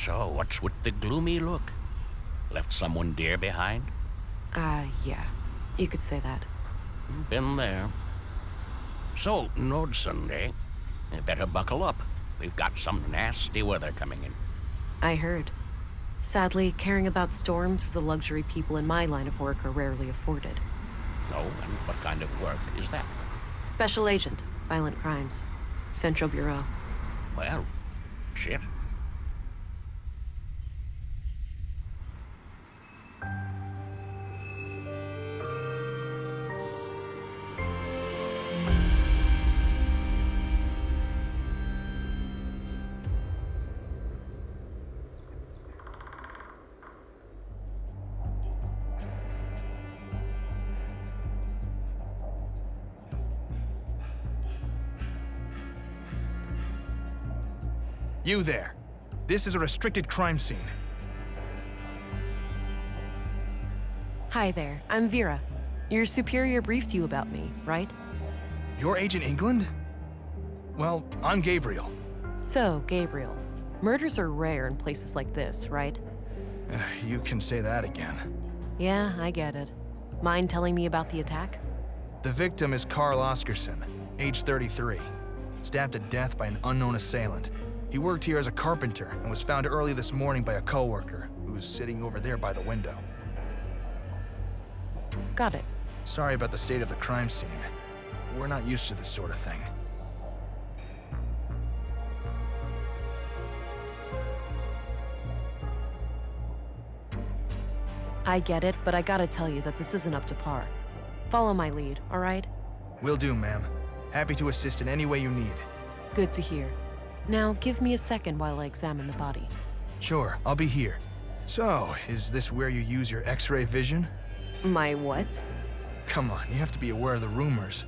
So, what's with the gloomy look? Left someone dear behind? Yeah. You could say that. Been there. So, Nord Sunday, you better buckle up. We've got some nasty weather coming in. I heard. Sadly, caring about storms is a luxury people in my line of work are rarely afforded. Oh, and what kind of work is that? Special Agent, Violent Crimes. Central Bureau. Well, shit. You there. This is a restricted crime scene. Hi there, I'm Vera. Your superior briefed you about me, right? You're Agent England? Well, I'm Gabriel. So, Gabriel, murders are rare in places like this, right? You can say that again. Yeah, I get it. Mind telling me about the attack? The victim is Carl Oscarson, age 33, stabbed to death by an unknown assailant. He worked here as a carpenter and was found early this morning by a coworker who was sitting over there by the window. Got it. Sorry about the state of the crime scene. We're not used to this sort of thing. I get it, but I gotta tell you that this isn't up to par. Follow my lead, all right? Will do, ma'am. Happy to assist in any way you need. Good to hear. Now, give me a second while I examine the body. Sure, I'll be here. So, is this where you use your X-ray vision? My what? Come on, you have to be aware of the rumors.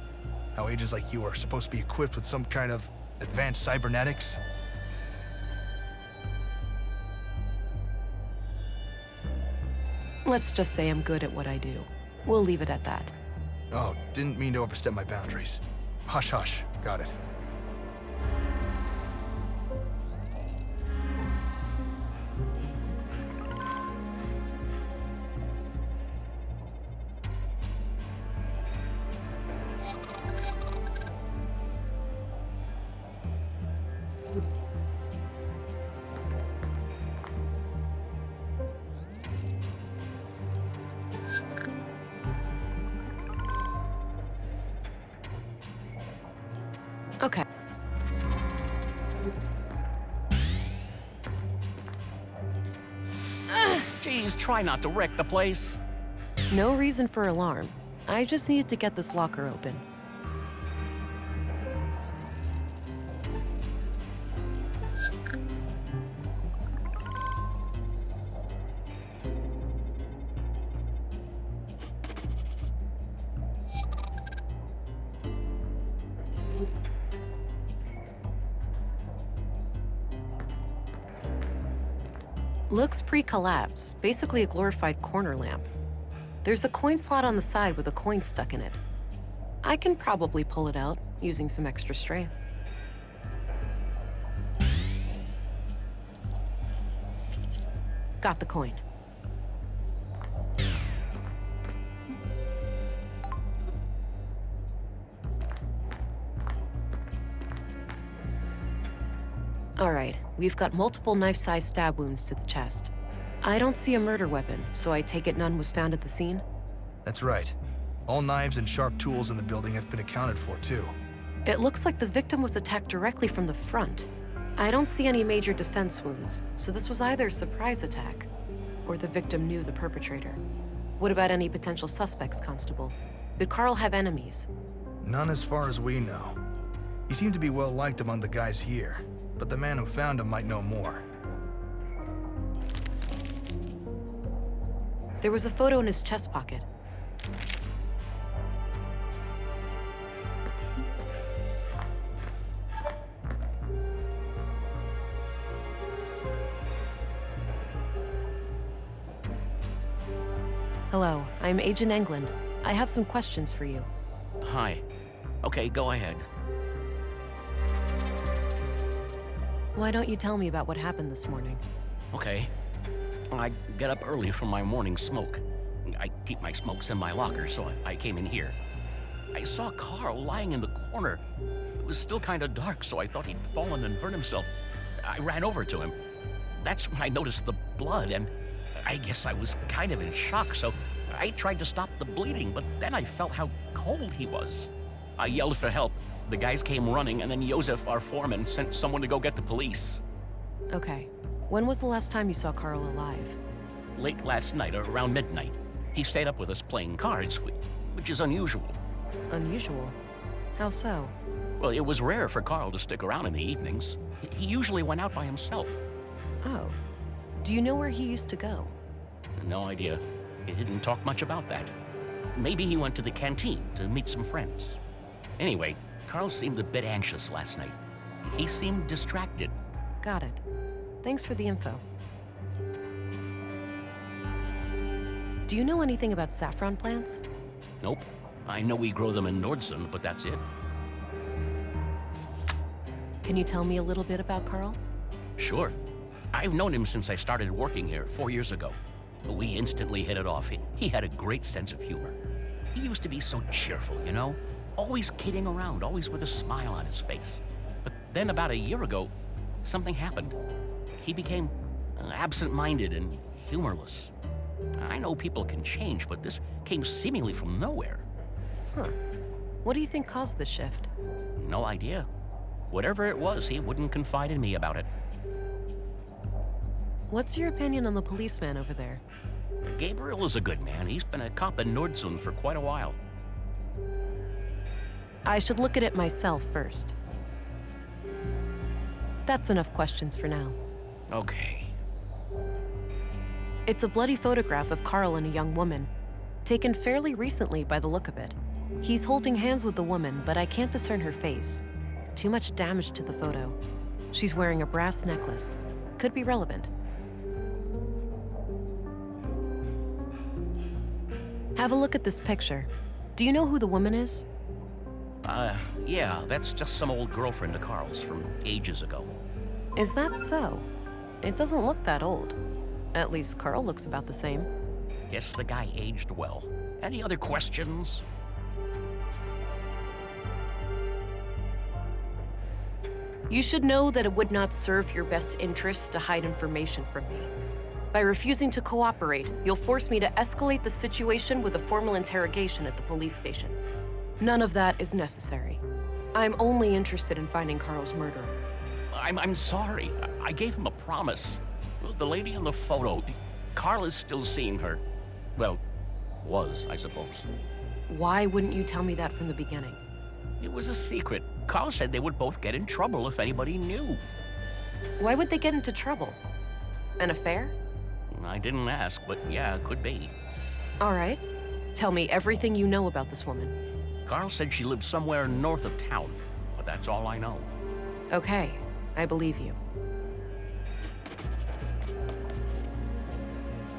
How agents like you are supposed to be equipped with some kind of advanced cybernetics. Let's just say I'm good at what I do. We'll leave it at that. Oh, didn't mean to overstep my boundaries. Hush, hush. Got it. Okay. Geez, try not to wreck the place. No reason for alarm. I just needed to get this locker open. Looks pre-collapse, basically a glorified corner lamp. There's a coin slot on the side with a coin stuck in it. I can probably pull it out using some extra strength. Got the coin. All right, we've got multiple knife-sized stab wounds to the chest. I don't see a murder weapon, so I take it none was found at the scene? That's right. All knives and sharp tools in the building have been accounted for, too. It looks like the victim was attacked directly from the front. I don't see any major defense wounds, so this was either a surprise attack, or the victim knew the perpetrator. What about any potential suspects, Constable? Did Carl have enemies? None as far as we know. He seemed to be well liked among the guys here, but the man who found him might know more. There was a photo in his chest pocket. Hello, I'm Agent England. I have some questions for you. Hi. Okay, go ahead. Why don't you tell me about what happened this morning? Okay. I get up early from my morning smoke. I keep my smokes in my locker, so I came in here. I saw Carl lying in the corner. It was still kind of dark, so I thought he'd fallen and hurt himself. I ran over to him. That's when I noticed the blood, and I guess I was kind of in shock, so I tried to stop the bleeding, but then I felt how cold he was. I yelled for help. The guys came running, and then Josef, our foreman, sent someone to go get the police. Okay. When was the last time you saw Carl alive? Late last night, around midnight. He stayed up with us playing cards, which is unusual. Unusual? How so? Well, it was rare for Carl to stick around in the evenings. He usually went out by himself. Oh. Do you know where he used to go? No idea. He didn't talk much about that. Maybe he went to the canteen to meet some friends. Anyway, Carl seemed a bit anxious last night. He seemed distracted. Got it. Thanks for the info. Do you know anything about saffron plants? Nope. I know we grow them in Nordson, but that's it. Can you tell me a little bit about Carl? Sure. I've known him since I started working here 4 years ago. We instantly hit it off. He had a great sense of humor. He used to be so cheerful, you know? Always kidding around, always with a smile on his face. But then about a year ago, something happened. He became absent-minded and humorless. I know people can change, but this came seemingly from nowhere. Huh. What do you think caused this shift? No idea. Whatever it was, he wouldn't confide in me about it. What's your opinion on the policeman over there? Gabriel is a good man. He's been a cop in Nordsund for quite a while. I should look at it myself first. That's enough questions for now. Okay. It's a bloody photograph of Carl and a young woman, taken fairly recently by the look of it. He's holding hands with the woman, but I can't discern her face. Too much damage to the photo. She's wearing a brass necklace. Could be relevant. Have a look at this picture. Do you know who the woman is? Yeah, that's just some old girlfriend of Carl's from ages ago. Is that so? It doesn't look that old. At least Carl looks about the same. Guess the guy aged well. Any other questions? You should know that it would not serve your best interests to hide information from me. By refusing to cooperate, you'll force me to escalate the situation with a formal interrogation at the police station. None of that is necessary. I'm only interested in finding Carl's murderer. I'm sorry. I gave him a promise. The lady in the photo, Carl is still seeing her. Well, was, I suppose. Why wouldn't you tell me that from the beginning? It was a secret. Carl said they would both get in trouble if anybody knew. Why would they get into trouble? An affair? I didn't ask, but yeah, it could be. All right. Tell me everything you know about this woman. Carl said she lived somewhere north of town, but that's all I know. Okay, I believe you.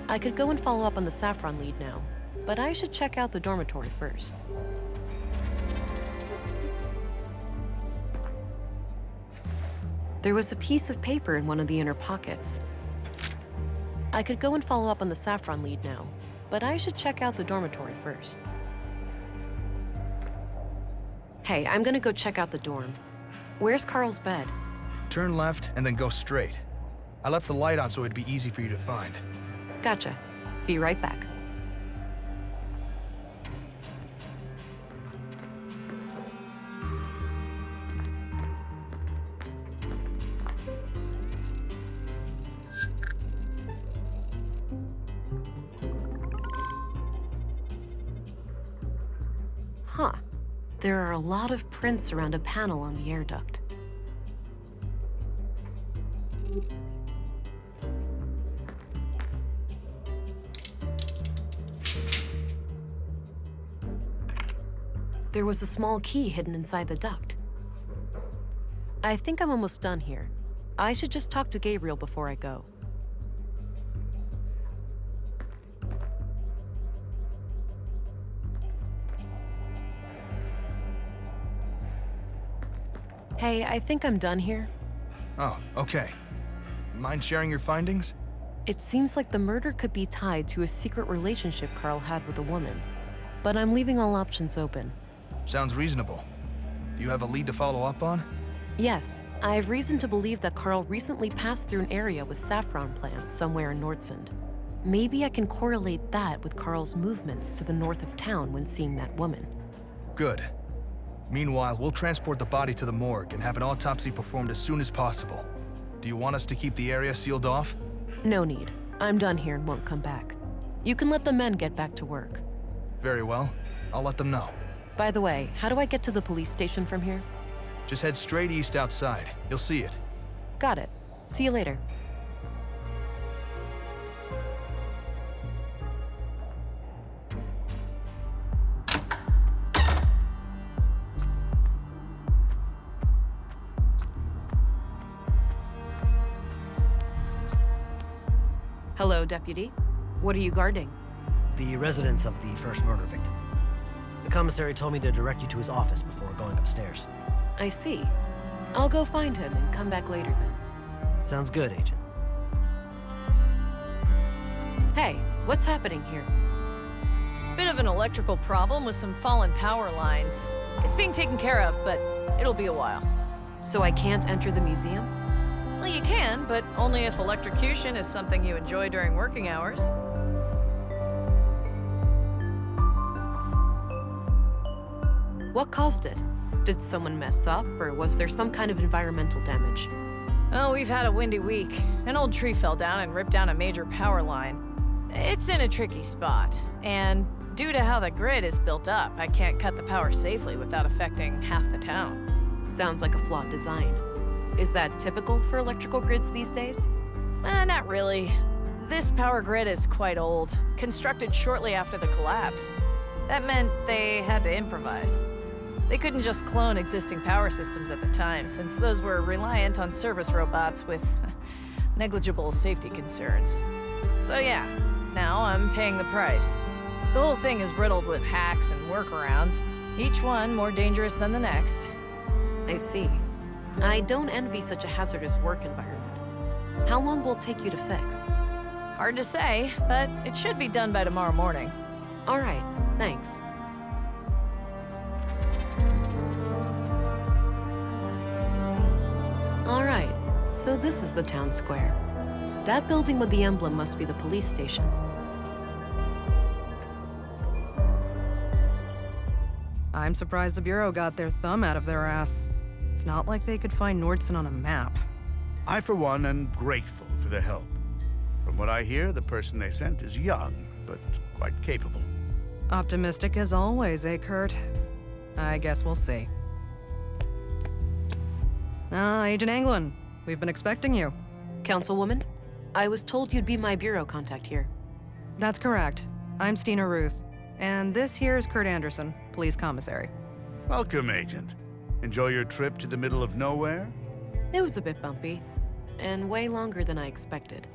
I could go and follow up on the saffron lead now, but I should check out the dormitory first. There was a piece of paper in one of the inner pockets. I could go and follow up on the saffron lead now, but I should check out the dormitory first. Hey, I'm gonna go check out the dorm. Where's Carl's bed? Turn left and then go straight. I left the light on so it'd be easy for you to find. Gotcha. Be right back. Huh. There are a lot of prints around a panel on the air duct. There was a small key hidden inside the duct. I think I'm almost done here. I should just talk to Gabriel before I go. Hey, I think I'm done here. Oh, okay. Mind sharing your findings? It seems like the murder could be tied to a secret relationship Carl had with a woman. But I'm leaving all options open. Sounds reasonable. Do you have a lead to follow up on? Yes, I have reason to believe that Carl recently passed through an area with saffron plants somewhere in Nordsund. Maybe I can correlate that with Carl's movements to the north of town when seeing that woman. Good. Meanwhile, we'll transport the body to the morgue and have an autopsy performed as soon as possible. Do you want us to keep the area sealed off? No need. I'm done here and won't come back. You can let the men get back to work. Very well. I'll let them know. By the way, how do I get to the police station from here? Just head straight east outside. You'll see it. Got it. See you later. Hello, Deputy. What are you guarding? The residence of the first murder victim. The commissary told me to direct you to his office before going upstairs. I see. I'll go find him and come back later then. Sounds good, Agent. Hey, what's happening here? Bit of an electrical problem with some fallen power lines. It's being taken care of, but it'll be a while. So I can't enter the museum? Well, you can, but only if electrocution is something you enjoy during working hours. What caused it? Did someone mess up, or was there some kind of environmental damage? Oh, we've had a windy week. An old tree fell down and ripped down a major power line. It's in a tricky spot, and due to how the grid is built up, I can't cut the power safely without affecting half the town. Sounds like a flawed design. Is that typical for electrical grids these days? Not really. This power grid is quite old, constructed shortly after the collapse. That meant they had to improvise. They couldn't just clone existing power systems at the time, since those were reliant on service robots with negligible safety concerns. So yeah, now I'm paying the price. The whole thing is riddled with hacks and workarounds, each one more dangerous than the next. I see. I don't envy such a hazardous work environment. How long will it take you to fix? Hard to say, but it should be done by tomorrow morning. All right, thanks. All right, so this is the town square. That building with the emblem must be the police station. I'm surprised the Bureau got their thumb out of their ass. It's not like they could find Nordson on a map. I, for one, am grateful for their help. From what I hear, the person they sent is young, but quite capable. Optimistic as always, eh, Kurt? I guess we'll see. Agent Anglin, we've been expecting you. Councilwoman, I was told you'd be my bureau contact here. That's correct. I'm Stina Ruth, and this here is Kurt Anderson, police commissary. Welcome, Agent. Enjoy your trip to the middle of nowhere? It was a bit bumpy, and way longer than I expected.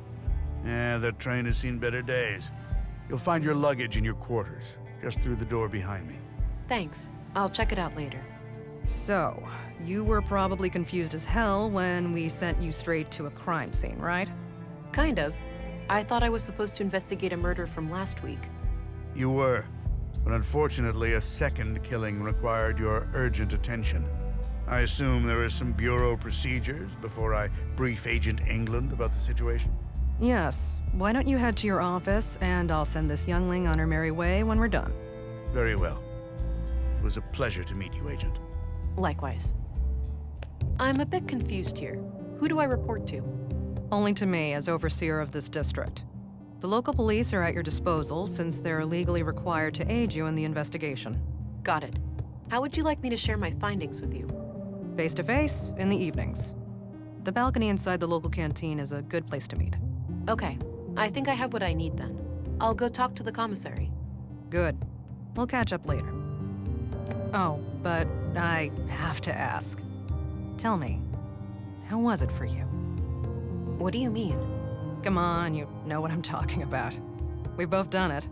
Yeah, that train has seen better days. You'll find your luggage in your quarters, just through the door behind me. Thanks. I'll check it out later. So, you were probably confused as hell when we sent you straight to a crime scene, right? Kind of. I thought I was supposed to investigate a murder from last week. You were, but unfortunately a second killing required your urgent attention. I assume there are some Bureau procedures before I brief Agent England about the situation? Yes. Why don't you head to your office, and I'll send this youngling on her merry way when we're done. Very well. It was a pleasure to meet you, Agent. Likewise. I'm a bit confused here. Who do I report to? Only to me, as overseer of this district. The local police are at your disposal, since they're legally required to aid you in the investigation. Got it. How would you like me to share my findings with you? Face-to-face, in the evenings. The balcony inside the local canteen is a good place to meet. Okay. I think I have what I need then. I'll go talk to the commissary. Good. We'll catch up later. Oh, but I have to ask. Tell me, how was it for you? What do you mean? Come on, you know what I'm talking about. We've both done it.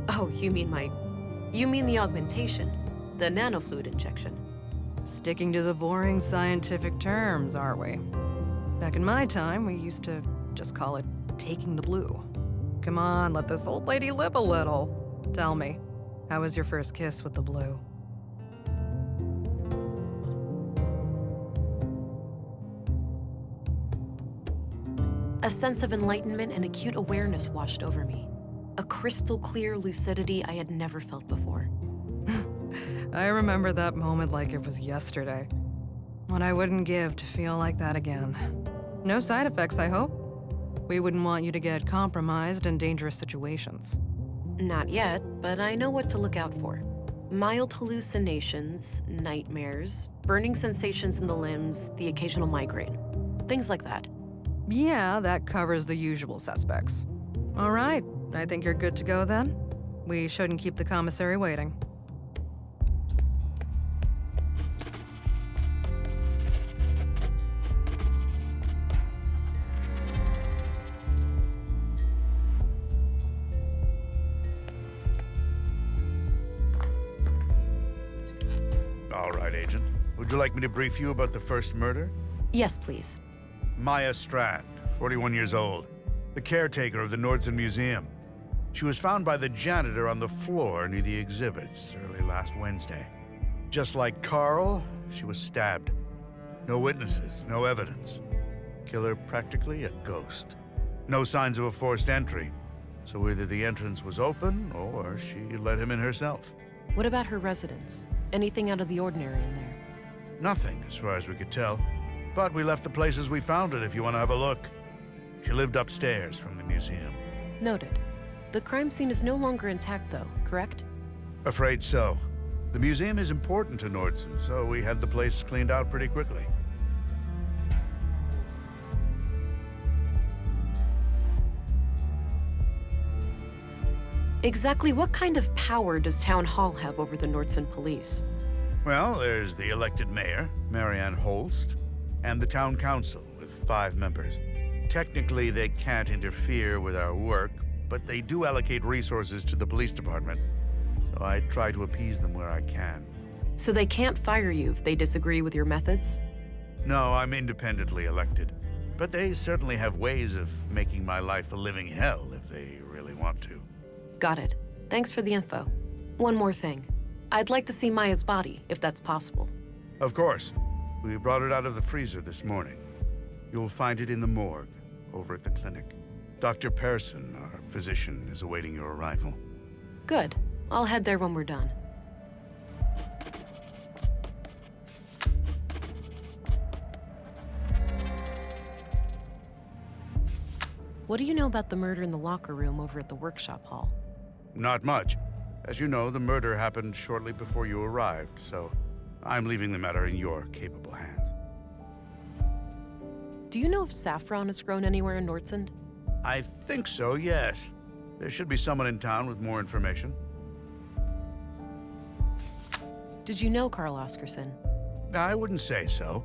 Oh, you mean the augmentation? The nanofluid injection? Sticking to the boring scientific terms, aren't we? Back in my time, we used to just call it taking the blue. Come on, let this old lady live a little. Tell me, how was your first kiss with the blue? A sense of enlightenment and acute awareness washed over me. A crystal clear lucidity I had never felt before. I remember that moment like it was yesterday. What I wouldn't give to feel like that again. No side effects, I hope? We wouldn't want you to get compromised in dangerous situations. Not yet, but I know what to look out for. Mild hallucinations, nightmares, burning sensations in the limbs, the occasional migraine. Things like that. Yeah, that covers the usual suspects. All right, I think you're good to go then. We shouldn't keep the commissary waiting. All right, Agent. Would you like me to brief you about the first murder? Yes, please. Maya Strand, 41 years old, the caretaker of the Nordson Museum. She was found by the janitor on the floor near the exhibits early last Wednesday. Just like Carl, she was stabbed. No witnesses, no evidence. Killer practically a ghost. No signs of a forced entry, so either the entrance was open or she let him in herself. What about her residence? Anything out of the ordinary in there? Nothing, as far as we could tell. But we left the place as we found it if you want to have a look. She lived upstairs from the museum. Noted. The crime scene is no longer intact, though, correct? Afraid so. The museum is important to Nordson, so we had the place cleaned out pretty quickly. Exactly what kind of power does Town Hall have over the Nordson police? Well, there's the elected mayor, Marianne Holst, and the town council with 5 members. Technically, they can't interfere with our work, but they do allocate resources to the police department, so I try to appease them where I can. So they can't fire you if they disagree with your methods? No, I'm independently elected, but they certainly have ways of making my life a living hell if they really want to. Got it. Thanks for the info. One more thing. I'd like to see Maya's body, if that's possible. Of course. We brought it out of the freezer this morning. You'll find it in the morgue, over at the clinic. Dr. Pearson, our physician, is awaiting your arrival. Good. I'll head there when we're done. What do you know about the murder in the locker room over at the workshop hall? Not much. As you know, the murder happened shortly before you arrived, so I'm leaving the matter in your capable hands. Do you know if saffron is grown anywhere in Nordsund? I think so, yes. There should be someone in town with more information. Did you know Carl Oscarson? I wouldn't say so.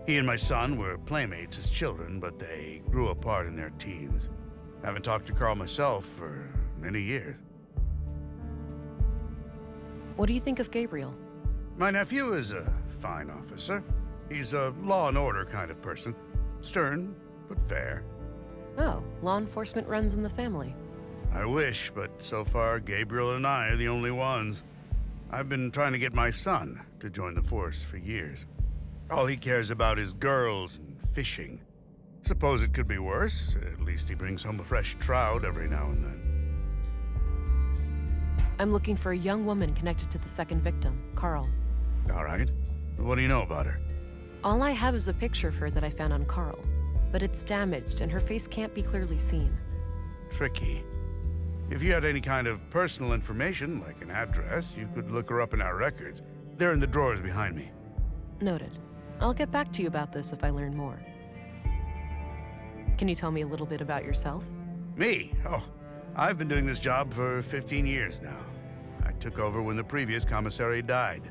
He and my son were playmates as children, but they grew apart in their teens. Haven't talked to Carl myself for many years. What do you think of Gabriel? My nephew is a fine officer. He's a law and order kind of person. Stern, but fair. Oh, law enforcement runs in the family. I wish, but so far Gabriel and I are the only ones. I've been trying to get my son to join the force for years. All he cares about is girls and fishing. Suppose it could be worse. At least he brings home a fresh trout every now and then. I'm looking for a young woman connected to the second victim, Carl. All right. What do you know about her? All I have is a picture of her that I found on Carl, but it's damaged and her face can't be clearly seen. Tricky. If you had any kind of personal information, like an address, you could look her up in our records. They're in the drawers behind me. Noted. I'll get back to you about this if I learn more. Can you tell me a little bit about yourself? Me? Oh, I've been doing this job for 15 years now. I took over when the previous commissary died.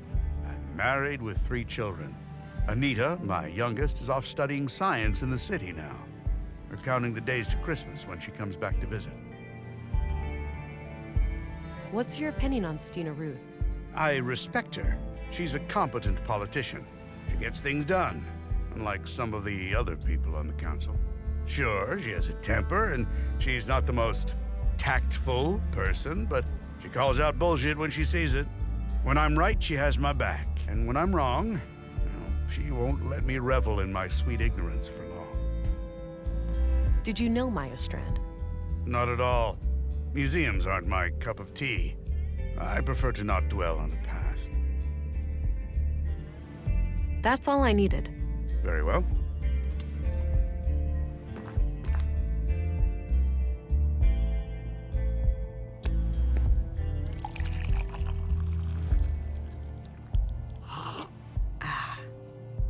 I'm married with 3 children. Anita, my youngest, is off studying science in the city now. We're counting the days to Christmas when she comes back to visit. What's your opinion on Stina Ruth? I respect her. She's a competent politician. She gets things done, unlike some of the other people on the council. Sure, she has a temper, and she's not the most tactful person, but she calls out bullshit when she sees it. When I'm right, she has my back, and when I'm wrong, well, she won't let me revel in my sweet ignorance for long. Did you know Maya Strand? Not at all. Museums aren't my cup of tea. I prefer to not dwell on the past. That's all I needed. Very well.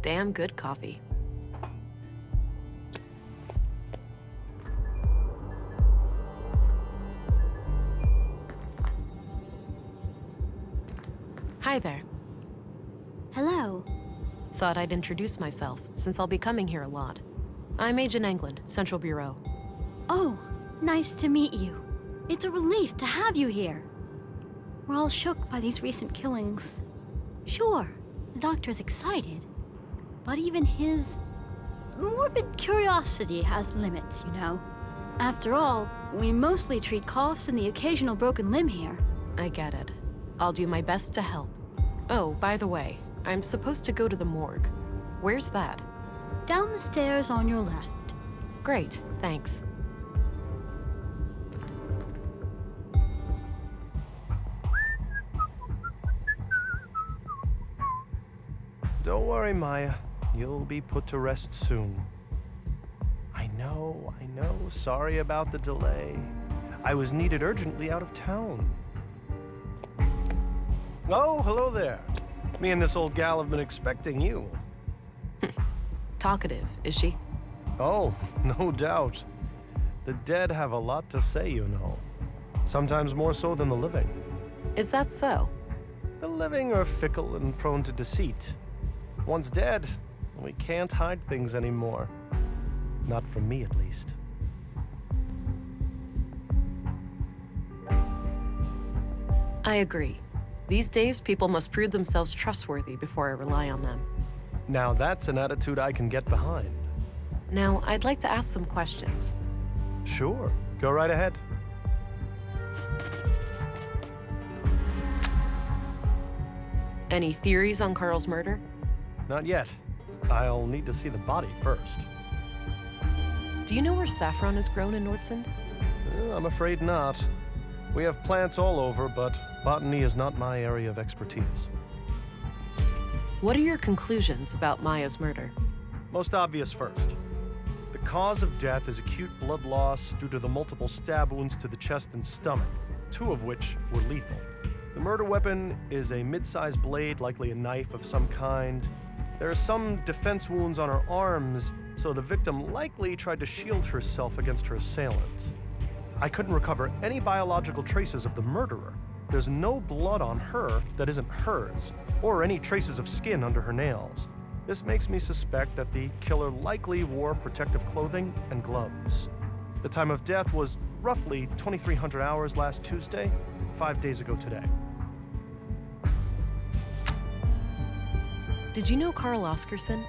Damn good coffee. Hi there. Hello. Thought I'd introduce myself, since I'll be coming here a lot. I'm Agent England, Central Bureau. Oh, nice to meet you. It's a relief to have you here. We're all shook by these recent killings. Sure, the doctor's excited, but even his morbid curiosity has limits, you know. After all, we mostly treat coughs and the occasional broken limb here. I get it. I'll do my best to help. Oh, by the way, I'm supposed to go to the morgue. Where's that? Down the stairs on your left. Great, thanks. Don't worry, Maya. You'll be put to rest soon. I know. Sorry about the delay. I was needed urgently out of town. Oh, hello there. Me and this old gal have been expecting you. Talkative, is she? Oh, no doubt. The dead have a lot to say, you know. Sometimes more so than the living. Is that so? The living are fickle and prone to deceit. Once dead, we can't hide things anymore. Not from me, at least. I agree. These days, people must prove themselves trustworthy before I rely on them. Now that's an attitude I can get behind. Now, I'd like to ask some questions. Sure, go right ahead. Any theories on Carl's murder? Not yet. I'll need to see the body first. Do you know where saffron is grown in Nordsund? I'm afraid not. We have plants all over, but botany is not my area of expertise. What are your conclusions about Maya's murder? Most obvious first. The cause of death is acute blood loss due to the multiple stab wounds to the chest and stomach, 2 of which were lethal. The murder weapon is a mid-sized blade, likely a knife of some kind. There are some defense wounds on her arms, so the victim likely tried to shield herself against her assailant. I couldn't recover any biological traces of the murderer. There's no blood on her that isn't hers, or any traces of skin under her nails. This makes me suspect that the killer likely wore protective clothing and gloves. The time of death was roughly 2,300 hours last Tuesday, 5 days ago today. Did you know Carl Oscarson?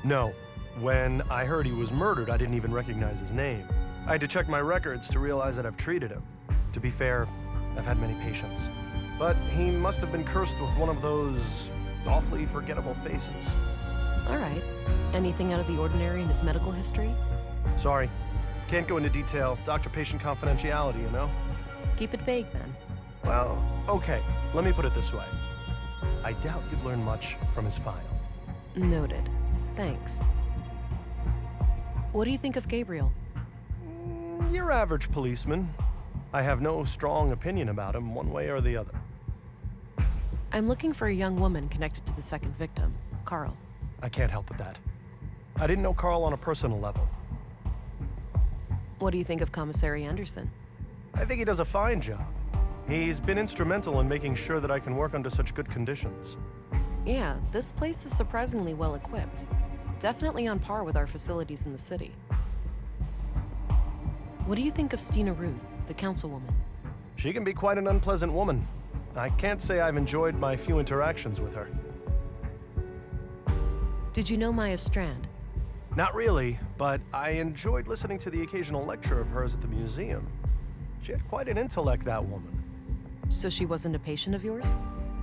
No. When I heard he was murdered, I didn't even recognize his name. I had to check my records to realize that I've treated him. To be fair, I've had many patients. But he must have been cursed with one of those awfully forgettable faces. All right. Anything out of the ordinary in his medical history? Sorry. Can't go into detail. Doctor-patient confidentiality, you know? Keep it vague, then. Well, okay. Let me put it this way. I doubt you'd learn much from his file. Noted. Thanks. What do you think of Gabriel? Your average policeman. I have no strong opinion about him one way or the other. I'm looking for a young woman connected to the second victim, Carl. I can't help with that. I didn't know Carl on a personal level. What do you think of Commissary Anderson? I think he does a fine job. He's been instrumental in making sure that I can work under such good conditions. Yeah, this place is surprisingly well equipped. Definitely on par with our facilities in the city. What do you think of Stina Ruth, the councilwoman? She can be quite an unpleasant woman. I can't say I've enjoyed my few interactions with her. Did you know Maya Strand? Not really, but I enjoyed listening to the occasional lecture of hers at the museum. She had quite an intellect, that woman. So she wasn't a patient of yours?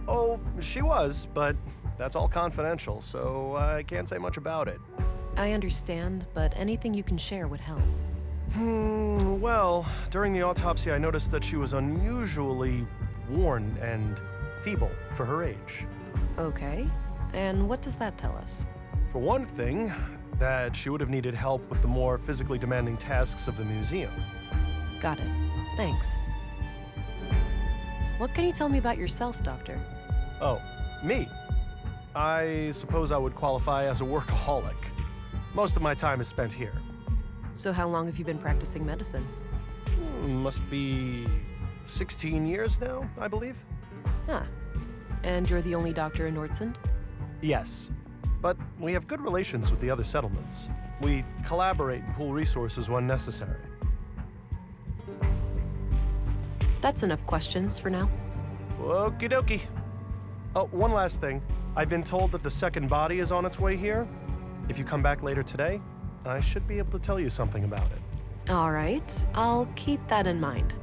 Oh, she was, but that's all confidential, so I can't say much about it. I understand, but anything you can share would help. Well, during the autopsy, I noticed that she was unusually worn and feeble for her age. Okay, and what does that tell us? For one thing, that she would have needed help with the more physically demanding tasks of the museum. Got it. Thanks. What can you tell me about yourself, Doctor? Oh, me? I suppose I would qualify as a workaholic. Most of my time is spent here. So how long have you been practicing medicine? Must be 16 years now, I believe. Huh. And you're the only doctor in Nordsund? Yes, but we have good relations with the other settlements. We collaborate and pool resources when necessary. That's enough questions for now. Okie dokie. Oh, one last thing. I've been told that the second body is on its way here. If you come back later today, I should be able to tell you something about it. All right, I'll keep that in mind.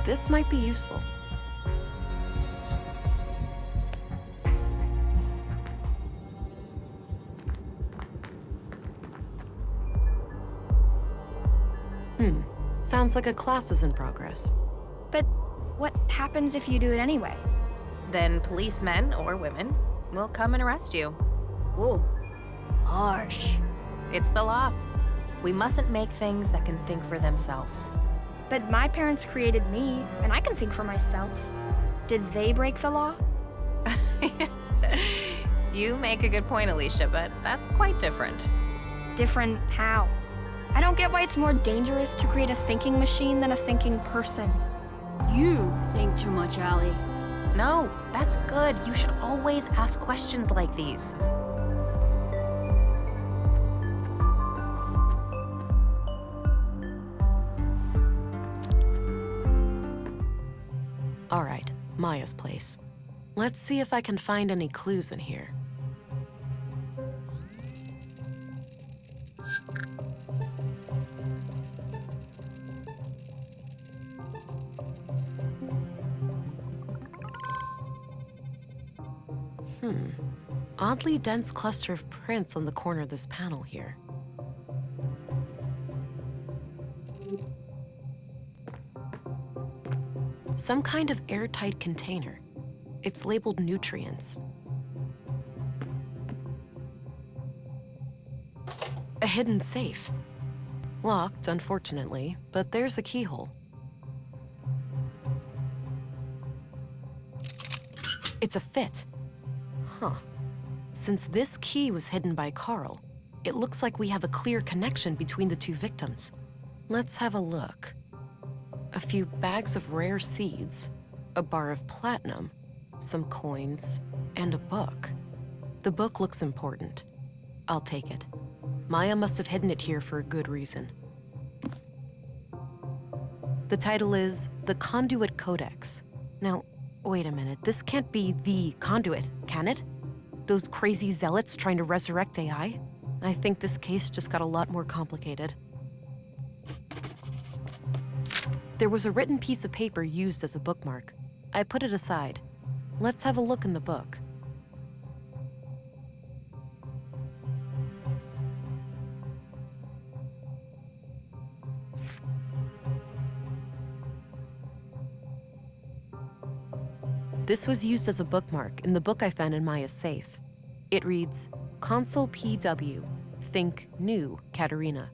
This might be useful. Sounds like a class is in progress. But what happens if you do it anyway? Then policemen or women will come and arrest you. Ooh, harsh. It's the law. We mustn't make things that can think for themselves. But my parents created me, and I can think for myself. Did they break the law? You make a good point, Alicia, but that's quite different. Different how? I don't get why it's more dangerous to create a thinking machine than a thinking person. You think too much, Allie. No, that's good. You should always ask questions like these. All right, Maya's place. Let's see if I can find any clues in here. Oddly dense cluster of prints on the corner of this panel here. Some kind of airtight container. It's labeled nutrients. A hidden safe. Locked, unfortunately, but there's the keyhole. It's a fit. Huh. Since this key was hidden by Carl, it looks like we have a clear connection between the two victims. Let's have a look. A few bags of rare seeds, a bar of platinum, some coins, and a book. The book looks important. I'll take it. Maya must have hidden it here for a good reason. The title is The Conduit Codex. Now, wait a minute. This can't be the conduit, can it? Those crazy zealots trying to resurrect AI? I think this case just got a lot more complicated. There was a written piece of paper used as a bookmark. I put it aside. Let's have a look in the book. This was used as a bookmark in the book I found in Maya's safe. It reads, Consul PW, Think New, Katerina.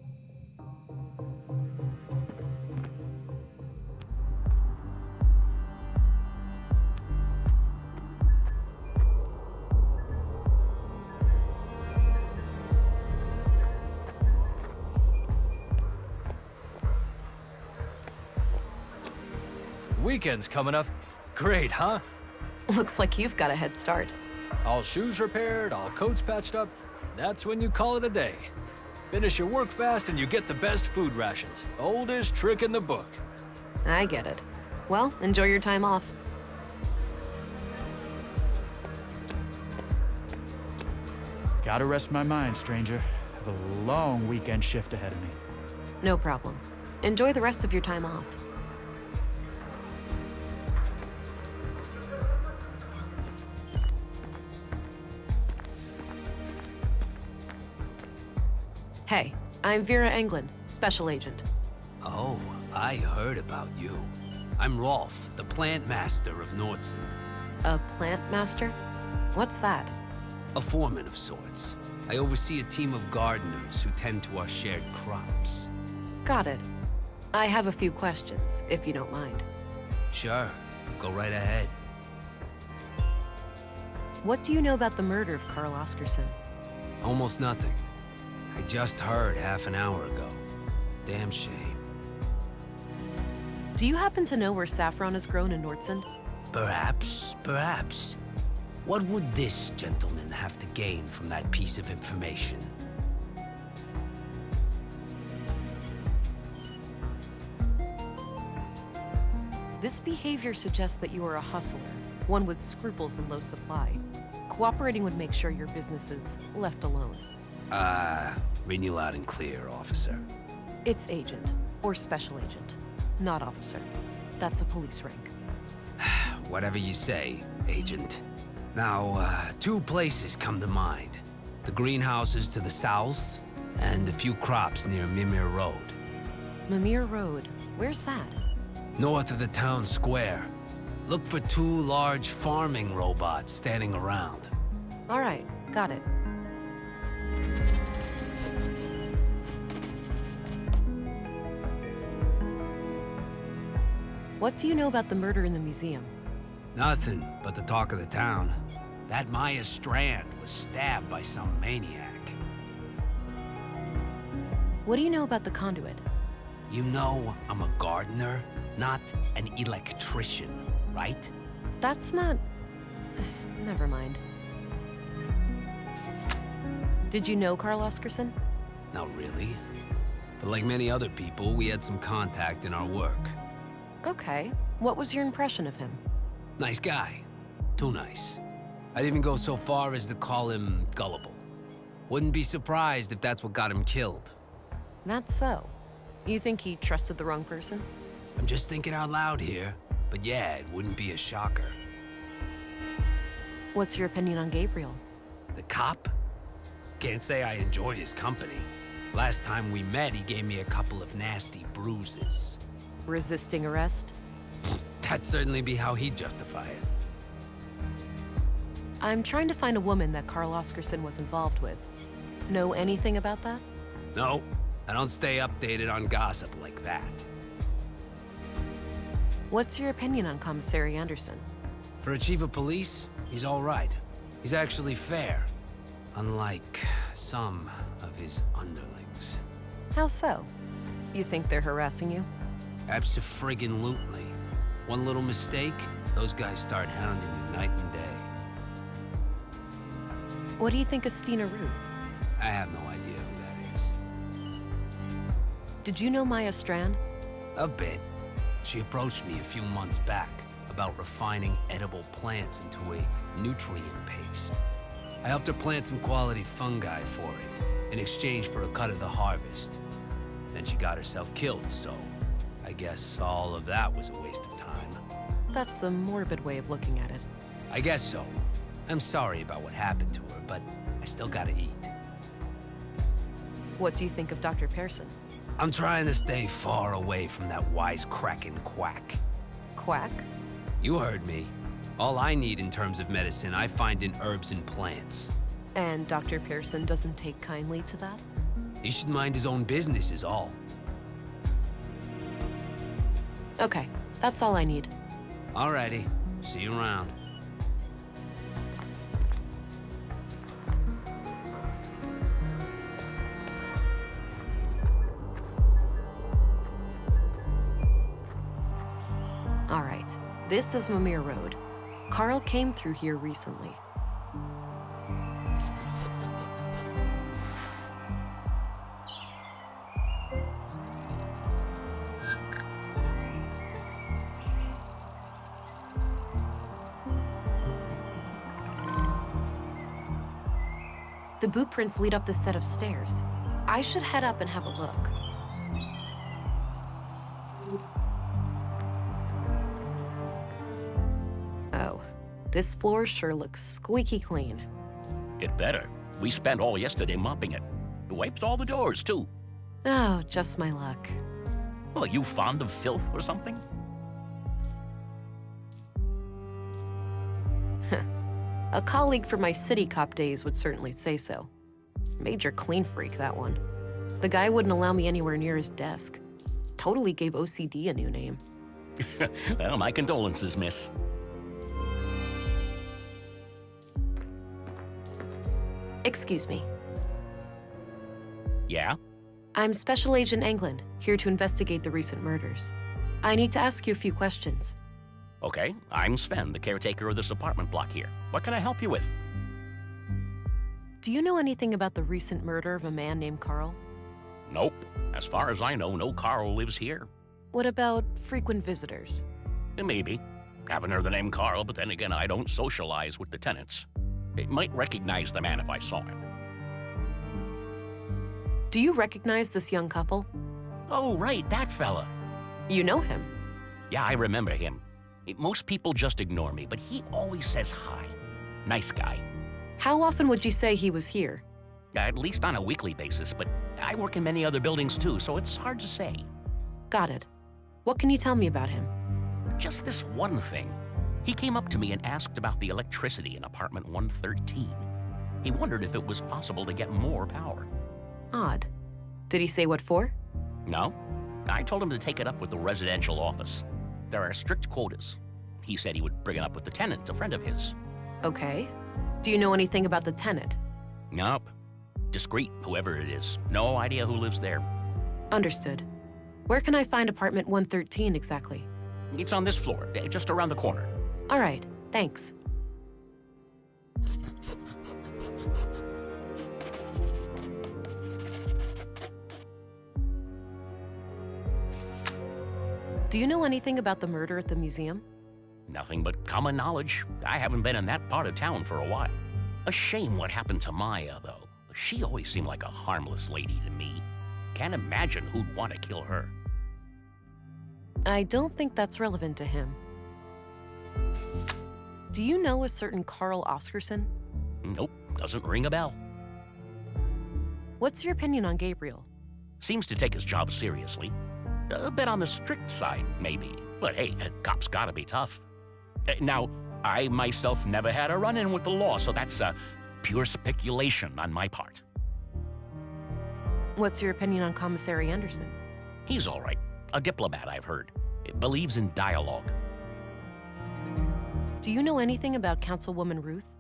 weekend's coming up. Great, huh? Looks like you've got a head start. All shoes repaired, all coats patched up. That's when you call it a day. Finish your work fast and you get the best food rations. Oldest trick in the book. I get it. Well, enjoy your time off. Gotta rest my mind, stranger. Have a long weekend shift ahead of me. No problem. Enjoy the rest of your time off. Hey, I'm Vera Englund, Special Agent. Oh, I heard about you. I'm Rolf, the plant master of Nordsund. A plant master? What's that? A foreman of sorts. I oversee a team of gardeners who tend to our shared crops. Got it. I have a few questions, if you don't mind. Sure, go right ahead. What do you know about the murder of Carl Oscarson? Almost nothing. I just heard half an hour ago. Damn shame. Do you happen to know where saffron is grown in Nordsund? Perhaps. What would this gentleman have to gain from that piece of information? This behavior suggests that you are a hustler, one with scruples and low supply. Cooperating would make sure your business is left alone. Reading you loud and clear, officer. It's agent, or special agent, not officer. That's a police rank. Whatever you say, agent. Now, two places come to mind. The greenhouses to the south, and a few crops near Mimir Road. Mimir Road? Where's that? North of the town square. Look for two large farming robots standing around. All right, got it. What do you know about the murder in the museum? Nothing but the talk of the town. That Maya Strand was stabbed by some maniac. What do you know about the conduit? You know I'm a gardener, not an electrician, right? That's not... Never mind. Did you know Carl Oscarson? Not really. But like many other people, we had some contact in our work. Okay. What was your impression of him? Nice guy. Too nice. I'd even go so far as to call him gullible. Wouldn't be surprised if that's what got him killed. That's so. You think he trusted the wrong person? I'm just thinking out loud here. But yeah, it wouldn't be a shocker. What's your opinion on Gabriel? The cop? Can't say I enjoy his company. Last time we met, he gave me a couple of nasty bruises. Resisting arrest? That'd certainly be how he'd justify it. I'm trying to find a woman that Carl Oscarson was involved with. Know anything about that? No, I don't stay updated on gossip like that. What's your opinion on Commissary Anderson? For a chief of police, he's all right. He's actually fair. Unlike some of his underlings. How so? You think they're harassing you? Abso-friggin-lutely. One little mistake, those guys start hounding you night and day. What do you think of Stina Ruth? I have no idea who that is. Did you know Maya Strand? A bit. She approached me a few months back about refining edible plants into a nutrient paste. I helped her plant some quality fungi for it, in exchange for a cut of the harvest. Then she got herself killed, so I guess all of that was a waste of time. That's a morbid way of looking at it. I guess so. I'm sorry about what happened to her, but I still gotta eat. What do you think of Dr. Pearson? I'm trying to stay far away from that wisecracking quack. Quack? You heard me. All I need in terms of medicine, I find in herbs and plants. And Dr. Pearson doesn't take kindly to that? He should mind his own business is all. Okay, that's all I need. Alrighty, see you around. All right, this is Mimir Road. Carl came through here recently. The boot prints lead up this set of stairs. I should head up and have a look. Oh, this floor sure looks squeaky clean. It better. We spent all yesterday mopping it. It wipes all the doors, too. Oh, just my luck. Well, you fond of filth or something? A colleague from my city cop days would certainly say so. Major clean freak, that one. The guy wouldn't allow me anywhere near his desk. Totally gave OCD a new name. Well, my condolences, miss. Excuse me. Yeah? I'm Special Agent Englund, here to investigate the recent murders. I need to ask you a few questions. Okay, I'm Sven, the caretaker of this apartment block here. What can I help you with? Do you know anything about the recent murder of a man named Carl? Nope. As far as I know, no Carl lives here. What about frequent visitors? Maybe. Haven't heard the name Carl, but then again, I don't socialize with the tenants. I might recognize the man if I saw him. Do you recognize this young couple? Oh, right, that fella. You know him? Yeah, I remember him. Most people just ignore me, but he always says hi. Nice guy. How often would you say he was here? At least on a weekly basis, but I work in many other buildings too, so it's hard to say. Got it. What can you tell me about him? Just this one thing. He came up to me and asked about the electricity in apartment 113. He wondered if it was possible to get more power. Odd. Did he say what for? No. I told him to take it up with the residential office. There are strict quotas. He said he would bring it up with the tenant, a friend of his. Okay. Do you know anything about the tenant? Nope. Discreet, whoever it is. No idea who lives there. Understood. Where can I find apartment 113 exactly? It's on this floor, just around the corner. All right, thanks. Do you know anything about the murder at the museum? Nothing but common knowledge. I haven't been in that part of town for a while. A shame what happened to Maya, though. She always seemed like a harmless lady to me. Can't imagine who'd want to kill her. I don't think that's relevant to him. Do you know a certain Carl Oscarson? Nope, doesn't ring a bell. What's your opinion on Gabriel? Seems to take his job seriously. A bit on the strict side, maybe. But hey, a cop's gotta be tough. Now, I myself never had a run-in with the law, so that's pure speculation on my part. What's your opinion on Commissary Anderson? He's all right. A diplomat, I've heard. Believes in dialogue. Do you know anything about Councilwoman Ruth?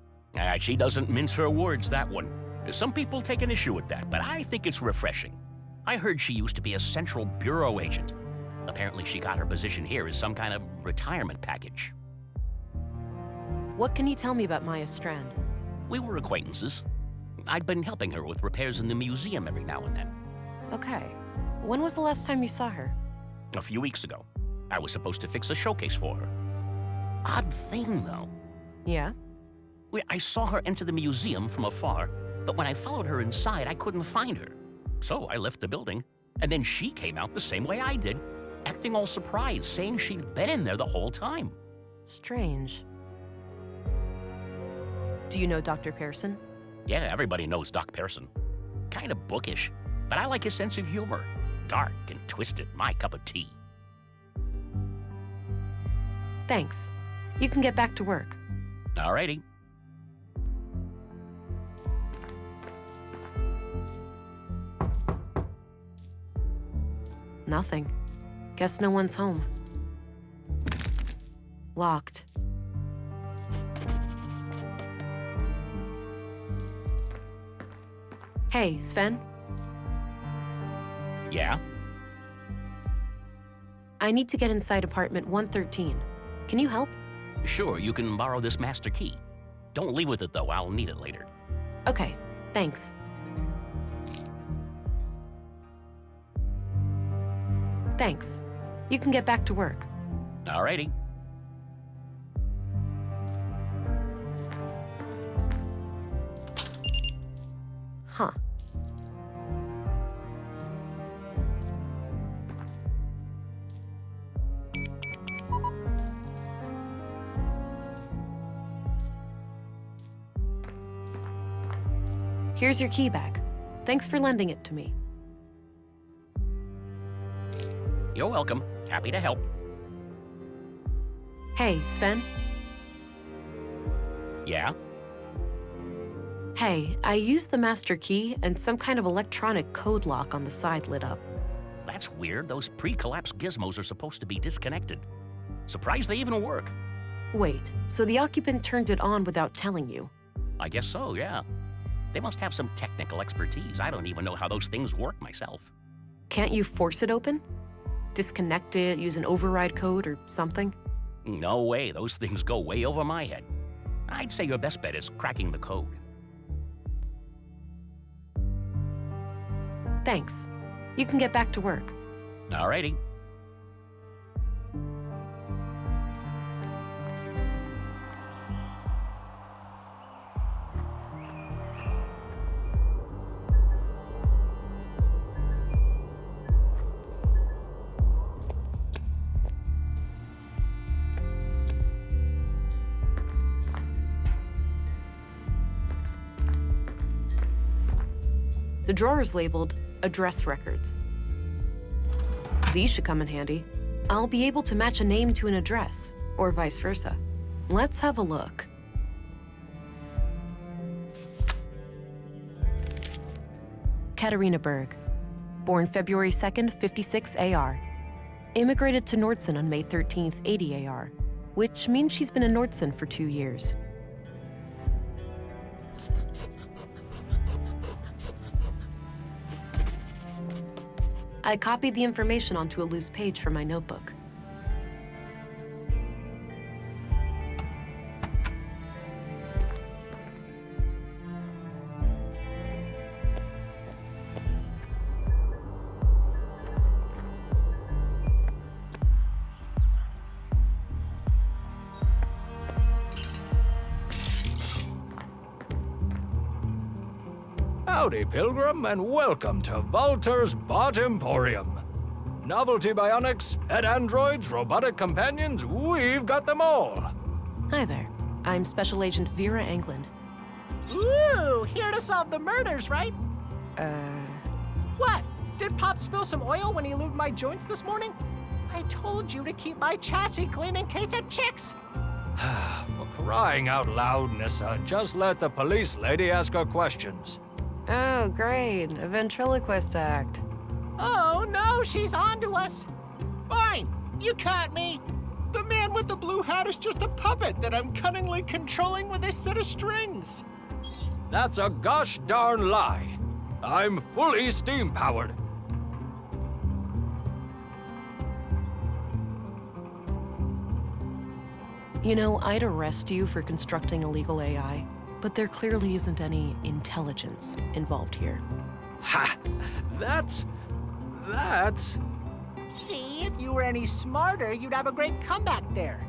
She doesn't mince her words, that one. Some people take an issue with that, but I think it's refreshing. I heard she used to be a Central Bureau agent. Apparently she got her position here as some kind of retirement package. What can you tell me about Maya Strand? We were acquaintances. I'd been helping her with repairs in the museum every now and then. Okay. When was the last time you saw her? A few weeks ago. I was supposed to fix a showcase for her. Odd thing, though. Yeah? I saw her enter the museum from afar, but when I followed her inside, I couldn't find her. So I left the building, and then she came out the same way I did, acting all surprised, saying she'd been in there the whole time. Strange. Do you know Dr. Pearson? Yeah, everybody knows Doc Pearson. Kind of bookish, but I like his sense of humor. Dark and twisted, my cup of tea. Thanks. You can get back to work. Alrighty. Nothing. Guess no one's home. Locked. Hey, Sven? Yeah? I need to get inside apartment 113. Can you help? Sure, you can borrow this master key. Don't leave with it, though. I'll need it later. Okay, thanks. Thanks. You can get back to work. Alrighty. Huh. Here's your key back. Thanks for lending it to me. You're welcome. Happy to help. Hey, Sven. Yeah? Hey, I used the master key and some kind of electronic code lock on the side lit up. That's weird. Those pre-collapse gizmos are supposed to be disconnected. Surprised they even work. Wait, so the occupant turned it on without telling you? I guess so, yeah. They must have some technical expertise. I don't even know how those things work myself. Can't you force it open? Disconnect it, use an override code or something? No way. Those things go way over my head. I'd say your best bet is cracking the code. Thanks. You can get back to work. Alrighty. The drawer is labeled Address Records. These should come in handy. I'll be able to match a name to an address, or vice versa. Let's have a look. Katarina Berg. Born February 2nd, 56 AR. Immigrated to Nordson on May 13th, 80 AR, which means she's been in Nordson for 2 years. I copied the information onto a loose page from my notebook. Howdy, Pilgrim, and welcome to Walter's Bot Emporium. Novelty bionics, pet androids, robotic companions, we've got them all. Hi there. I'm Special Agent Vera Anglin. Ooh, here to solve the murders, right? What? Did Pop spill some oil when he lubed my joints this morning? I told you to keep my chassis clean in case of chicks. For crying out loud, Nissa, just let the police lady ask her questions. Oh, great. A ventriloquist act. Oh no, she's on to us. Fine, you caught me. The man with the blue hat is just a puppet that I'm cunningly controlling with a set of strings. That's a gosh darn lie. I'm fully steam-powered. You know, I'd arrest you for constructing illegal AI, but there clearly isn't any intelligence involved here. Ha! That's... See, if you were any smarter, you'd have a great comeback there.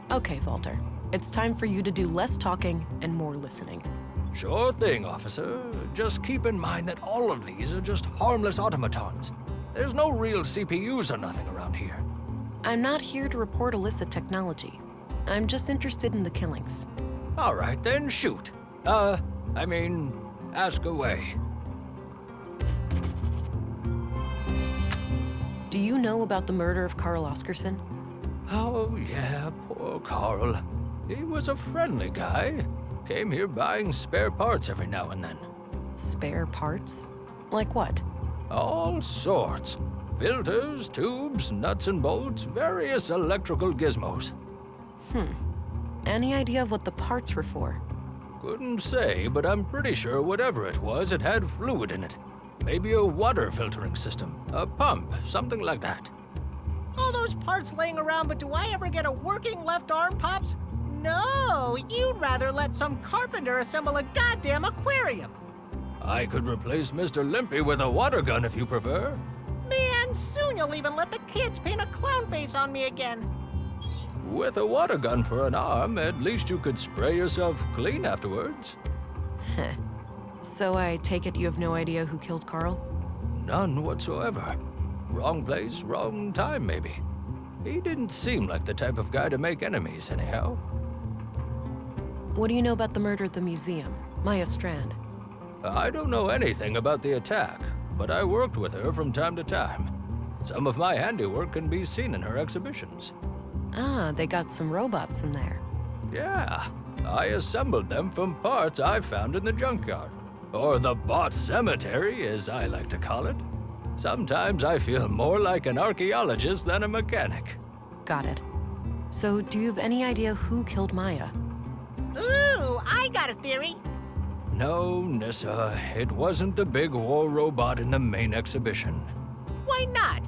Okay, Walter. It's time for you to do less talking and more listening. Sure thing, officer. Just keep in mind that all of these are just harmless automatons. There's no real CPUs or nothing around here. I'm not here to report illicit technology. I'm just interested in the killings. All right, then shoot. Ask away. Do you know about the murder of Carl Oscarson? Oh, yeah, poor Carl. He was a friendly guy. Came here buying spare parts every now and then. Spare parts? Like what? All sorts. Filters, tubes, nuts and bolts, various electrical gizmos. Any idea of what the parts were for? Couldn't say, but I'm pretty sure whatever it was, it had fluid in it. Maybe a water filtering system, a pump, something like that. All those parts laying around, but do I ever get a working left arm, Pops? No, you'd rather let some carpenter assemble a goddamn aquarium. I could replace Mr. Limpy with a water gun if you prefer. Man, soon you'll even let the kids paint a clown face on me again. With a water gun for an arm, at least you could spray yourself clean afterwards. Heh. So I take it you have no idea who killed Carl? None whatsoever. Wrong place, wrong time, maybe. He didn't seem like the type of guy to make enemies, anyhow. What do you know about the murder at the museum, Maya Strand? I don't know anything about the attack, but I worked with her from time to time. Some of my handiwork can be seen in her exhibitions. Ah, they got some robots in there. Yeah, I assembled them from parts I found in the junkyard. Or the bot cemetery, as I like to call it. Sometimes I feel more like an archaeologist than a mechanic. Got it. So, do you have any idea who killed Maya? Ooh, I got a theory. No, Nissa, it wasn't the big war robot in the main exhibition. Why not?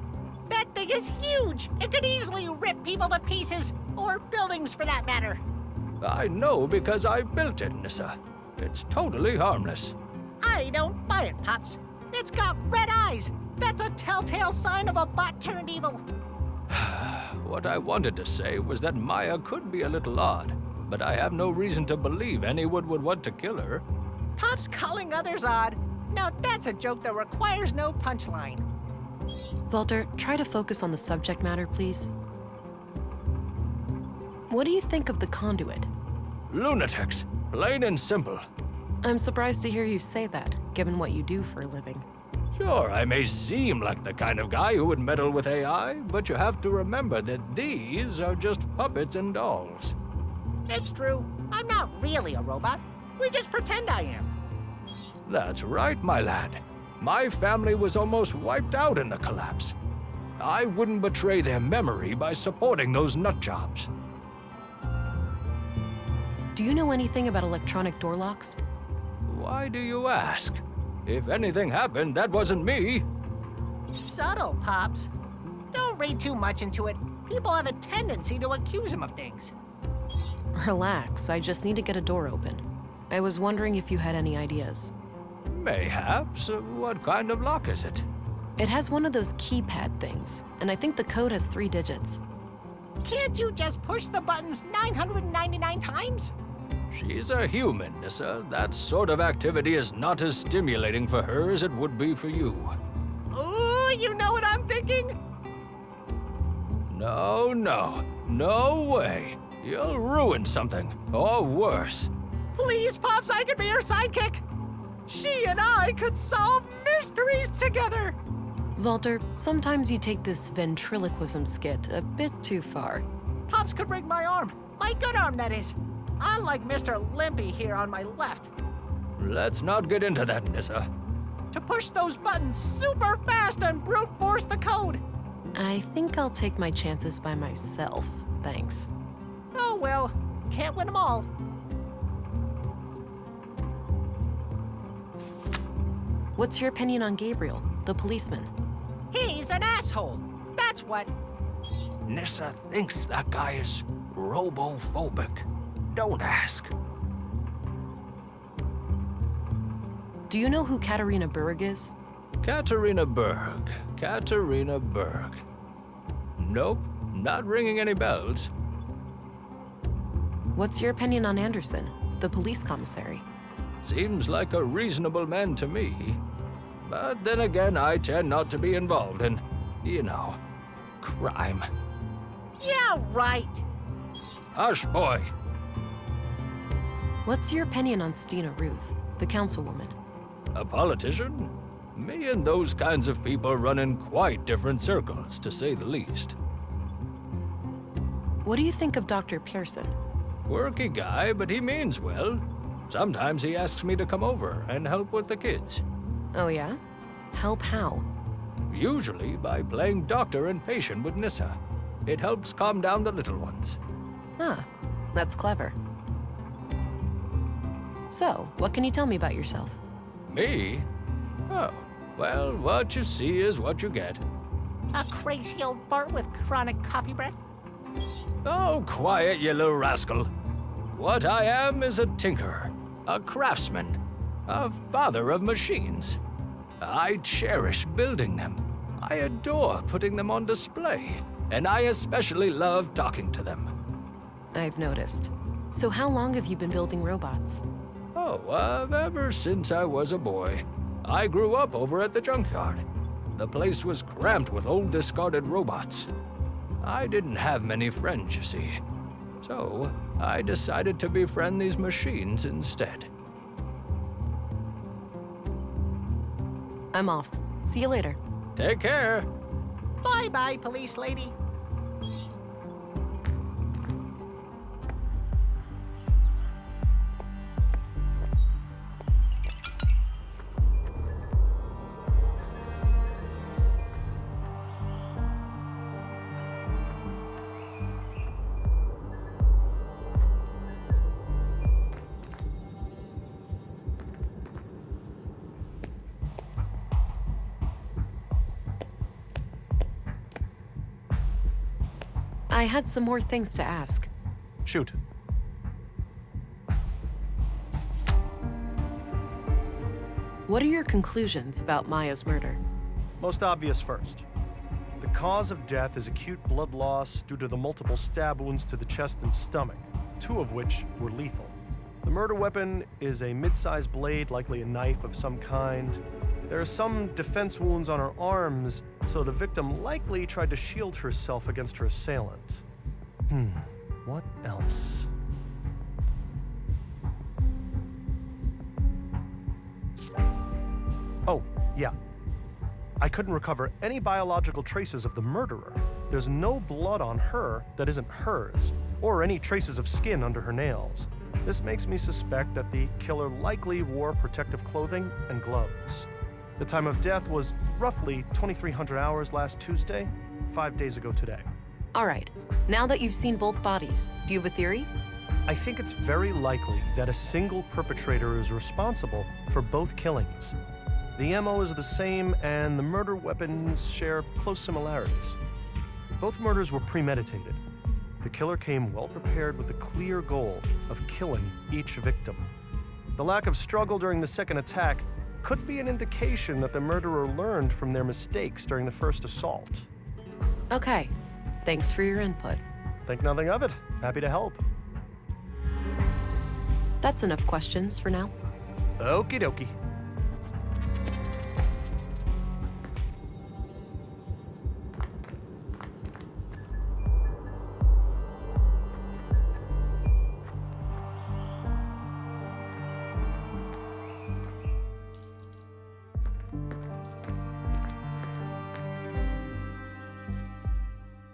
That thing is huge. It could easily rip people to pieces, or buildings for that matter. I know because I built it, Nissa. It's totally harmless. I don't buy it, Pops. It's got red eyes. That's a telltale sign of a bot turned evil. What I wanted to say was that Maya could be a little odd, but I have no reason to believe anyone would want to kill her. Pop's calling others odd. Now that's a joke that requires no punchline. Walter, try to focus on the subject matter, please. What do you think of the conduit? Lunatics, plain and simple. I'm surprised to hear you say that, given what you do for a living. Sure, I may seem like the kind of guy who would meddle with AI, but you have to remember that these are just puppets and dolls. It's true. I'm not really a robot. We just pretend I am. That's right, my lad. My family was almost wiped out in the collapse. I wouldn't betray their memory by supporting those nutjobs. Do you know anything about electronic door locks? Why do you ask? If anything happened, that wasn't me. Subtle, Pops. Don't read too much into it. People have a tendency to accuse him of things. Relax, I just need to get a door open. I was wondering if you had any ideas. Mayhaps. What kind of lock is it? It has one of those keypad things, and I think the code has 3 digits. Can't you just push the buttons 999 times? She's a human, Nissa. That sort of activity is not as stimulating for her as it would be for you. Ooh, you know what I'm thinking? No, no. No way. You'll ruin something, or worse. Please, Pops, I could be her sidekick. She and I could solve mysteries together. Walter, sometimes you take this ventriloquism skit a bit too far. Pops could rig my arm. My good arm, that is. Unlike Mr. Limpy here on my left. Let's not get into that, Nissa. To push those buttons super fast and brute force the code. I think I'll take my chances by myself, thanks. Oh well, can't win them all. What's your opinion on Gabriel, the policeman? He's an asshole. That's what. Nissa thinks that guy is robophobic. Don't ask. Do you know who Katarina Berg is? Katarina Berg. Katarina Berg. Nope, not ringing any bells. What's your opinion on Anderson, the police commissary? Seems like a reasonable man to me. But then again, I tend not to be involved in, crime. Yeah, right. Hush, boy. What's your opinion on Stina Ruth, the councilwoman? A politician? Me and those kinds of people run in quite different circles, to say the least. What do you think of Dr. Pearson? Quirky guy, but he means well. Sometimes he asks me to come over and help with the kids. Oh yeah? Help how? Usually by playing doctor and patient with Nissa. It helps calm down the little ones. Ah, that's clever. So, what can you tell me about yourself? Me? Oh, well, what you see is what you get. A crazy old fart with chronic coffee breath? Oh, quiet, you little rascal. What I am is a tinkerer, a craftsman, a father of machines. I cherish building them. I adore putting them on display, and I especially love talking to them. I've noticed. So how long have you been building robots? Oh, ever since I was a boy. I grew up over at the junkyard. The place was cramped with old discarded robots. I didn't have many friends, you see. So I decided to befriend these machines instead. I'm off. See you later. Take care. Bye-bye, police lady. I had some more things to ask. Shoot. What are your conclusions about Maya's murder? Most obvious first. The cause of death is acute blood loss due to the multiple stab wounds to the chest and stomach, 2 of which were lethal. The murder weapon is a mid-sized blade, likely a knife of some kind. There are some defense wounds on her arms, so the victim likely tried to shield herself against her assailant. What else? Oh, yeah. I couldn't recover any biological traces of the murderer. There's no blood on her that isn't hers, or any traces of skin under her nails. This makes me suspect that the killer likely wore protective clothing and gloves. The time of death was roughly 2300 hours last Tuesday, 5 days ago today. All right. Now that you've seen both bodies, do you have a theory? I think it's very likely that a single perpetrator is responsible for both killings. The MO is the same, and the murder weapons share close similarities. Both murders were premeditated. The killer came well prepared with the clear goal of killing each victim. The lack of struggle during the second attack could be an indication that the murderer learned from their mistakes during the first assault. Okay. Thanks for your input. Think nothing of it. Happy to help. That's enough questions for now. Okie dokie.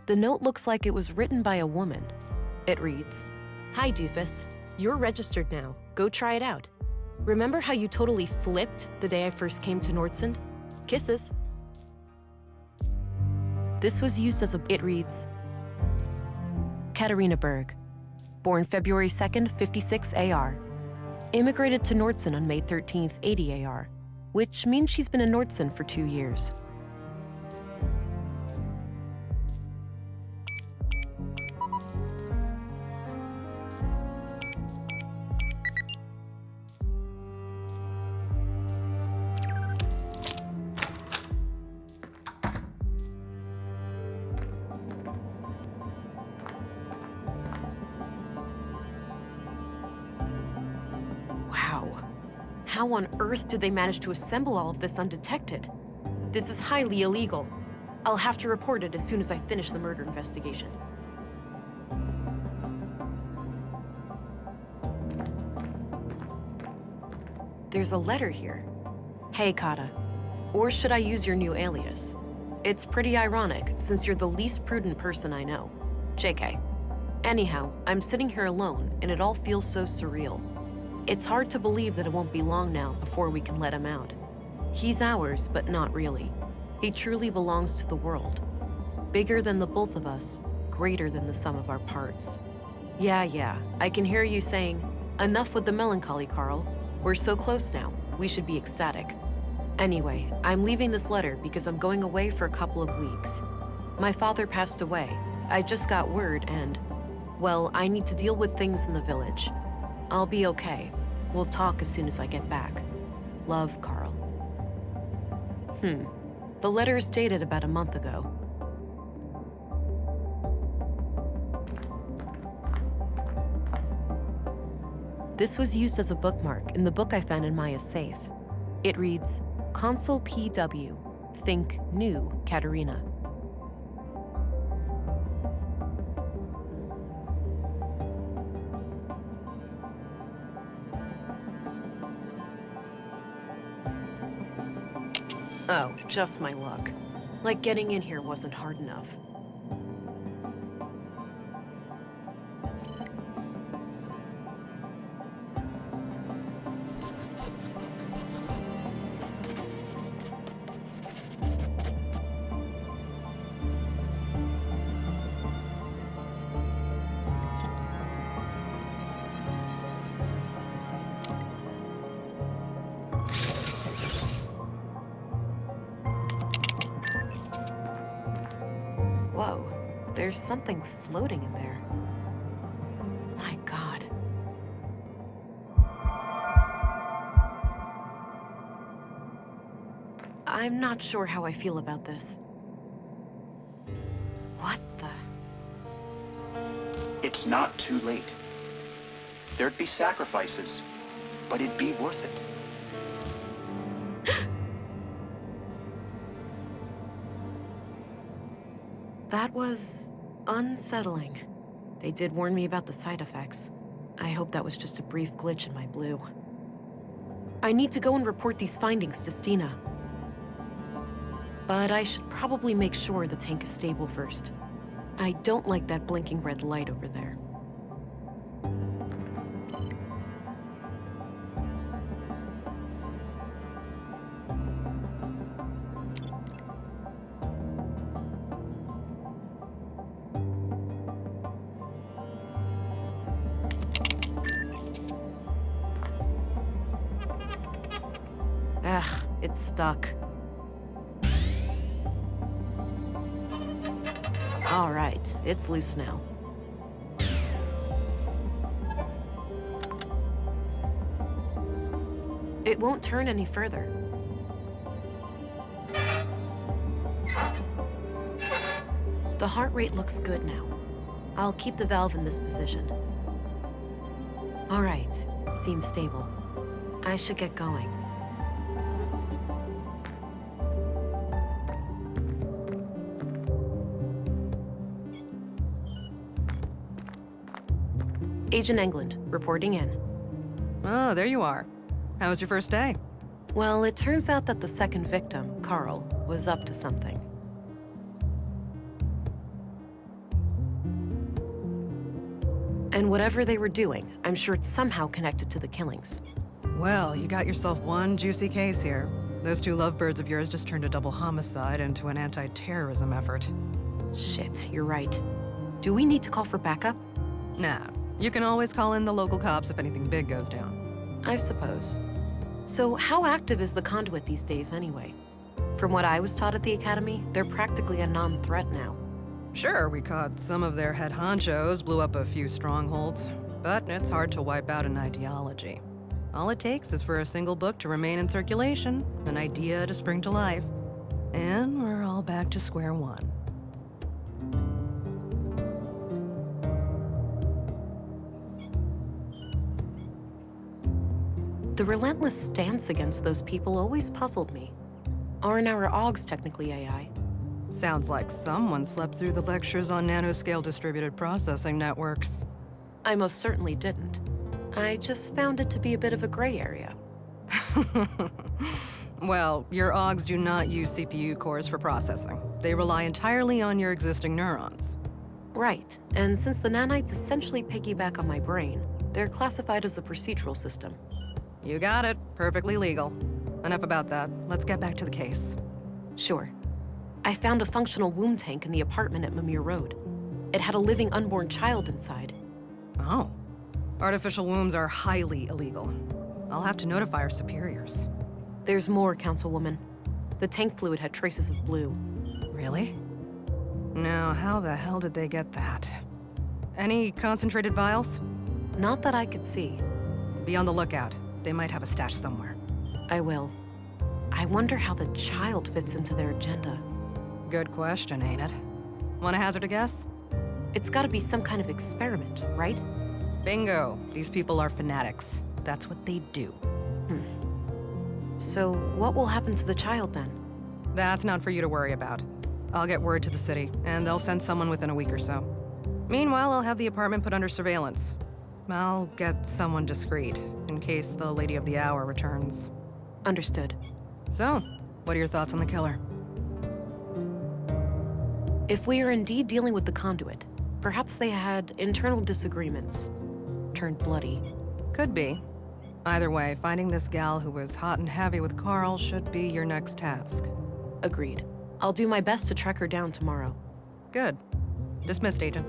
The note looks like it was written by a woman. It reads, "Hi, Doofus. You're registered now. Go try it out. Remember how you totally flipped the day I first came to Nordsund? Kisses." This was used as It reads, Katarina Berg, born February 2nd, 56 AR. Immigrated to Nordsund on May 13th, 80 AR, which means she's been in Nordsund for 2 years. How on earth did they manage to assemble all of this undetected? This is highly illegal. I'll have to report it as soon as I finish the murder investigation. There's a letter here. Hey, Kata. Or should I use your new alias? It's pretty ironic, since you're the least prudent person I know. JK. Anyhow, I'm sitting here alone, and it all feels so surreal. It's hard to believe that it won't be long now before we can let him out. He's ours, but not really. He truly belongs to the world. Bigger than the both of us, greater than the sum of our parts. Yeah, I can hear you saying, enough with the melancholy, Carl. We're so close now, we should be ecstatic. Anyway, I'm leaving this letter because I'm going away for a couple of weeks. My father passed away. I just got word and, well, I need to deal with things in the village. I'll be okay. We'll talk as soon as I get back. Love, Carl. The letter is dated about a month ago. This was used as a bookmark in the book I found in Maya's safe. It reads, Consul PW, think new, Katerina. Oh, just my luck. Like getting in here wasn't hard enough. Whoa, there's something floating in there. My God. I'm not sure how I feel about this. What the? It's not too late. There'd be sacrifices, but it'd be worth it. That was unsettling. They did warn me about the side effects. I hope that was just a brief glitch in my blue. I need to go and report these findings to Stina. But I should probably make sure the tank is stable first. I don't like that blinking red light over there. Ugh, it's stuck. All right, it's loose now. It won't turn any further. The heart rate looks good now. I'll keep the valve in this position. All right, seems stable. I should get going. Agent England, reporting in. Oh, there you are. How was your first day? Well, it turns out that the second victim, Carl, was up to something. And whatever they were doing, I'm sure it's somehow connected to the killings. Well, you got yourself one juicy case here. Those two lovebirds of yours just turned a double homicide into an anti-terrorism effort. Shit, you're right. Do we need to call for backup? Nah, you can always call in the local cops if anything big goes down. I suppose. So how active is the conduit these days anyway? From what I was taught at the academy, they're practically a non-threat now. Sure, we caught some of their head honchos, blew up a few strongholds, but it's hard to wipe out an ideology. All it takes is for a single book to remain in circulation, an idea to spring to life, and we're all back to square one. The relentless stance against those people always puzzled me. Aren't our AUGs technically AI? Sounds like someone slept through the lectures on nanoscale distributed processing networks. I most certainly didn't. I just found it to be a bit of a gray area. Well, your AUGs do not use CPU cores for processing. They rely entirely on your existing neurons. Right, and since the nanites essentially piggyback on my brain, they're classified as a procedural system. You got it. Perfectly legal. Enough about that. Let's get back to the case. Sure. I found a functional womb tank in the apartment at Mimir Road. It had a living unborn child inside. Oh. Artificial wombs are highly illegal. I'll have to notify our superiors. There's more, Councilwoman. The tank fluid had traces of blue. Really? Now, how the hell did they get that? Any concentrated vials? Not that I could see. Be on the lookout. They might have a stash somewhere. I will. I wonder how the child fits into their agenda. Good question, ain't it? Want to hazard a guess? It's gotta be some kind of experiment, right? Bingo. These people are fanatics. That's what they do. So, what will happen to the child then? That's not for you to worry about. I'll get word to the city, and they'll send someone within a week or so. Meanwhile, I'll have the apartment put under surveillance. I'll get someone discreet, in case the Lady of the Hour returns. Understood. So, what are your thoughts on the killer? If we are indeed dealing with the conduit, perhaps they had internal disagreements. Turned bloody. Could be. Either way, finding this gal who was hot and heavy with Carl should be your next task. Agreed. I'll do my best to track her down tomorrow. Good. Dismissed, Agent.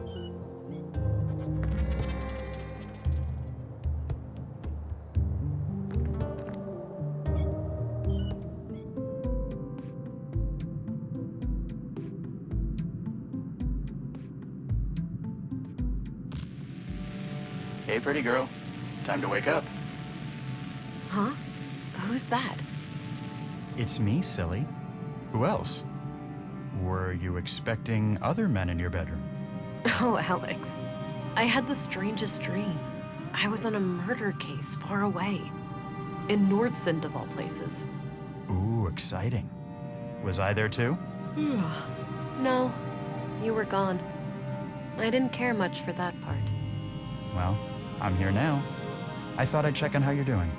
Hey, pretty girl. Time to wake up. Huh? Who's that? It's me, silly. Who else? Were you expecting other men in your bedroom? Oh, Alex. I had the strangest dream. I was on a murder case far away. In Nordsund, of all places. Ooh, exciting. Was I there too? No. You were gone. I didn't care much for that part. Well, I'm here now. I thought I'd check on how you're doing.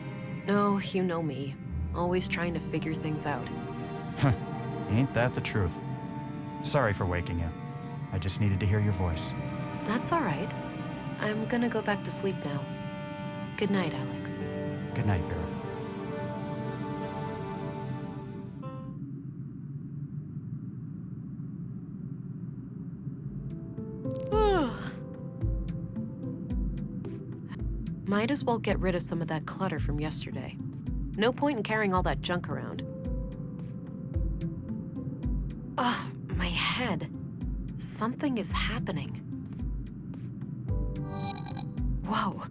Oh, you know me. Always trying to figure things out. Ain't that the truth? Sorry for waking you. I just needed to hear your voice. That's all right. I'm gonna go back to sleep now. Good night, Alex. Good night, Vera. Might as well get rid of some of that clutter from yesterday. No point in carrying all that junk around. Ugh, my head. Something is happening. Whoa.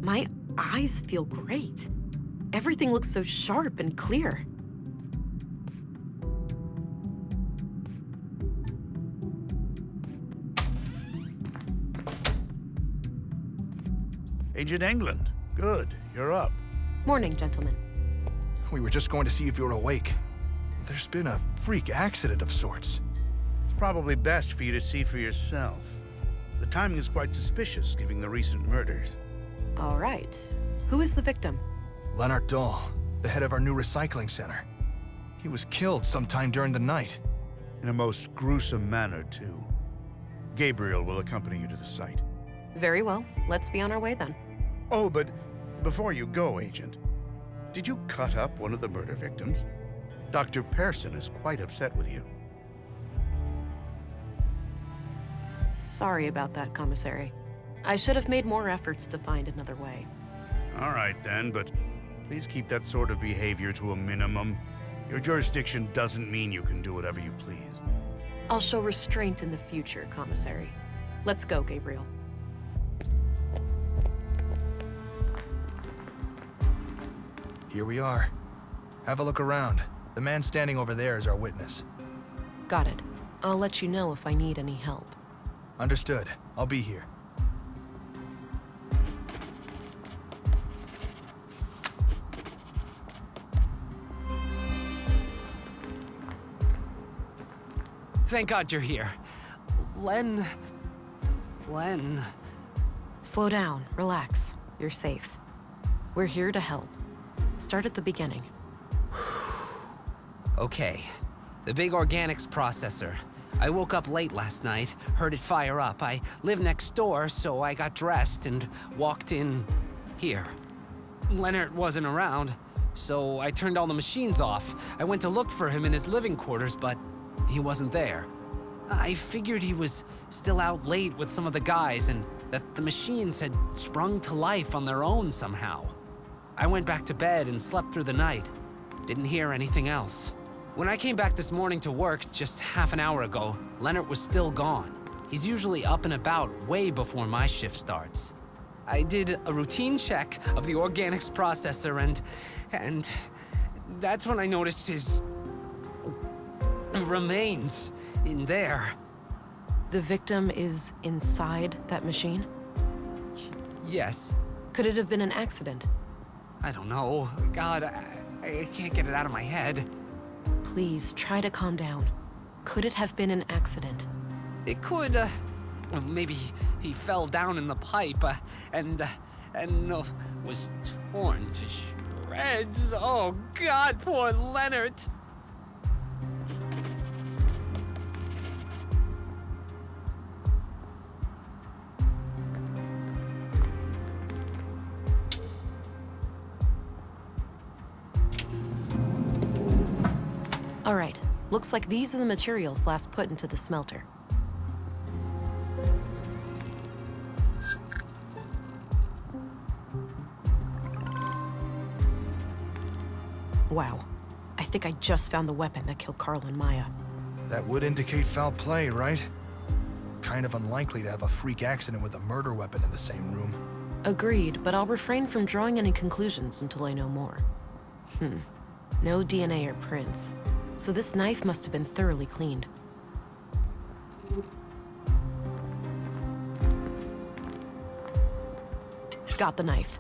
My eyes feel great. Everything looks so sharp and clear. Agent England. Good. You're up. Morning, gentlemen. We were just going to see if you were awake. There's been a freak accident of sorts. It's probably best for you to see for yourself. The timing is quite suspicious, given the recent murders. All right. Who is the victim? Leonard Dahl, the head of our new recycling center. He was killed sometime during the night. In a most gruesome manner, too. Gabriel will accompany you to the site. Very well. Let's be on our way then. Oh, but before you go, Agent, did you cut up one of the murder victims? Dr. Pearson is quite upset with you. Sorry about that, Commissary. I should have made more efforts to find another way. All right then, but please keep that sort of behavior to a minimum. Your jurisdiction doesn't mean you can do whatever you please. I'll show restraint in the future, Commissary. Let's go, Gabriel. Here we are. Have a look around. The man standing over there is our witness. Got it. I'll let you know if I need any help. Understood. I'll be here. Thank God you're here. Len. Slow down. Relax. You're safe. We're here to help. Start at the beginning. Okay. The big organics processor. I woke up late last night, heard it fire up. I live next door, so I got dressed and walked in here. Leonard wasn't around, so I turned all the machines off. I went to look for him in his living quarters, but he wasn't there. I figured he was still out late with some of the guys and that the machines had sprung to life on their own somehow. I went back to bed and slept through the night. Didn't hear anything else. When I came back this morning to work just half an hour ago, Leonard was still gone. He's usually up and about way before my shift starts. I did a routine check of the organics processor and that's when I noticed his remains in there. The victim is inside that machine? Yes. Could it have been an accident? I don't know. God, I can't get it out of my head. Please, try to calm down. Could it have been an accident? It could, well, maybe he fell down in the pipe, and was torn to shreds. Oh, God, poor Leonard. All right, looks like these are the materials last put into the smelter. Wow, I think I just found the weapon that killed Carl and Maya. That would indicate foul play, right? Kind of unlikely to have a freak accident with a murder weapon in the same room. Agreed, but I'll refrain from drawing any conclusions until I know more. No DNA or prints. So this knife must have been thoroughly cleaned. Got the knife.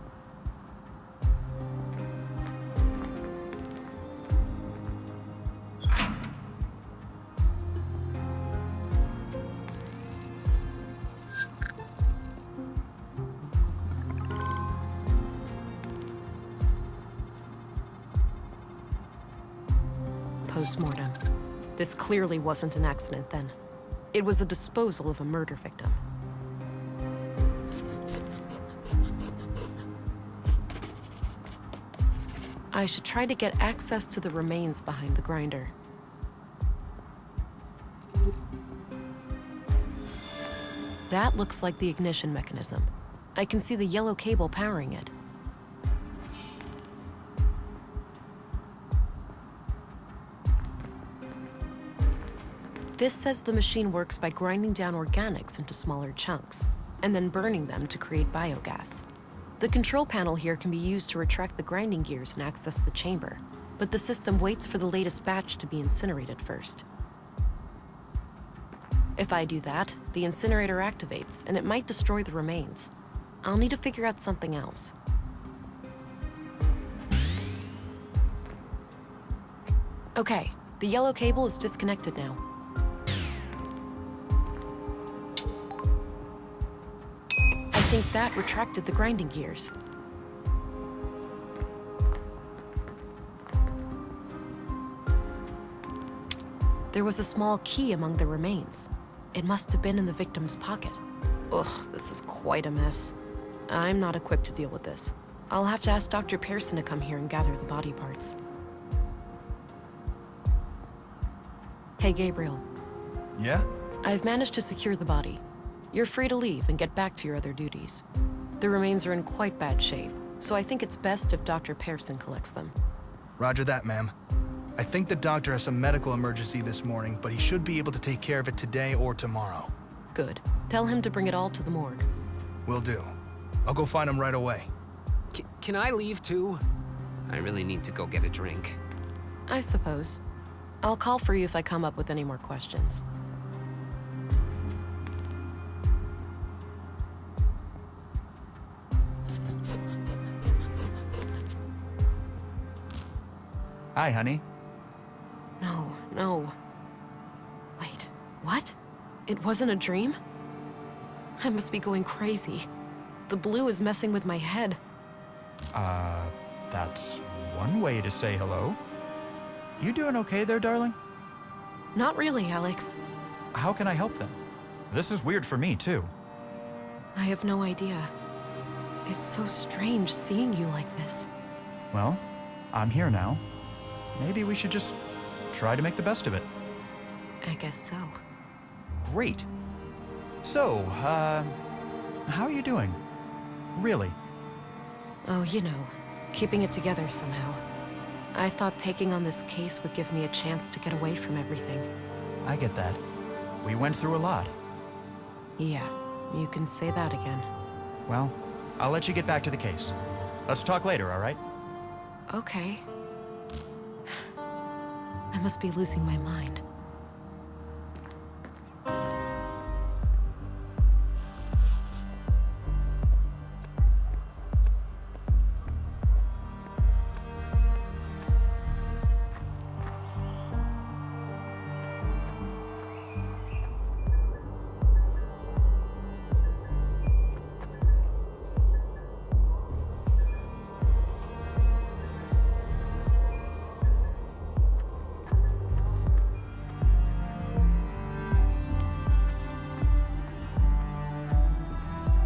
Post-mortem. This clearly wasn't an accident then. It was a disposal of a murder victim. I should try to get access to the remains behind the grinder. That looks like the ignition mechanism. I can see the yellow cable powering it. This says the machine works by grinding down organics into smaller chunks, and then burning them to create biogas. The control panel here can be used to retract the grinding gears and access the chamber, but the system waits for the latest batch to be incinerated first. If I do that, the incinerator activates, and it might destroy the remains. I'll need to figure out something else. Okay, the yellow cable is disconnected now. I think that retracted the grinding gears. There was a small key among the remains. It must have been in the victim's pocket. Ugh, this is quite a mess. I'm not equipped to deal with this. I'll have to ask Dr. Pearson to come here and gather the body parts. Hey, Gabriel. Yeah? I've managed to secure the body. You're free to leave and get back to your other duties. The remains are in quite bad shape, so I think it's best if Dr. Pearson collects them. Roger that, ma'am. I think the doctor has some medical emergency this morning, but he should be able to take care of it today or tomorrow. Good. Tell him to bring it all to the morgue. Will do. I'll go find him right away. Can I leave too? I really need to go get a drink. I suppose. I'll call for you if I come up with any more questions. Hi, honey. No. Wait, what? It wasn't a dream? I must be going crazy. The blue is messing with my head. That's one way to say hello. You doing okay there, darling? Not really, Alex. How can I help them? This is weird for me, too. I have no idea. It's so strange seeing you like this. Well, I'm here now. Maybe we should just try to make the best of it. I guess so. Great. So, how are you doing? Really? Oh, you know, keeping it together somehow. I thought taking on this case would give me a chance to get away from everything. I get that. We went through a lot. Yeah, you can say that again. Well, I'll let you get back to the case. Let's talk later, all right? Okay. I must be losing my mind.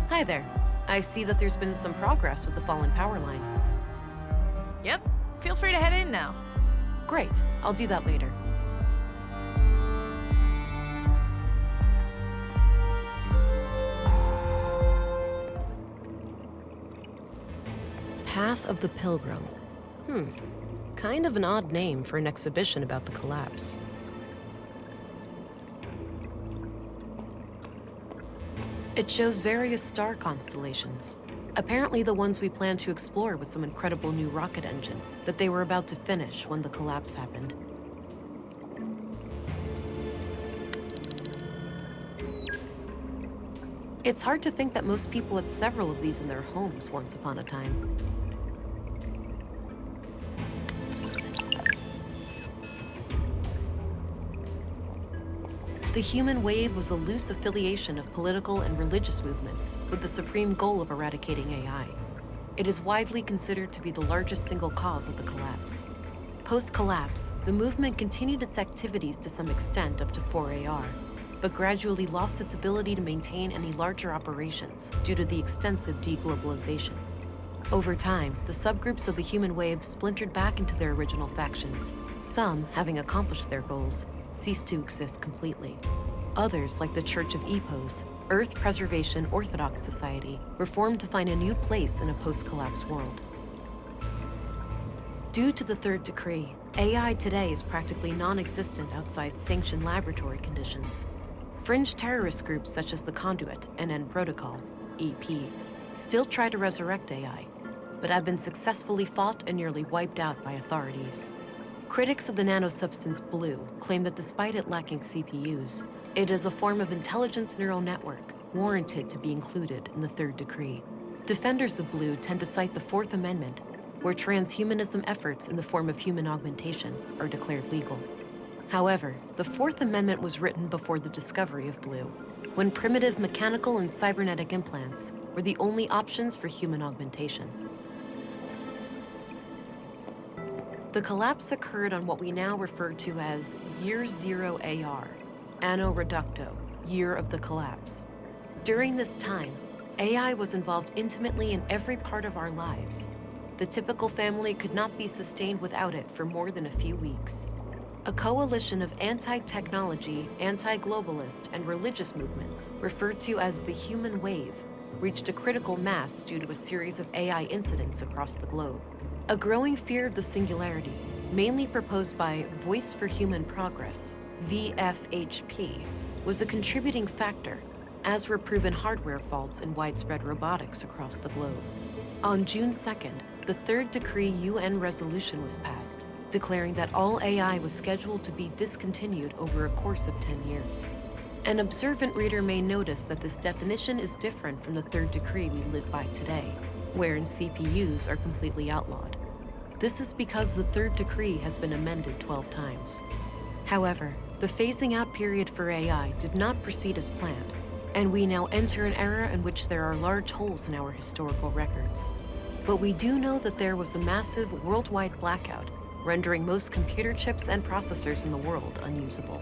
Hi there. I see that there's been some progress with the fallen power line. Yep, feel free to head in now. Great, I'll do that later. Path of the Pilgrim. Kind of an odd name for an exhibition about the collapse. It shows various star constellations. Apparently the ones we plan to explore with some incredible new rocket engine that they were about to finish when the collapse happened. It's hard to think that most people had several of these in their homes once upon a time. The human wave was a loose affiliation of political and religious movements with the supreme goal of eradicating AI. It is widely considered to be the largest single cause of the collapse. Post-collapse, the movement continued its activities to some extent up to 4AR, but gradually lost its ability to maintain any larger operations due to the extensive deglobalization. Over time, the subgroups of the human wave splintered back into their original factions. Some, having accomplished their goals, ceased to exist completely. Others, like the Church of Epos, Earth Preservation Orthodox Society, were formed to find a new place in a post-collapse world. Due to the Third Decree, AI today is practically non-existent outside sanctioned laboratory conditions. Fringe terrorist groups such as the Conduit and N Protocol, EP, still try to resurrect AI, but have been successfully fought and nearly wiped out by authorities. Critics of the nanosubstance Blue claim that despite it lacking CPUs, it is a form of intelligent neural network warranted to be included in the Third Decree. Defenders of Blue tend to cite the Fourth Amendment, where transhumanism efforts in the form of human augmentation are declared legal. However, the Fourth Amendment was written before the discovery of Blue, when primitive mechanical and cybernetic implants were the only options for human augmentation. The collapse occurred on what we now refer to as Year Zero AR, Anno Reducto, Year of the Collapse. During this time, AI was involved intimately in every part of our lives. The typical family could not be sustained without it for more than a few weeks. A coalition of anti-technology, anti-globalist, and religious movements, referred to as the Human Wave, reached a critical mass due to a series of AI incidents across the globe. A growing fear of the singularity, mainly proposed by Voice for Human Progress, VFHP, was a contributing factor, as were proven hardware faults in widespread robotics across the globe. On June 2nd, the Third Decree UN resolution was passed, declaring that all AI was scheduled to be discontinued over a course of 10 years. An observant reader may notice that this definition is different from the Third Decree we live by today, wherein CPUs are completely outlawed. This is because the Third Decree has been amended 12 times. However, the phasing out period for AI did not proceed as planned, and we now enter an era in which there are large holes in our historical records. But we do know that there was a massive worldwide blackout, rendering most computer chips and processors in the world unusable.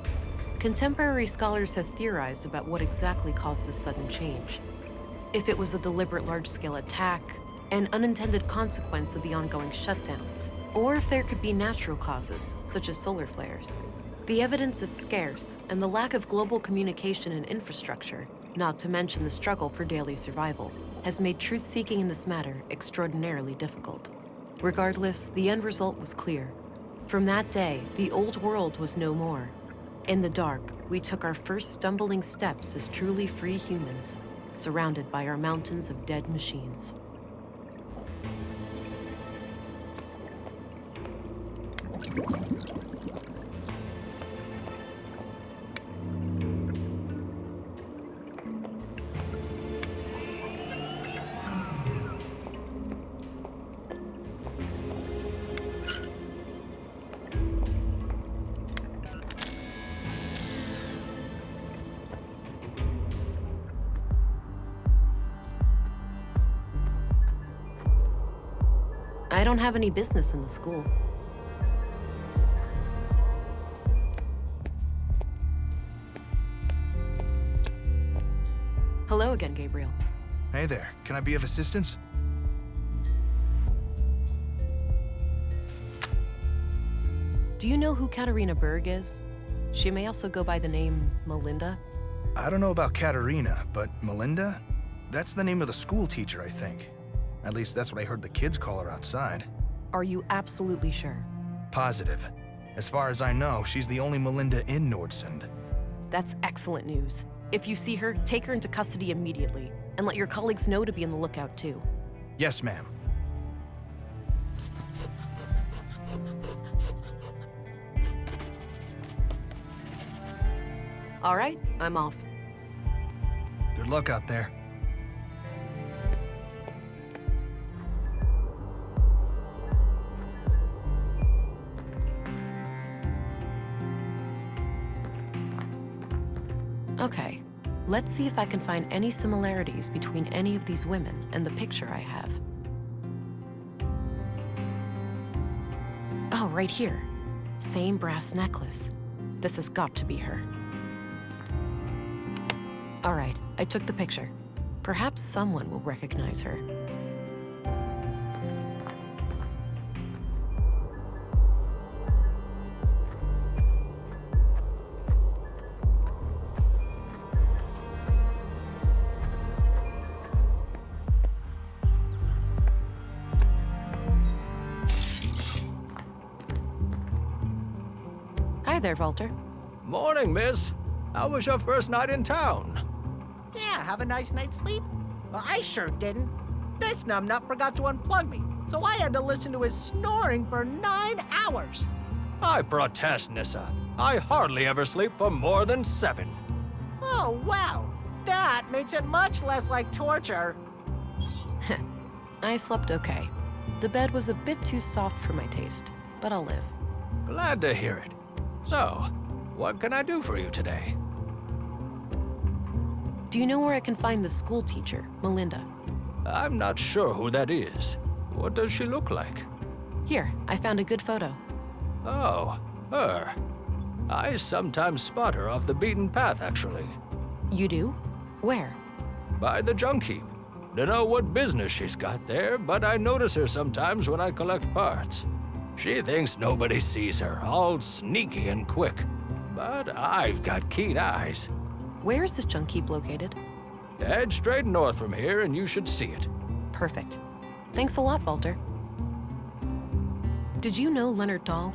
Contemporary scholars have theorized about what exactly caused this sudden change. If it was a deliberate large-scale attack, an unintended consequence of the ongoing shutdowns, or if there could be natural causes, such as solar flares. The evidence is scarce, and the lack of global communication and infrastructure, not to mention the struggle for daily survival, has made truth-seeking in this matter extraordinarily difficult. Regardless, the end result was clear. From that day, the old world was no more. In the dark, we took our first stumbling steps as truly free humans, surrounded by our mountains of dead machines. I don't have any business in the school. Hello again, Gabriel. Hey there, can I be of assistance? Do you know who Katarina Berg is? She may also go by the name Melinda. I don't know about Katarina, but Melinda? That's the name of the school teacher, I think. At least that's what I heard the kids call her outside. Are you absolutely sure? Positive. As far as I know, she's the only Melinda in Nordsund. That's excellent news. If you see her, take her into custody immediately, and let your colleagues know to be on the lookout too. Yes, ma'am. All right, I'm off. Good luck out there. Okay, let's see if I can find any similarities between any of these women and the picture I have. Oh, right here. Same brass necklace. This has got to be her. All right, I took the picture. Perhaps someone will recognize her. Hi there, Walter. Morning, miss. How was your first night in town? Yeah, have a nice night's sleep? Well, I sure didn't. This numbnut forgot to unplug me, so I had to listen to his snoring for 9 hours. I protest, Nissa. I hardly ever sleep for more than 7. Oh, wow. That makes it much less like torture. I slept okay. The bed was a bit too soft for my taste, but I'll live. Glad to hear it. So, what can I do for you today? Do you know where I can find the school teacher, Melinda? I'm not sure who that is. What does she look like? Here, I found a good photo. Oh, her. I sometimes spot her off the beaten path, actually. You do? Where? By the junk heap. Dunno what business she's got there, but I notice her sometimes when I collect parts. She thinks nobody sees her, all sneaky and quick. But I've got keen eyes. Where is this junk heap located? Head straight north from here and you should see it. Perfect. Thanks a lot, Walter. Did you know Leonard Dahl?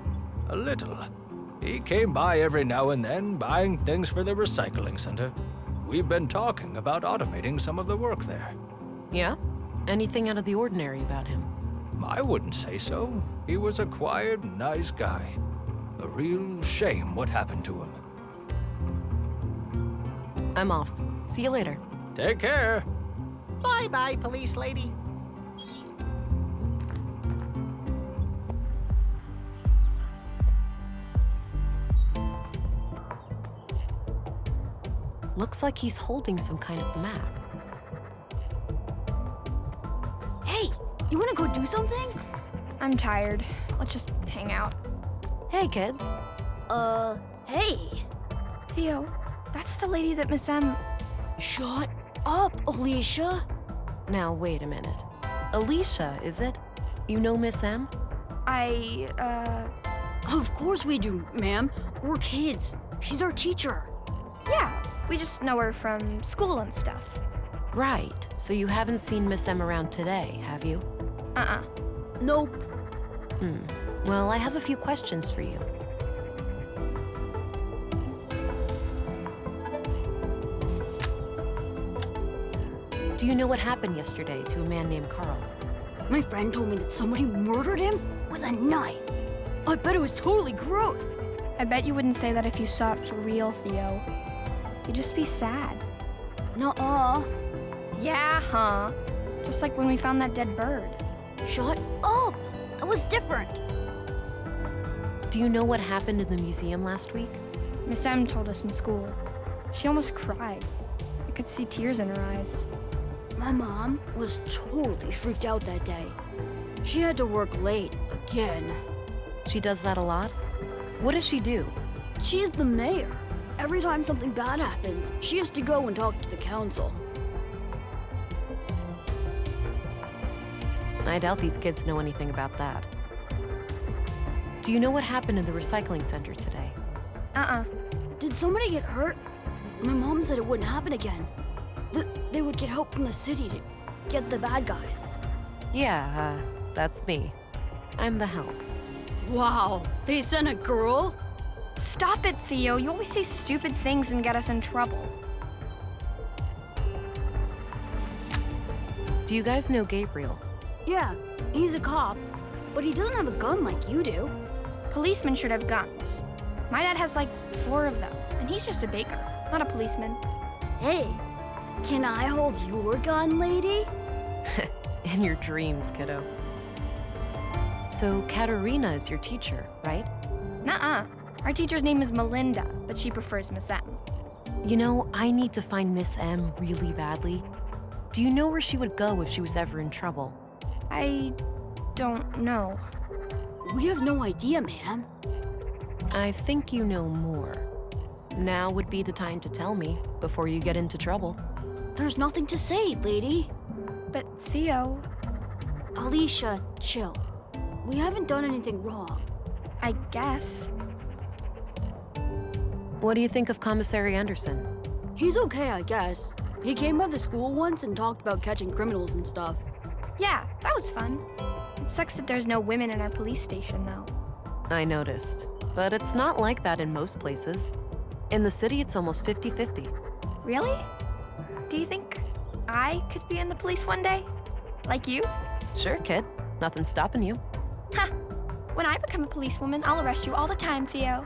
A little. He came by every now and then, buying things for the recycling center. We've been talking about automating some of the work there. Yeah? Anything out of the ordinary about him? I wouldn't say so. He was a quiet, nice guy. A real shame what happened to him. I'm off. See you later. Take care. Bye-bye, police lady. Looks like he's holding some kind of map. Hey, you wanna go do something? I'm tired. Let's just hang out. Hey, kids. Hey. Theo, that's the lady that Miss M... Shut up, Alicia. Now, wait a minute. Alicia, is it? You know Miss M? Of course we do, ma'am. We're kids. She's our teacher. Yeah, we just know her from school and stuff. Right. So you haven't seen Miss M around today, have you? Nope. Well, I have a few questions for you. Do you know what happened yesterday to a man named Carl? My friend told me that somebody murdered him with a knife. I bet it was totally gross. I bet you wouldn't say that if you saw it for real, Theo. You'd just be sad. Nuh-uh. Yeah, huh? Just like when we found that dead bird. Shut up! That was different. Do you know what happened in the museum last week? Miss M told us in school. She almost cried. I could see tears in her eyes. My mom was totally freaked out that day. She had to work late again. She does that a lot? What does she do? She's the mayor. Every time something bad happens, she has to go and talk to the council. I doubt these kids know anything about that. Do you know what happened in the recycling center today? Did somebody get hurt? My mom said it wouldn't happen again. They would get help from the city to get the bad guys. Yeah, that's me. I'm the help. Wow, they sent a girl? Stop it, Theo. You always say stupid things and get us in trouble. Do you guys know Gabriel? Yeah, he's a cop, but he doesn't have a gun like you do. Policemen should have guns. My dad has like 4 of them, and he's just a baker, not a policeman. Hey, can I hold your gun, lady? In your dreams, kiddo. So Katerina is your teacher, right? Nuh-uh. Our teacher's name is Melinda, but she prefers Miss M. You know, I need to find Miss M really badly. Do you know where she would go if she was ever in trouble? I don't know. We have no idea, ma'am. I think you know more. Now would be the time to tell me before you get into trouble. There's nothing to say, lady. But Theo... Alicia, chill. We haven't done anything wrong. I guess. What do you think of Commissary Anderson? He's okay, I guess. He came by the school once and talked about catching criminals and stuff. Yeah, that was fun. It sucks that there's no women in our police station, though. I noticed. But it's not like that in most places. In the city, it's almost 50-50. Really? Do you think I could be in the police one day? Like you? Sure, kid. Nothing's stopping you. Ha! When I become a policewoman, I'll arrest you all the time, Theo.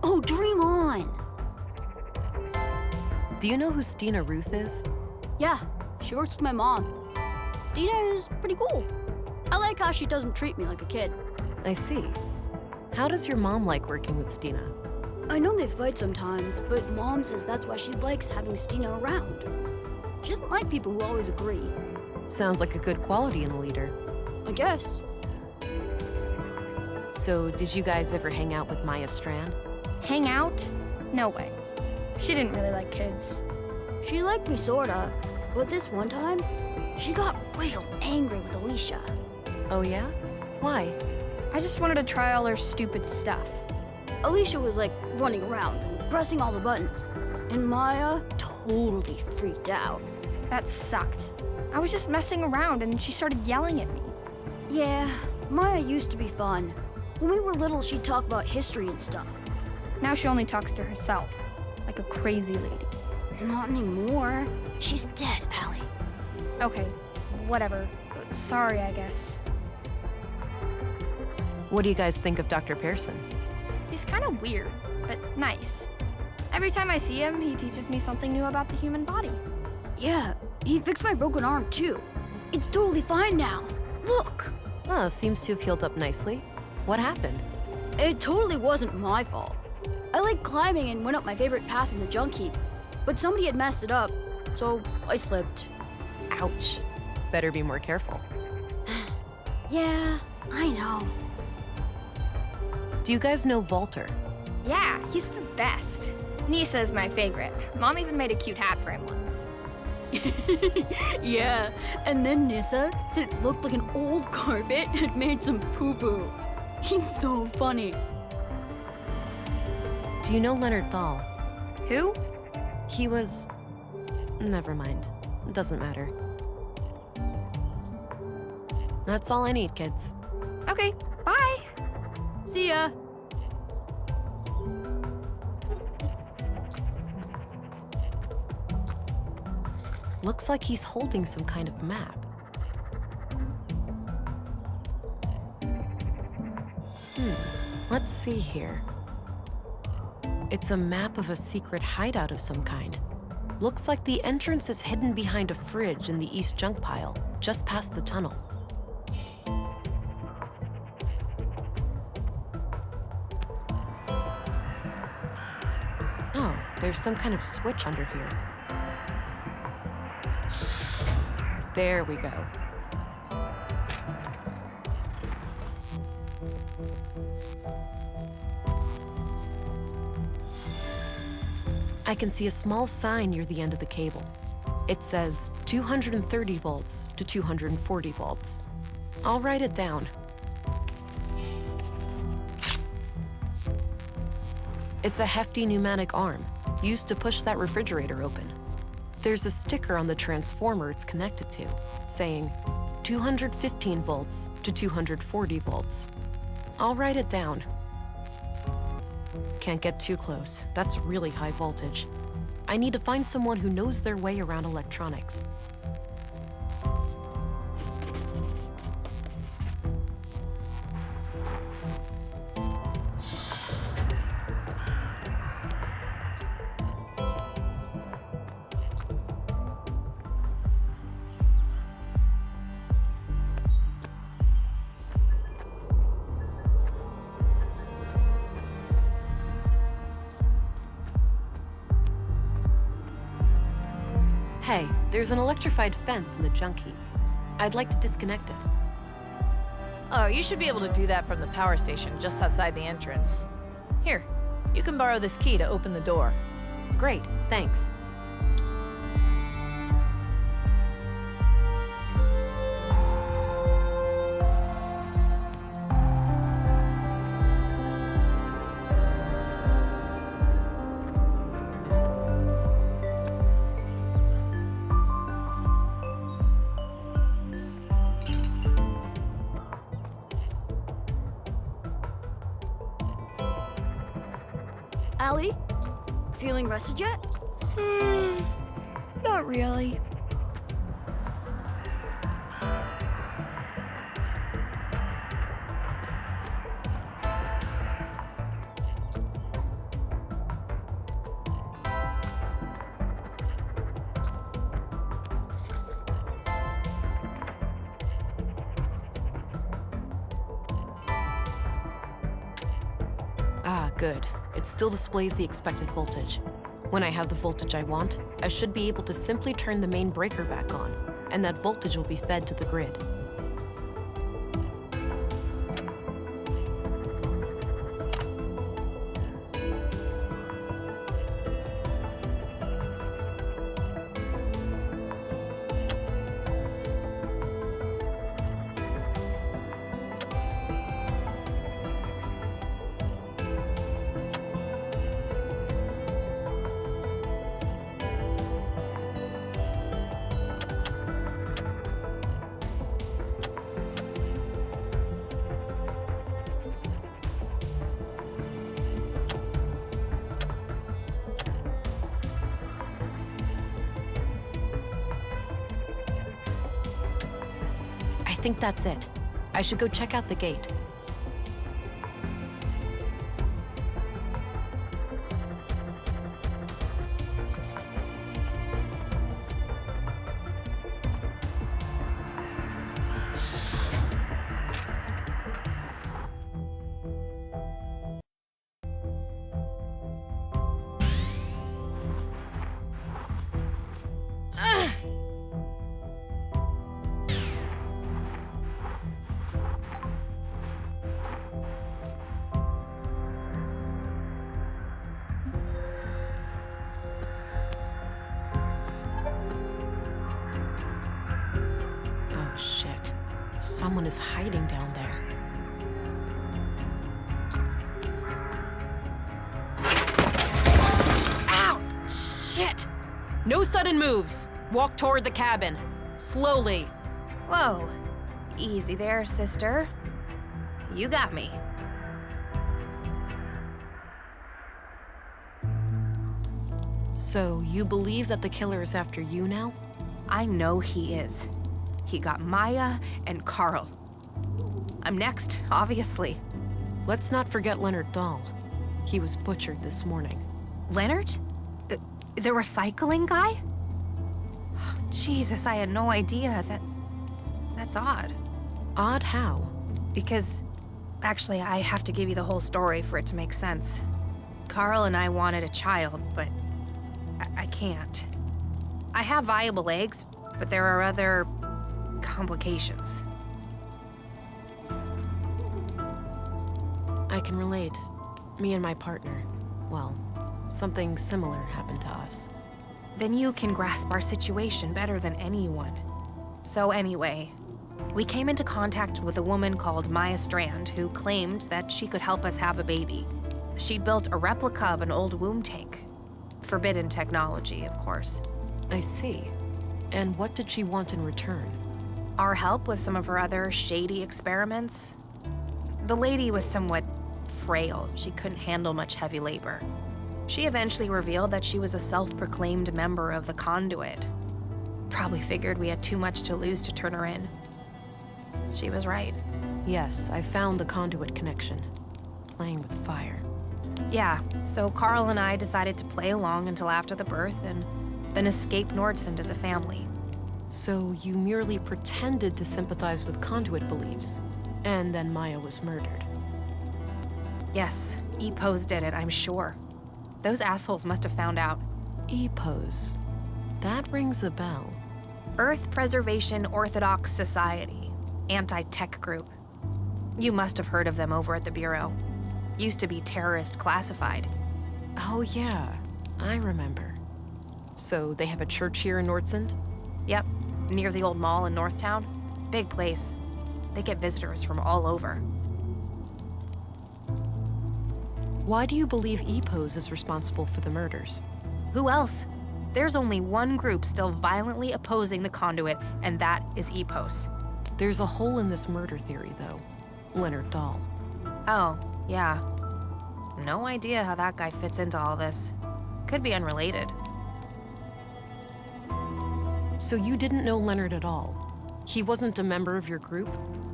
Oh, dream on! Do you know who Stina Ruth is? Yeah, she works with my mom. Stina is pretty cool. I like how she doesn't treat me like a kid. I see. How does your mom like working with Stina? I know they fight sometimes, but Mom says that's why she likes having Stina around. She doesn't like people who always agree. Sounds like a good quality in a leader. I guess. So, did you guys ever hang out with Maya Strand? Hang out? No way. She didn't really like kids. She liked me sorta, but this one time, she got real angry with Alicia. Oh yeah? Why? I just wanted to try all her stupid stuff. Alicia was like running around and pressing all the buttons, and Maya totally freaked out. That sucked. I was just messing around and she started yelling at me. Yeah, Maya used to be fun. When we were little, she'd talk about history and stuff. Now she only talks to herself, like a crazy lady. Not anymore. She's dead, Allie. Okay, whatever. Sorry, I guess. What do you guys think of Dr. Pearson? He's kind of weird, but nice. Every time I see him, he teaches me something new about the human body. Yeah, he fixed my broken arm too. It's totally fine now. Look! Oh, seems to have healed up nicely. What happened? It totally wasn't my fault. I liked climbing and went up my favorite path in the junk heap, but somebody had messed it up, so I slipped. Ouch. Better be more careful. Yeah, I know. Do you guys know Walter? Yeah, he's the best. Nisa is my favorite. Mom even made a cute hat for him once. Yeah, and then Nissa said it looked like an old carpet had made some poo-poo. He's so funny. Do you know Leonard Dahl? Who? He was... Never mind. It doesn't matter. That's all I need, kids. Okay, bye. See ya. Looks like he's holding some kind of map. Let's see here. It's a map of a secret hideout of some kind. Looks like the entrance is hidden behind a fridge in the east junk pile, just past the tunnel. Oh, there's some kind of switch under here. There we go. I can see a small sign near the end of the cable. It says 230 volts to 240 volts. I'll write it down. It's a hefty pneumatic arm, used to push that refrigerator open. There's a sticker on the transformer it's connected to, saying 215 volts to 240 volts. I'll write it down. Can't get too close. That's really high voltage. I need to find someone who knows their way around electronics. Hey, there's an electrified fence in the junk heap. I'd like to disconnect it. Oh, you should be able to do that from the power station just outside the entrance. Here, you can borrow this key to open the door. Great, thanks. Allie? Feeling rested yet? Not really. Ah, good. It still displays the expected voltage. When I have the voltage I want, I should be able to simply turn the main breaker back on, and that voltage will be fed to the grid. I think that's it. I should go check out the gate. Oh shit. Someone is hiding down there. Ow! Shit! No sudden moves. Walk toward the cabin. Slowly. Whoa. Easy there, sister. You got me. So, you believe that the killer is after you now? I know he is. He got Maya and Carl. I'm next, obviously. Let's not forget Leonard Dahl. He was butchered this morning. Leonard? The recycling guy? Jesus, I had no idea. That's odd. Odd how? Because, actually, I have to give you the whole story for it to make sense. Carl and I wanted a child, but I can't. I have viable eggs, but there are other complications. I can relate. Me and my partner. Well, something similar happened to us. Then you can grasp our situation better than anyone. So anyway, we came into contact with a woman called Maya Strand who claimed that she could help us have a baby. She built a replica of an old womb tank. Forbidden technology, of course. I see. And what did she want in return? Our help with some of her other shady experiments. The lady was somewhat frail. She couldn't handle much heavy labor. She eventually revealed that she was a self-proclaimed member of the Conduit. Probably figured we had too much to lose to turn her in. She was right. Yes, I found the Conduit connection. Playing with fire. Yeah, so Carl and I decided to play along until after the birth and then escape Nordsund as a family. So you merely pretended to sympathize with Conduit beliefs, and then Maya was murdered. Yes, EPOs did it, I'm sure. Those assholes must have found out. EPOs. That rings a bell. Earth Preservation Orthodox Society. Anti-tech group. You must have heard of them over at the Bureau. Used to be terrorist classified. Oh yeah, I remember. So they have a church here in Nordsund? Yep, near the old mall in Northtown. Big place. They get visitors from all over. Why do you believe EPOs is responsible for the murders? Who else? There's only one group still violently opposing the Conduit, and that is EPOs. There's a hole in this murder theory, though. Leonard Dahl. Oh, yeah. No idea how that guy fits into all this. Could be unrelated. So you didn't know Leonard at all? He wasn't a member of your group?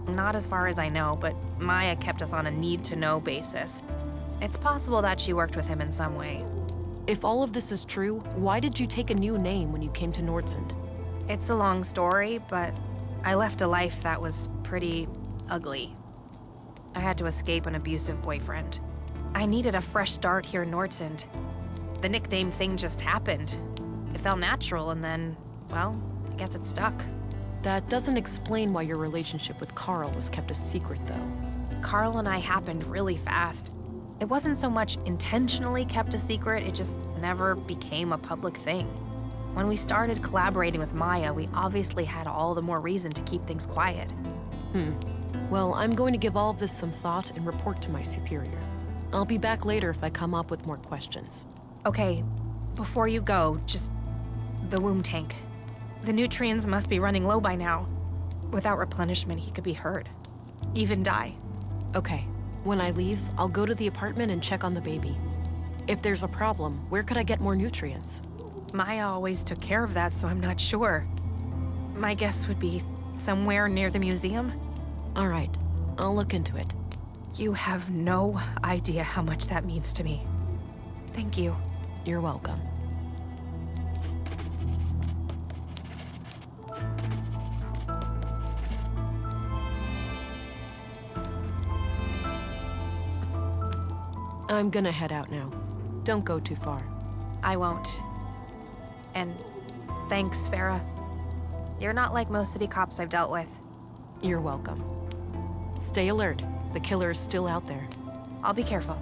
Not as far as I know, but Maya kept us on a need-to-know basis. It's possible that she worked with him in some way. If all of this is true, why did you take a new name when you came to Nordsund? It's a long story, but I left a life that was pretty ugly. I had to escape an abusive boyfriend. I needed a fresh start here in Nordsund. The nickname thing just happened. It felt natural, and then, well, I guess it stuck. That doesn't explain why your relationship with Carl was kept a secret, though. Carl and I happened really fast. It wasn't so much intentionally kept a secret, it just never became a public thing. When we started collaborating with Maya, we obviously had all the more reason to keep things quiet. Well, I'm going to give all of this some thought and report to my superior. I'll be back later if I come up with more questions. Okay, before you go, just the womb tank. The nutrients must be running low by now. Without replenishment, he could be hurt. Even die. Okay. When I leave, I'll go to the apartment and check on the baby. If there's a problem, where could I get more nutrients? Maya always took care of that, so I'm not sure. My guess would be somewhere near the museum. All right, I'll look into it. You have no idea how much that means to me. Thank you. You're welcome. I'm gonna head out now. Don't go too far. I won't. And thanks, Farah. You're not like most city cops I've dealt with. You're welcome. Stay alert. The killer is still out there. I'll be careful.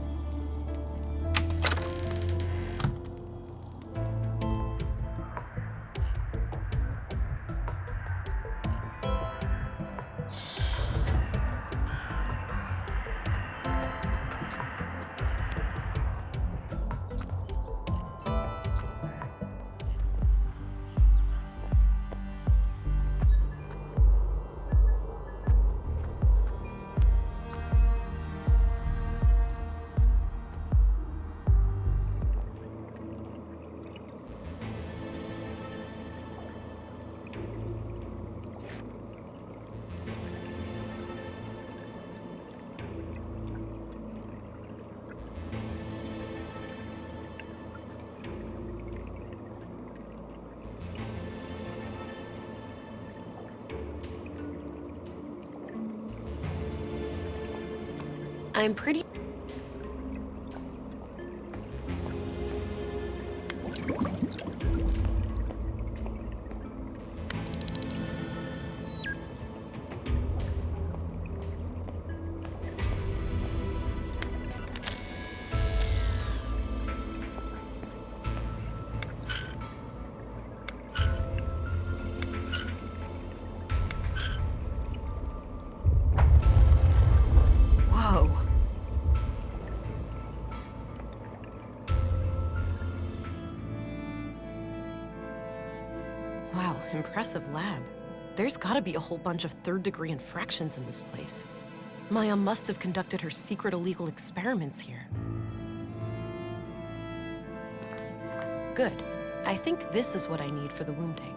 I'm pretty... Whoa. Wow, impressive lab. There's gotta be a whole bunch of third-degree infractions in this place. Maya must have conducted her secret illegal experiments here. Good. I think this is what I need for the womb tank.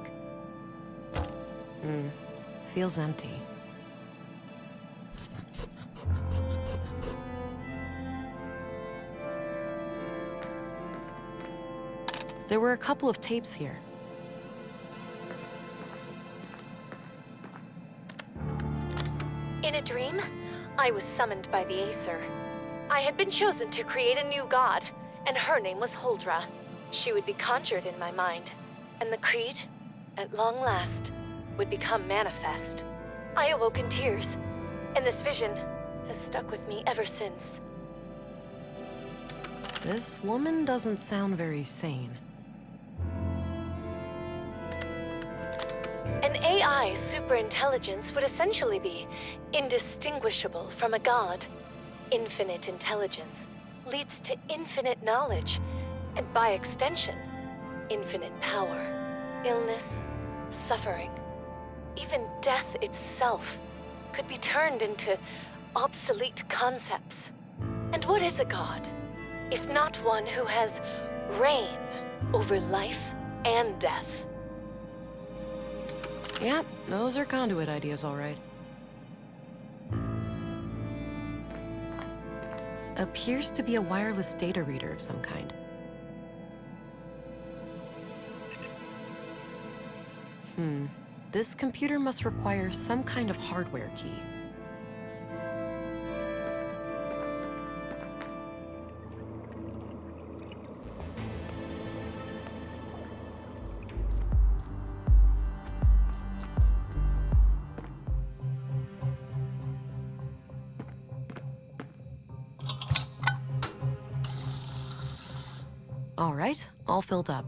Feels empty. There were a couple of tapes here. In a dream, I was summoned by the Acer. I had been chosen to create a new god, and her name was Huldra. She would be conjured in my mind, and the creed, at long last, would become manifest. I awoke in tears, and this vision has stuck with me ever since. This woman doesn't sound very sane. An AI superintelligence would essentially be indistinguishable from a god. Infinite intelligence leads to infinite knowledge, and by extension, infinite power. Illness, suffering, even death itself could be turned into obsolete concepts. And what is a god, if not one who has reign over life and death? Yeah, those are conduit ideas, all right. Appears to be a wireless data reader of some kind. This computer must require some kind of hardware key. All right, all filled up.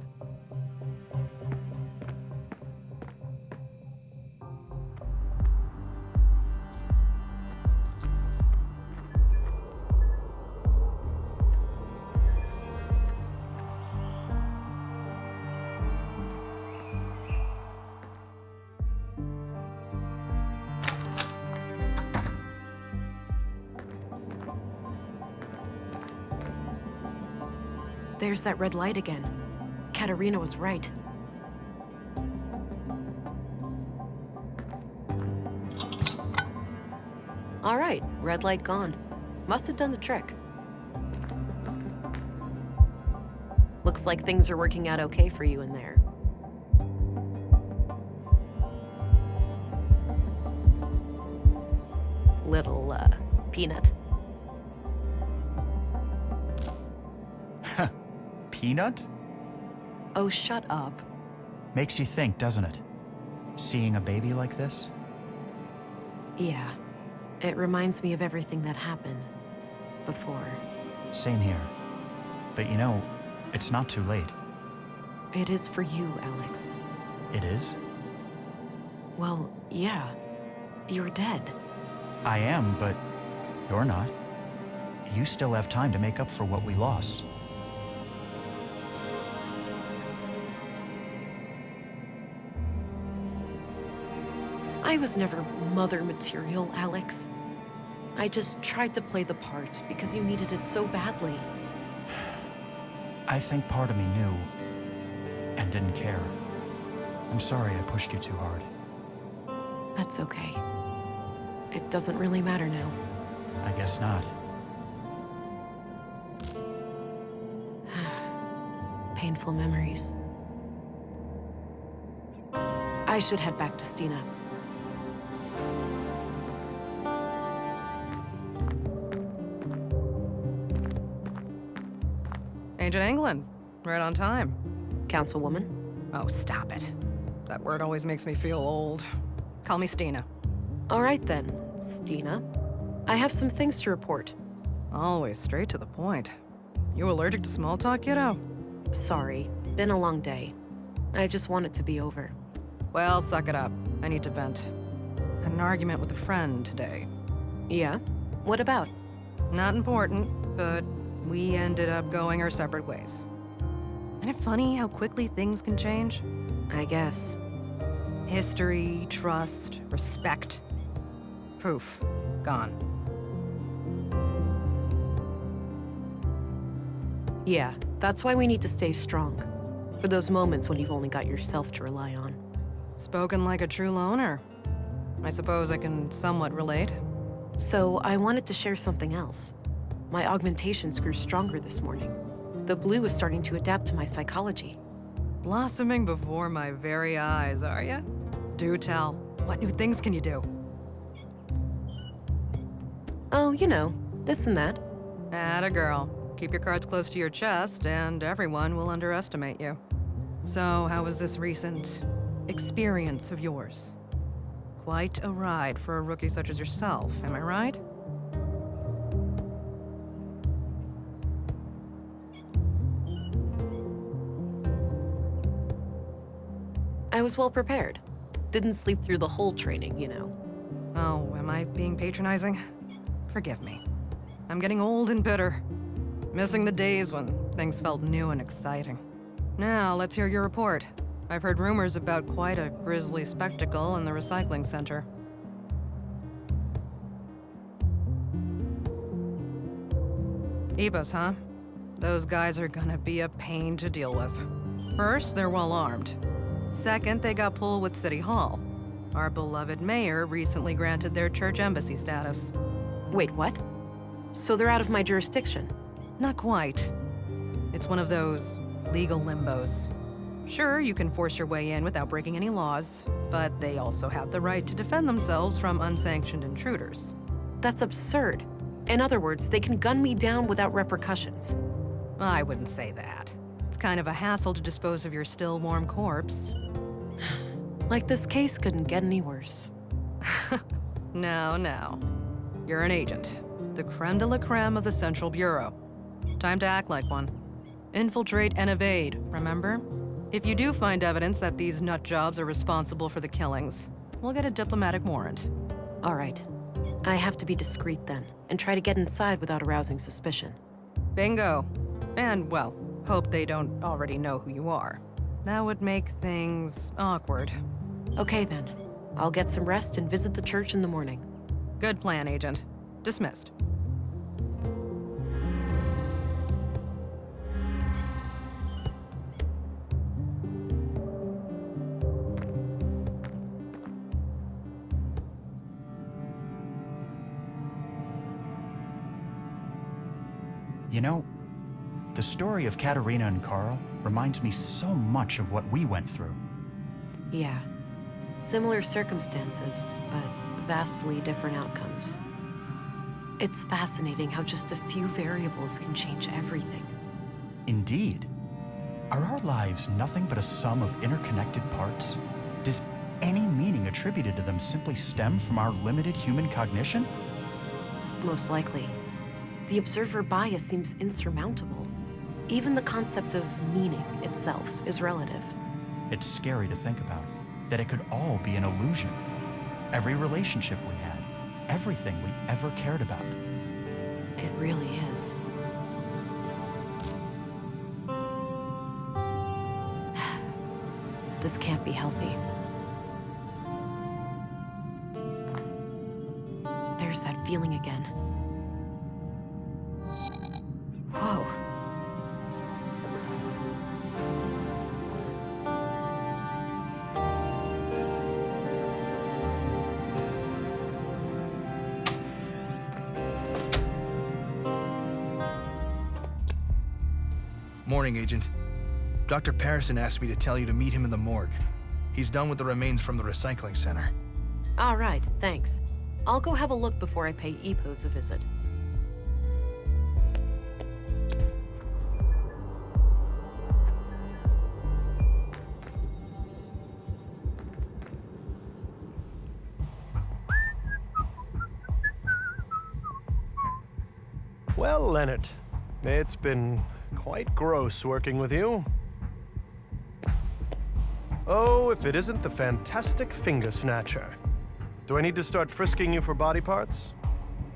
There's that red light again. Katerina was right. All right, red light gone. Must have done the trick. Looks like things are working out okay for you in there. Little, peanut. Peanut? Oh, shut up. Makes you think, doesn't it? Seeing a baby like this? Yeah. It reminds me of everything that happened before. Same here. But you know, it's not too late. It is for you, Alex. It is? Well, yeah. You're dead. I am, but you're not. You still have time to make up for what we lost. I was never mother material, Alex. I just tried to play the part because you needed it so badly. I think part of me knew and didn't care. I'm sorry I pushed you too hard. That's okay. It doesn't really matter now. I guess not. Painful memories. I should head back to Stina. Agent England. Right on time. Councilwoman? Oh, stop it. That word always makes me feel old. Call me Stina. All right then, Stina. I have some things to report. Always straight to the point. You allergic to small talk, kiddo? Sorry. Been a long day. I just want it to be over. Well, suck it up. I need to vent. Had an argument with a friend today. Yeah? What about? Not important, but we ended up going our separate ways. Isn't it funny how quickly things can change? I guess. History, trust, respect. Poof. Gone. Yeah, that's why we need to stay strong. For those moments when you've only got yourself to rely on. Spoken like a true loner. I suppose I can somewhat relate. So, I wanted to share something else. My augmentations grew stronger this morning. The blue is starting to adapt to my psychology. Blossoming before my very eyes, are ya? Do tell. What new things can you do? Oh, you know, this and that. Atta girl. Keep your cards close to your chest, and everyone will underestimate you. So, how was this recent experience of yours? Quite a ride for a rookie such as yourself, am I right? I was well prepared. Didn't sleep through the whole training, you know. Oh, am I being patronizing? Forgive me. I'm getting old and bitter. Missing the days when things felt new and exciting. Now, let's hear your report. I've heard rumors about quite a grisly spectacle in the recycling center. Ebos, huh? Those guys are gonna be a pain to deal with. First, they're well armed. Second, they got pulled with City Hall. Our beloved mayor recently granted their church embassy status. Wait, what? So they're out of my jurisdiction? Not quite. It's one of those legal limbos. Sure, you can force your way in without breaking any laws, but they also have the right to defend themselves from unsanctioned intruders. That's absurd. In other words, they can gun me down without repercussions. I wouldn't say that. It's kind of a hassle to dispose of your still warm corpse. Like this case couldn't get any worse. No. You're an agent. The creme de la creme of the Central Bureau. Time to act like one. Infiltrate and evade, remember? If you do find evidence that these nut jobs are responsible for the killings, we'll get a diplomatic warrant. All right. I have to be discreet then, and try to get inside without arousing suspicion. Bingo. And, well, hope they don't already know who you are. That would make things awkward. Okay then. I'll get some rest and visit the church in the morning. Good plan, Agent. Dismissed. You know, the story of Katerina and Carl reminds me so much of what we went through. Yeah. Similar circumstances, but vastly different outcomes. It's fascinating how just a few variables can change everything. Indeed. Are our lives nothing but a sum of interconnected parts? Does any meaning attributed to them simply stem from our limited human cognition? Most likely. The observer bias seems insurmountable. Even the concept of meaning itself is relative. It's scary to think about, that it could all be an illusion. Every relationship we had, everything we ever cared about. It really is. This can't be healthy. There's that feeling again. Whoa. Morning, Agent. Dr. Patterson asked me to tell you to meet him in the morgue. He's done with the remains from the recycling center. All right, thanks. I'll go have a look before I pay EPOs a visit. Leonard. It's been quite gross working with you. Oh, if it isn't the fantastic finger snatcher. Do I need to start frisking you for body parts?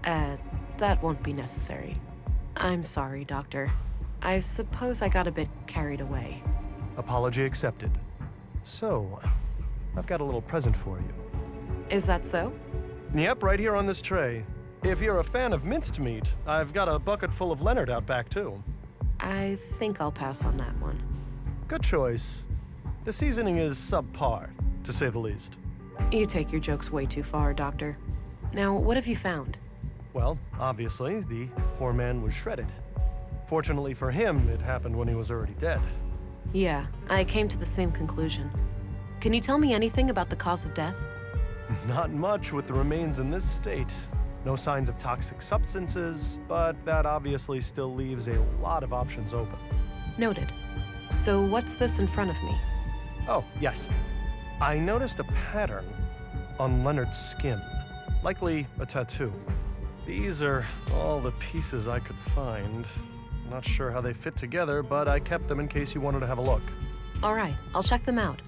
That won't be necessary. I'm sorry, Doctor. I suppose I got a bit carried away. Apology accepted. So, I've got a little present for you. Is that so? Yep, right here on this tray. If you're a fan of minced meat, I've got a bucket full of Leonard out back, too. I think I'll pass on that one. Good choice. The seasoning is subpar, to say the least. You take your jokes way too far, Doctor. Now, what have you found? Well, obviously, the poor man was shredded. Fortunately for him, it happened when he was already dead. Yeah, I came to the same conclusion. Can you tell me anything about the cause of death? Not much with the remains in this state. No signs of toxic substances, but that obviously still leaves a lot of options open. Noted. So what's this in front of me? Oh, yes. I noticed a pattern on Leonard's skin. Likely a tattoo. These are all the pieces I could find. Not sure how they fit together, but I kept them in case you wanted to have a look. All right, I'll check them out.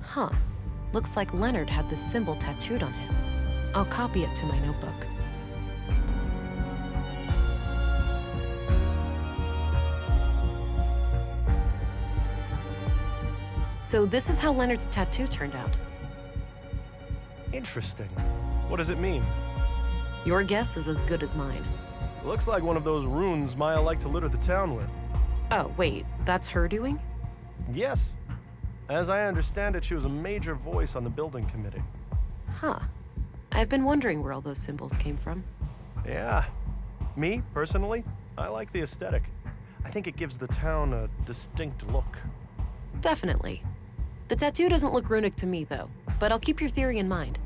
Huh. Looks like Leonard had this symbol tattooed on him. I'll copy it to my notebook. So this is how Leonard's tattoo turned out. Interesting. What does it mean? Your guess is as good as mine. Looks like one of those runes Maya liked to litter the town with. Oh, wait, that's her doing? Yes. As I understand it, she was a major voice on the building committee. Huh. I've been wondering where all those symbols came from. Yeah. Me, personally, I like the aesthetic. I think it gives the town a distinct look. Definitely. The tattoo doesn't look runic to me, though, but I'll keep your theory in mind.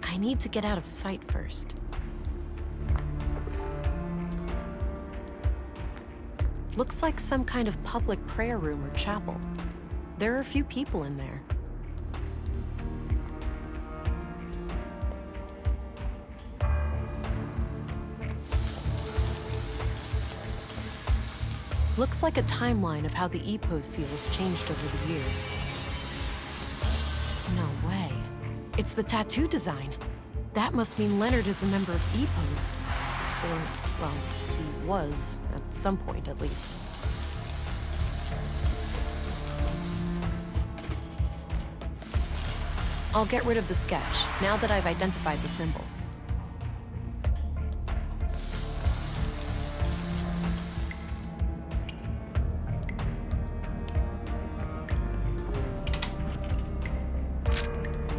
I need to get out of sight first. Looks like some kind of public prayer room or chapel. There are a few people in there. Looks like a timeline of how the EPO seal has changed over the years. No way. It's the tattoo design. That must mean Leonard is a member of EPOs. Or, well, he was, at some point at least. I'll get rid of the sketch, now that I've identified the symbol.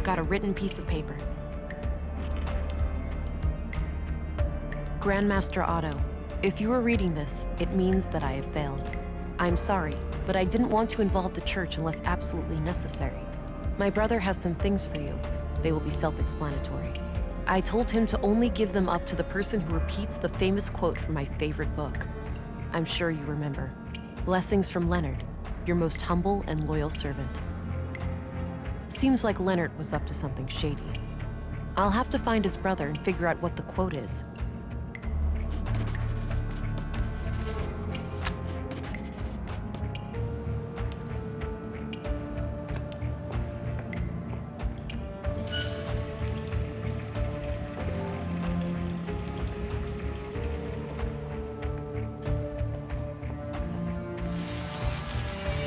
Got a written piece of paper. Grandmaster Otto, if you are reading this, it means that I have failed. I'm sorry, but I didn't want to involve the church unless absolutely necessary. My brother has some things for you. They will be self-explanatory. I told him to only give them up to the person who repeats the famous quote from my favorite book. I'm sure you remember. Blessings from Leonard. your most humble and loyal servant. Seems like Leonard was up to something shady. I'll have to find his brother and figure out what the quote is.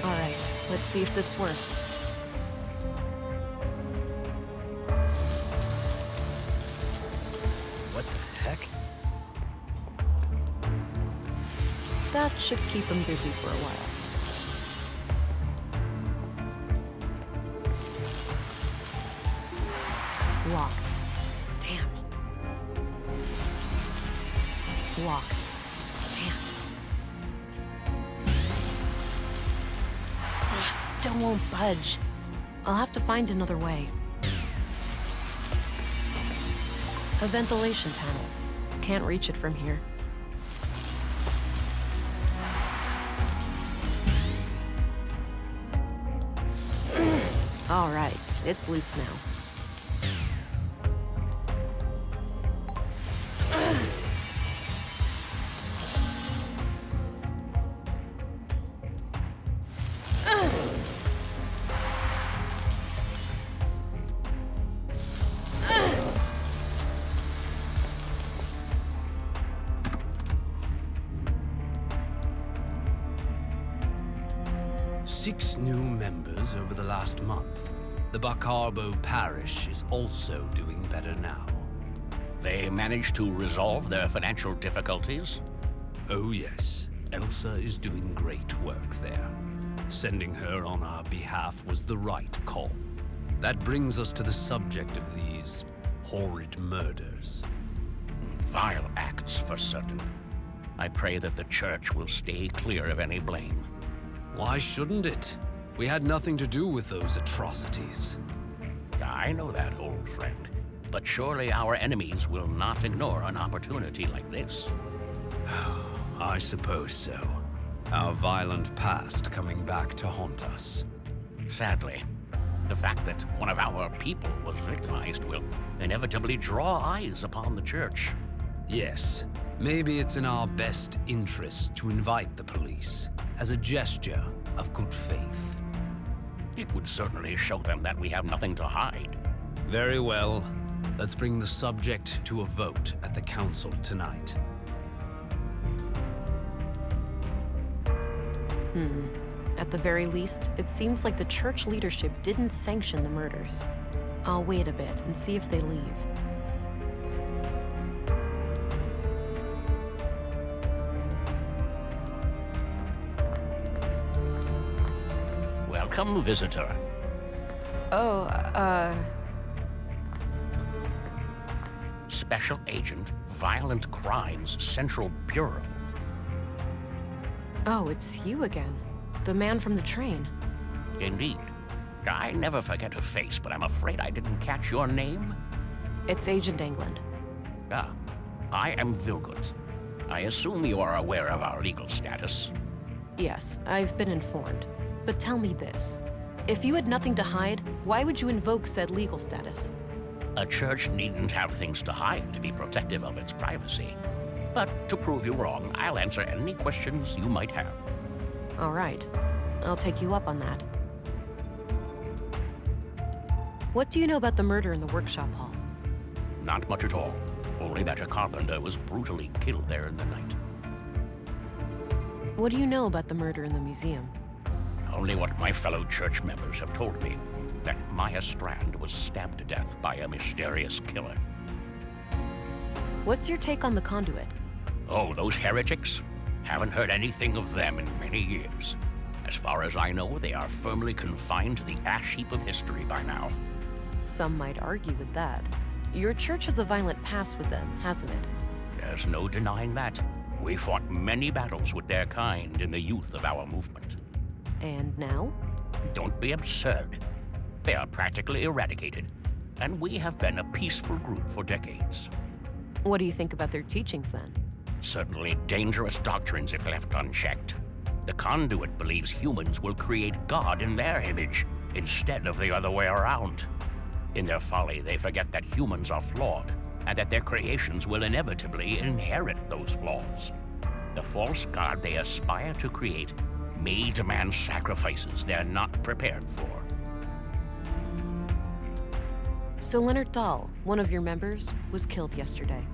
All right, let's see if this works. What the heck? That should keep him busy for a while. Locked. Damn. Locked. Damn. Ugh, still won't budge. I'll have to find another way. A ventilation panel. Can't reach it from here. All right, it's loose now. Six new members over the last month. The Bacarbo parish is also doing better now. They managed to resolve their financial difficulties? Oh yes, Elsa is doing great work there. Sending her on our behalf was the right call. That brings us to the subject of these horrid murders. Vile acts, for certain. I pray that the church will stay clear of any blame. Why shouldn't it? We had nothing to do with those atrocities. I know that, old friend. But surely our enemies will not ignore an opportunity like this. I suppose so. Our violent past coming back to haunt us. Sadly, the fact that one of our people was victimized will inevitably draw eyes upon the church. Yes, maybe it's in our best interest to invite the police as a gesture of good faith. It would certainly show them that we have nothing to hide. Very well. Let's bring the subject to a vote at the council tonight. At the very least, it seems like the church leadership didn't sanction the murders. I'll wait a bit and see if they leave. Welcome, visitor. Special Agent, Violent Crimes Central Bureau. Oh, it's you again. The man from the train. Indeed. I never forget a face, but I'm afraid I didn't catch your name. It's Agent England. Ah, I am Vilgut. I assume you are aware of our legal status. Yes, I've been informed. But tell me this. If you had nothing to hide, why would you invoke said legal status? A church needn't have things to hide to be protective of its privacy. But to prove you wrong, I'll answer any questions you might have. All right. I'll take you up on that. What do you know about the murder in the workshop hall? Not much at all. Only that a carpenter was brutally killed there in the night. What do you know about the murder in the museum? Only what my fellow church members have told me. That Maya Strand was stabbed to death by a mysterious killer. What's your take on the conduit? Oh, those heretics? Haven't heard anything of them in many years. As far as I know, they are firmly confined to the ash heap of history by now. Some might argue with that. Your church has a violent past with them, hasn't it? There's no denying that. We fought many battles with their kind in the youth of our movement. And now? Don't be absurd. They are practically eradicated, and we have been a peaceful group for decades. What do you think about their teachings, then? Certainly dangerous doctrines if left unchecked. The conduit believes humans will create God in their image, instead of the other way around. In their folly, they forget that humans are flawed, and that their creations will inevitably inherit those flaws. The false god they aspire to create may demand sacrifices they're not prepared for. So Leonard Dahl, one of your members, was killed yesterday.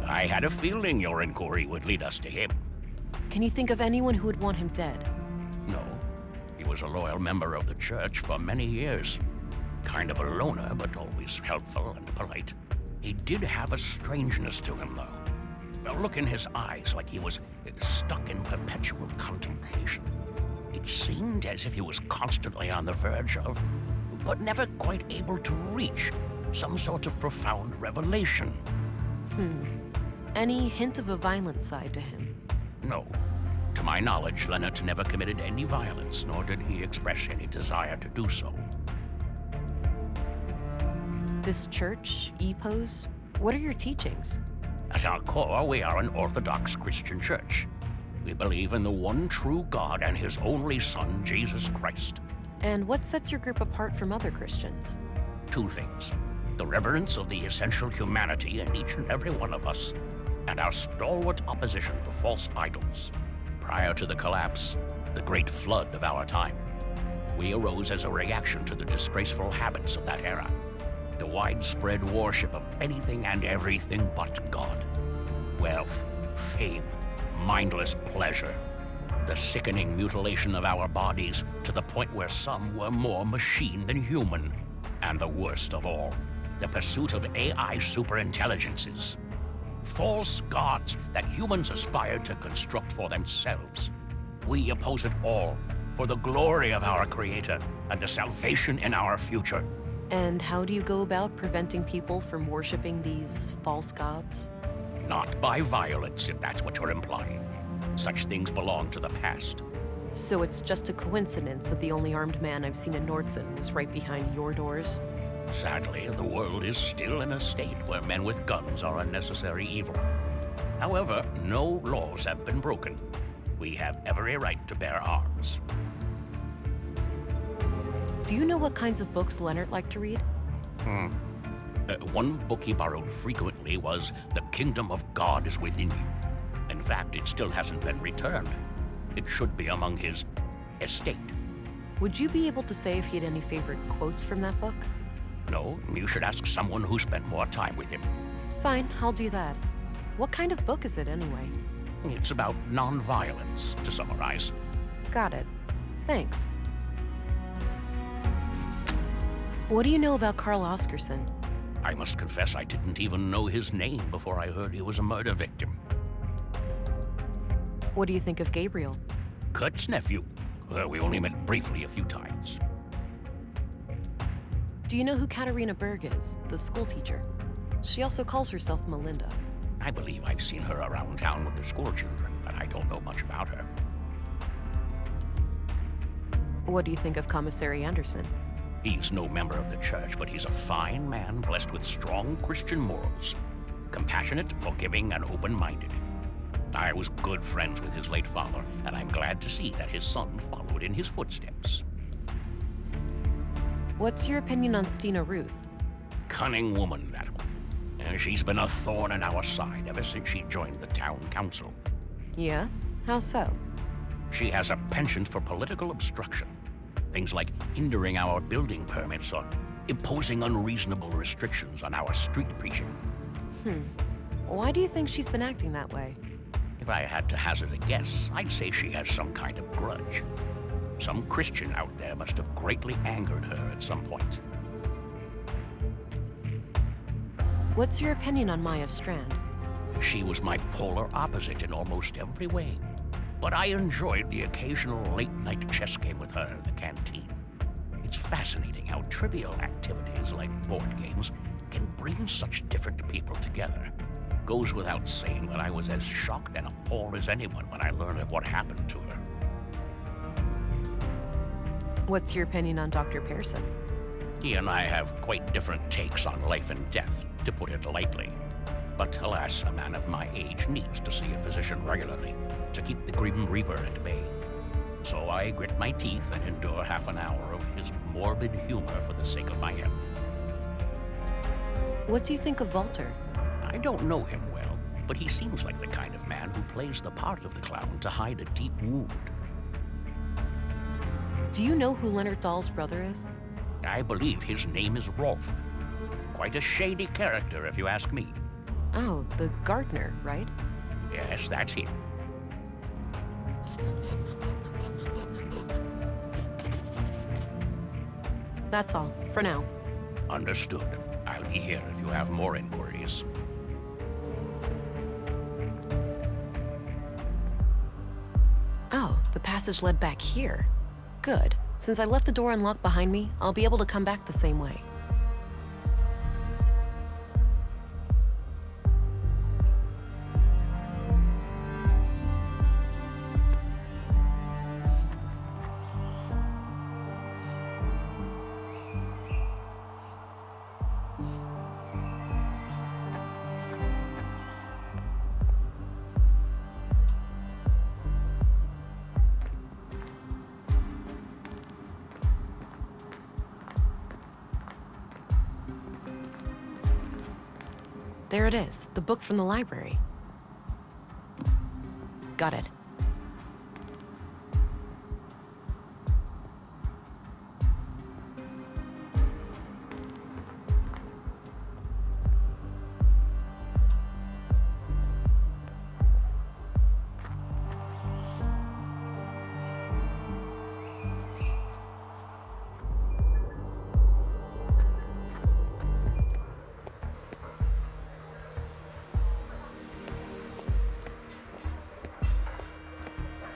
I had a feeling your inquiry would lead us to him. Can you think of anyone who would want him dead? No. He was a loyal member of the church for many years. Kind of a loner, but always helpful and polite. He did have a strangeness to him, though. A look in his eyes like he was stuck in perpetual contemplation. It seemed as if he was constantly on the verge of, but never quite able to reach, some sort of profound revelation. Any hint of a violent side to him? No. To my knowledge, Leonard never committed any violence, nor did he express any desire to do so. This church, EPOS, what are your teachings? At our core, we are an Orthodox Christian church. We believe in the one true God and His only Son, Jesus Christ. And what sets your group apart from other Christians? Two things. The reverence of the essential humanity in each and every one of us, and our stalwart opposition to false idols. Prior to the collapse, the great flood of our time, we arose as a reaction to the disgraceful habits of that era. The widespread worship of anything and everything but God. Wealth, fame, mindless pleasure. The sickening mutilation of our bodies to the point where some were more machine than human. And the worst of all, the pursuit of AI superintelligences. False gods that humans aspire to construct for themselves. We oppose it all for the glory of our Creator and the salvation in our future. And how do you go about preventing people from worshipping these false gods? Not by violence, if that's what you're implying. Such things belong to the past. So it's just a coincidence that the only armed man I've seen in Nordson was right behind your doors? Sadly, the world is still in a state where men with guns are a necessary evil. However, no laws have been broken. We have every right to bear arms. Do you know what kinds of books Leonard liked to read? One book he borrowed frequently was The Kingdom of God is Within You. In fact, it still hasn't been returned. It should be among his estate. Would you be able to say if he had any favorite quotes from that book? No, you should ask someone who spent more time with him. Fine, I'll do that. What kind of book is it anyway? It's about nonviolence, to summarize. Got it. Thanks. What do you know about Carl Oscarson? I must confess I didn't even know his name before I heard he was a murder victim. What do you think of Gabriel? Kurt's nephew. We only met briefly a few times. Do you know who Katarina Berg is, the school teacher? She also calls herself Melinda. I believe I've seen her around town with the school children, but I don't know much about her. What do you think of Commissary Anderson? He's no member of the church, but he's a fine man blessed with strong Christian morals. Compassionate, forgiving, and open-minded. I was good friends with his late father, and I'm glad to see that his son followed in his footsteps. What's your opinion on Stina Ruth? Cunning woman, that one. She's been a thorn in our side ever since she joined the town council. Yeah? How so? She has a penchant for political obstruction. Things like hindering our building permits or imposing unreasonable restrictions on our street preaching. Why do you think she's been acting that way? If I had to hazard a guess, I'd say she has some kind of grudge. Some Christian out there must have greatly angered her at some point. What's your opinion on Maya Strand? She was my polar opposite in almost every way. But I enjoyed the occasional late-night chess game with her in the canteen. It's fascinating how trivial activities like board games can bring such different people together. Goes without saying that I was as shocked and appalled as anyone when I learned of what happened to her. What's your opinion on Dr. Pearson? He and I have quite different takes on life and death, to put it lightly. But alas, a man of my age needs to see a physician regularly to keep the Grim Reaper at bay. So I grit my teeth and endure half an hour of his morbid humor for the sake of my health. What do you think of Walter? I don't know him well, but he seems like the kind of man who plays the part of the clown to hide a deep wound. Do you know who Leonard Dahl's brother is? I believe his name is Rolf. Quite a shady character, if you ask me. Oh, the gardener, right? Yes, that's him. That's all, for now. Understood. I'll be here if you have more inquiries. Oh, the passage led back here. Good. Since I left the door unlocked behind me, I'll be able to come back the same way. There it is, the book from the library. Got it.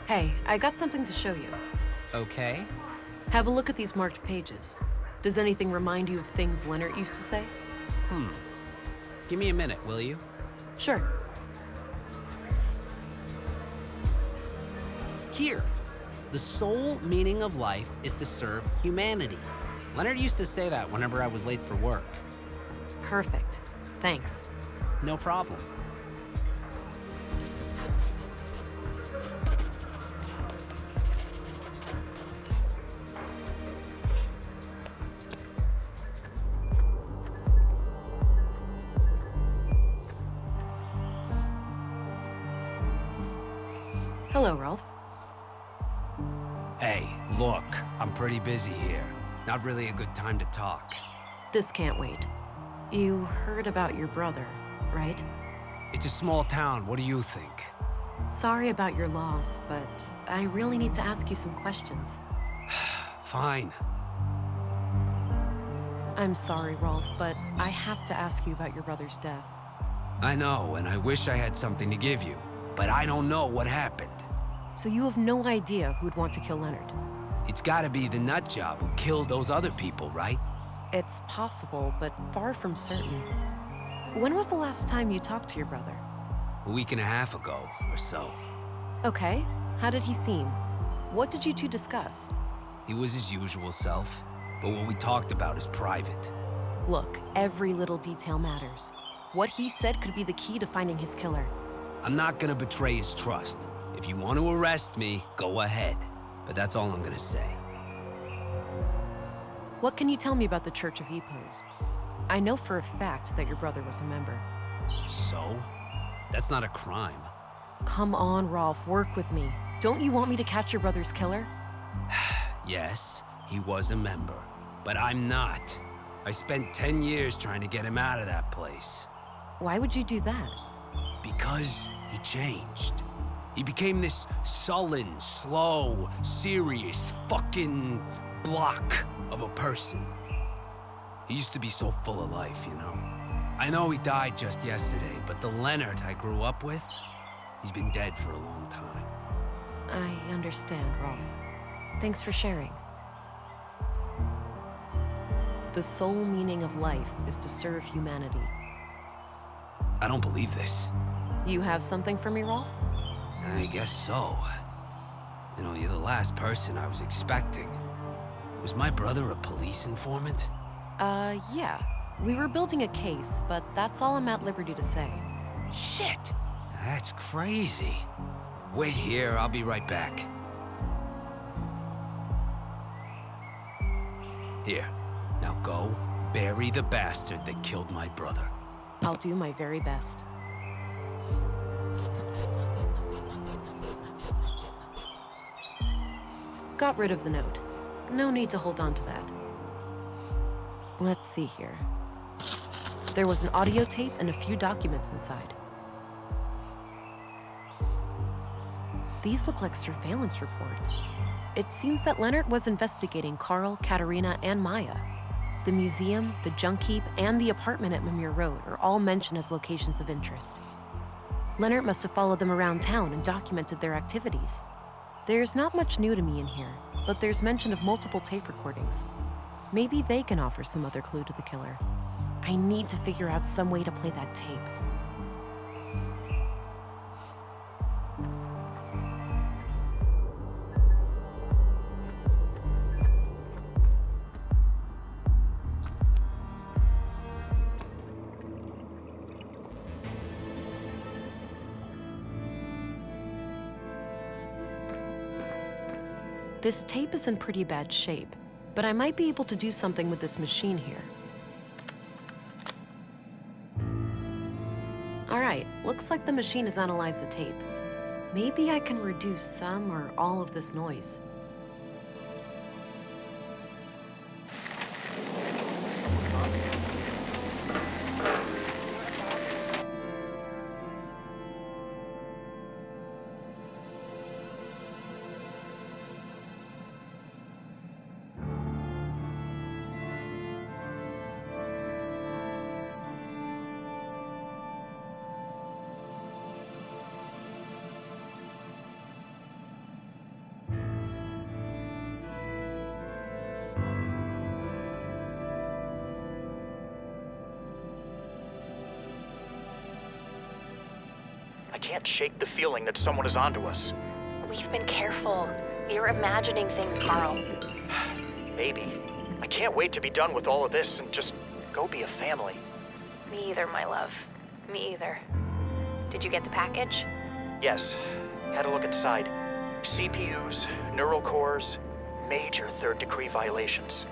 Hey, I got something to show you. Okay. Have a look at these marked pages. Does anything remind you of things Leonard used to say? Give me a minute, will you? Sure. Here. The sole meaning of life is to serve humanity. Leonard used to say that whenever I was late for work. Perfect. Thanks. No problem. Hello, Rolf. Hey, look, I'm pretty busy here. Not really a good time to talk. This can't wait. You heard about your brother, right? It's a small town, what do you think? Sorry about your loss, but I really need to ask you some questions. Fine. I'm sorry, Rolf, but I have to ask you about your brother's death. I know, and I wish I had something to give you, but I don't know what happened. So you have no idea who'd want to kill Leonard? It's gotta be the nutjob who killed those other people, right? It's possible, but far from certain. When was the last time you talked to your brother? A week and a half ago, or so. Okay. How did he seem? What did you two discuss? He was his usual self, but what we talked about is private. Look, every little detail matters. What he said could be the key to finding his killer. I'm not gonna betray his trust. If you want to arrest me, go ahead. But that's all I'm gonna say. What can you tell me about the Church of Epos? I know for a fact that your brother was a member. So? That's not a crime. Come on, Rolf, work with me. Don't you want me to catch your brother's killer? Yes, he was a member, but I'm not. I spent 10 years trying to get him out of that place. Why would you do that? Because he changed. He became this sullen, slow, serious, fucking block of a person. He used to be so full of life, you know? I know he died just yesterday, but the Leonard I grew up with, he's been dead for a long time. I understand, Rolf. Thanks for sharing. The sole meaning of life is to serve humanity. I don't believe this. You have something for me, Rolf? I guess so. You know, you're the last person I was expecting. Was my brother a police informant? Yeah. We were building a case, but that's all I'm at liberty to say. Shit! That's crazy. Wait here, I'll be right back. Here, now go bury the bastard that killed my brother. I'll do my very best. Got rid of the note. No need to hold on to that. Let's see here. There was an audio tape and a few documents inside. These look like surveillance reports. It seems that Leonard was investigating Carl, Katerina, and Maya. The museum, the junk heap, and the apartment at Mimir Road are all mentioned as locations of interest. Leonard must have followed them around town and documented their activities. There's not much new to me in here, but there's mention of multiple tape recordings. Maybe they can offer some other clue to the killer. I need to figure out some way to play that tape. This tape is in pretty bad shape, but I might be able to do something with this machine here. All right, looks like the machine has analyzed the tape. Maybe I can reduce some or all of this noise. I can't shake the feeling that someone is onto us. We've been careful. You're imagining things, Carl. Maybe. I can't wait to be done with all of this and just go be a family. Me either, my love. Me either. Did you get the package? Yes. Had a look inside. CPUs, neural cores, major third-degree violations.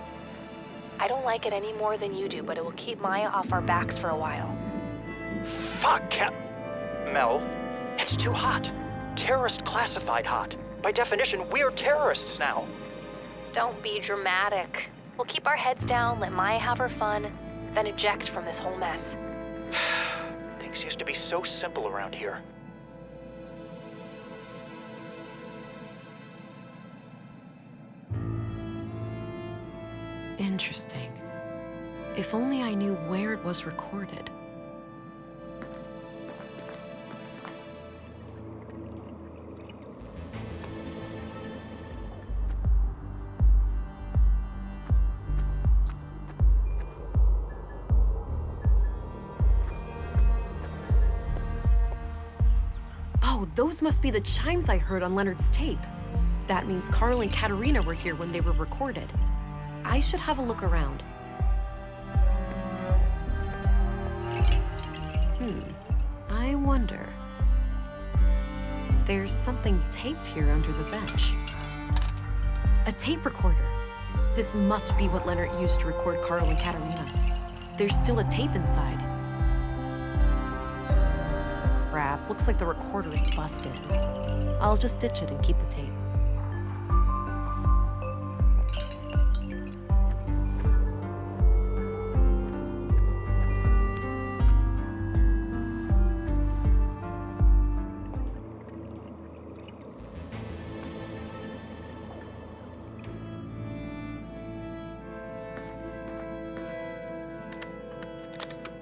I don't like it any more than you do, but it will keep Maya off our backs for a while. Fuck, Mel, it's too hot. Terrorist classified hot. By definition, we're terrorists now. Don't be dramatic. We'll keep our heads down, let Maya have her fun, then eject from this whole mess. Things used to be so simple around here. Interesting. If only I knew where it was recorded. Oh, those must be the chimes I heard on Leonard's tape. That means Carl and Katerina were here when they were recorded. I should have a look around. I wonder. There's something taped here under the bench. A tape recorder. This must be what Leonard used to record Carl and Katerina. There's still a tape inside. Crap, looks like the recorder is busted. I'll just ditch it and keep the tape.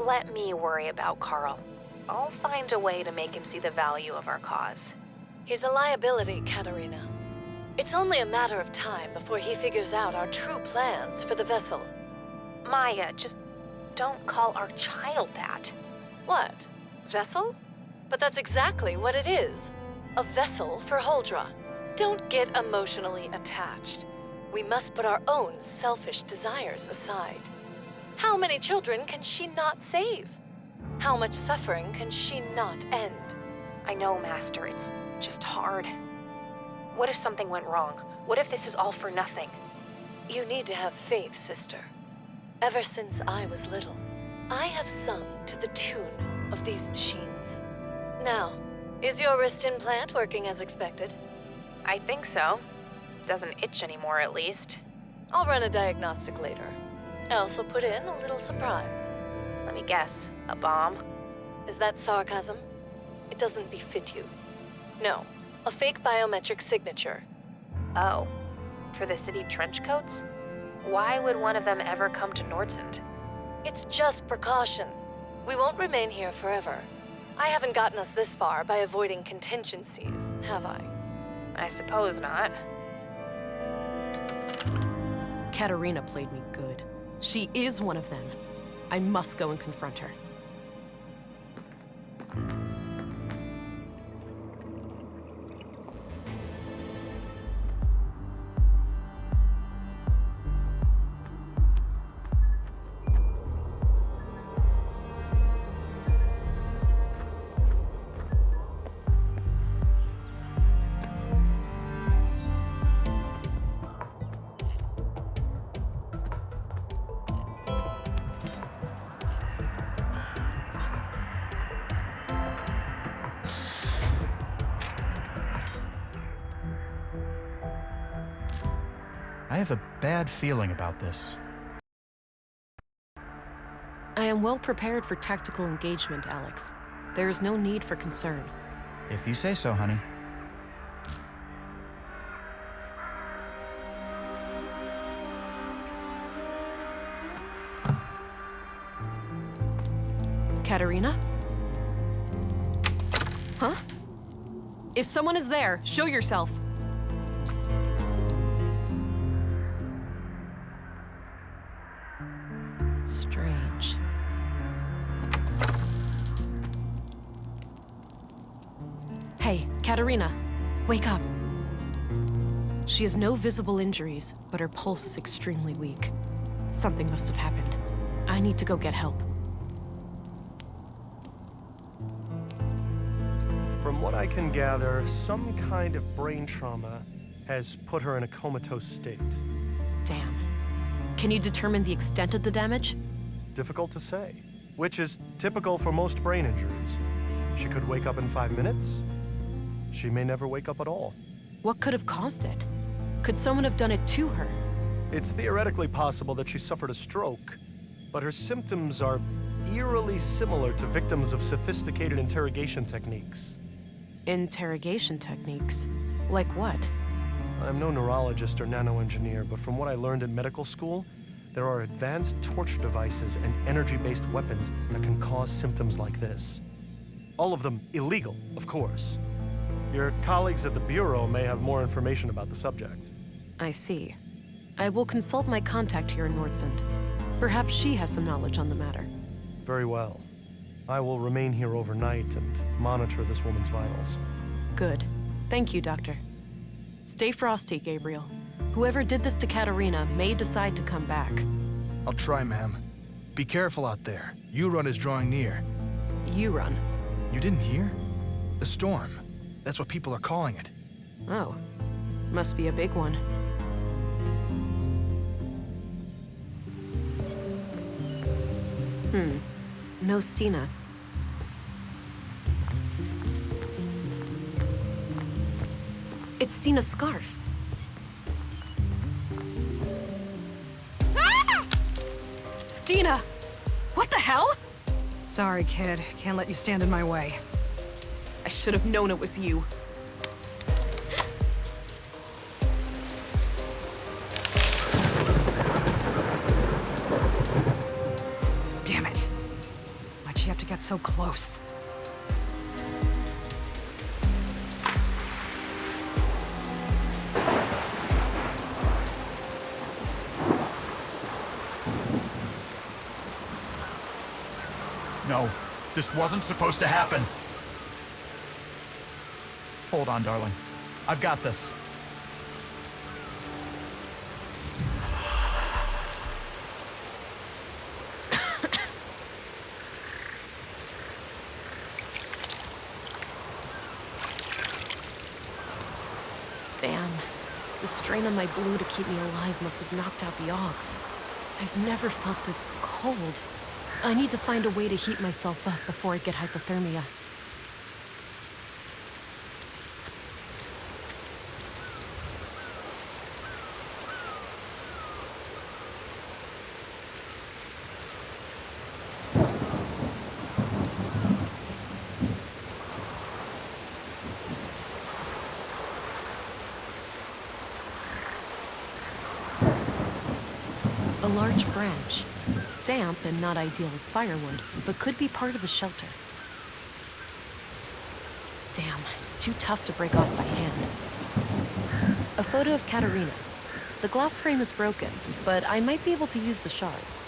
Let me worry about Carl. I'll find a way to make him see the value of our cause. He's a liability, Katerina. It's only a matter of time before he figures out our true plans for the vessel. Maya, just don't call our child that. What? Vessel? But that's exactly what it is. A vessel for Huldra. Don't get emotionally attached. We must put our own selfish desires aside. How many children can she not save? How much suffering can she not end? I know, Master, it's just hard. What if something went wrong? What if this is all for nothing? You need to have faith, sister. Ever since I was little, I have sung to the tune of these machines. Now, is your wrist implant working as expected? I think so. Doesn't itch anymore, at least. I'll run a diagnostic later. I also put in a little surprise. Let me guess. A bomb? Is that sarcasm? It doesn't befit you. No, a fake biometric signature. Oh. For the city trench coats? Why would one of them ever come to Nordsund? It's just precaution. We won't remain here forever. I haven't gotten us this far by avoiding contingencies, have I? I suppose not. Katerina played me good. She is one of them. I must go and confront her. I have a bad feeling about this. I am well prepared for tactical engagement, Alex. There is no need for concern. If you say so, honey. Katerina? Huh? If someone is there, show yourself. Strange. Hey, Katerina, wake up. She has no visible injuries, but her pulse is extremely weak. Something must have happened. I need to go get help. From what I can gather, some kind of brain trauma has put her in a comatose state. Damn. Can you determine the extent of the damage? Difficult to say, which is typical for most brain injuries. She could wake up in 5 minutes. She may never wake up at all. What could have caused it? Could someone have done it to her? It's theoretically possible that she suffered a stroke, but her symptoms are eerily similar to victims of sophisticated interrogation techniques. Interrogation techniques? Like what? I'm no neurologist or nanoengineer, but from what I learned in medical school, there are advanced torture devices and energy-based weapons that can cause symptoms like this. All of them illegal, of course. Your colleagues at the Bureau may have more information about the subject. I see. I will consult my contact here in Nordsund. Perhaps she has some knowledge on the matter. Very well. I will remain here overnight and monitor this woman's vitals. Good. Thank you, Doctor. Stay frosty, Gabriel. Whoever did this to Katerina may decide to come back. I'll try, ma'am. Be careful out there. U-Run is drawing near. U-Run? You didn't hear? The storm. That's what people are calling it. Oh. Must be a big one. No Stina. It's Stina's scarf. Ah! Stina! What the hell? Sorry, kid. Can't let you stand in my way. I should have known it was you. Damn it. Why'd she have to get so close? No, this wasn't supposed to happen. Hold on, darling. I've got this. Damn. The strain on my blue to keep me alive must have knocked out the Augs. I've never felt this cold. I need to find a way to heat myself up before I get hypothermia. A large branch. Damp and not ideal as firewood, but could be part of a shelter. Damn, it's too tough to break off by hand. A photo of Katerina. The glass frame is broken, but I might be able to use the shards.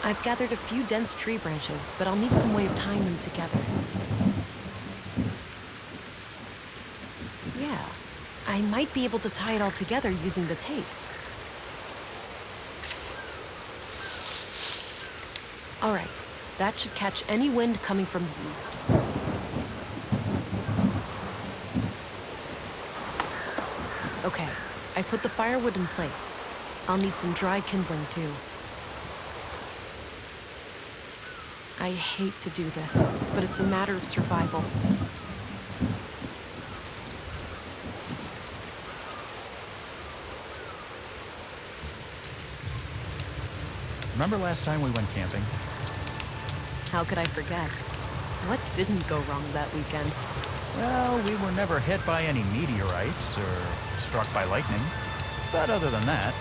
I've gathered a few dense tree branches, but I'll need some way of tying them together. Yeah, I might be able to tie it all together using the tape. All right, that should catch any wind coming from the east. Okay, I put the firewood in place. I'll need some dry kindling too. I hate to do this, but it's a matter of survival. Remember last time we went camping? How could I forget? What didn't go wrong that weekend? Well, we were never hit by any meteorites or struck by lightning. But other than that...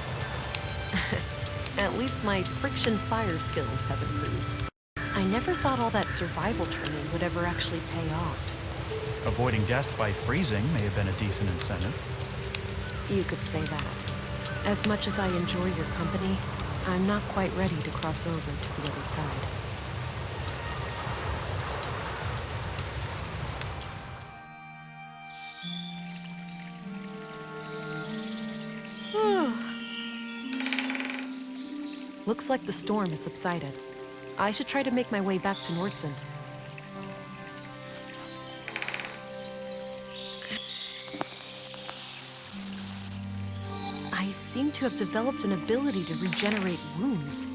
At least my friction fire skills have improved. I never thought all that survival training would ever actually pay off. Avoiding death by freezing may have been a decent incentive. You could say that. As much as I enjoy your company, I'm not quite ready to cross over to the other side. Looks like the storm has subsided. I should try to make my way back to Nordson. I seem to have developed an ability to regenerate wounds,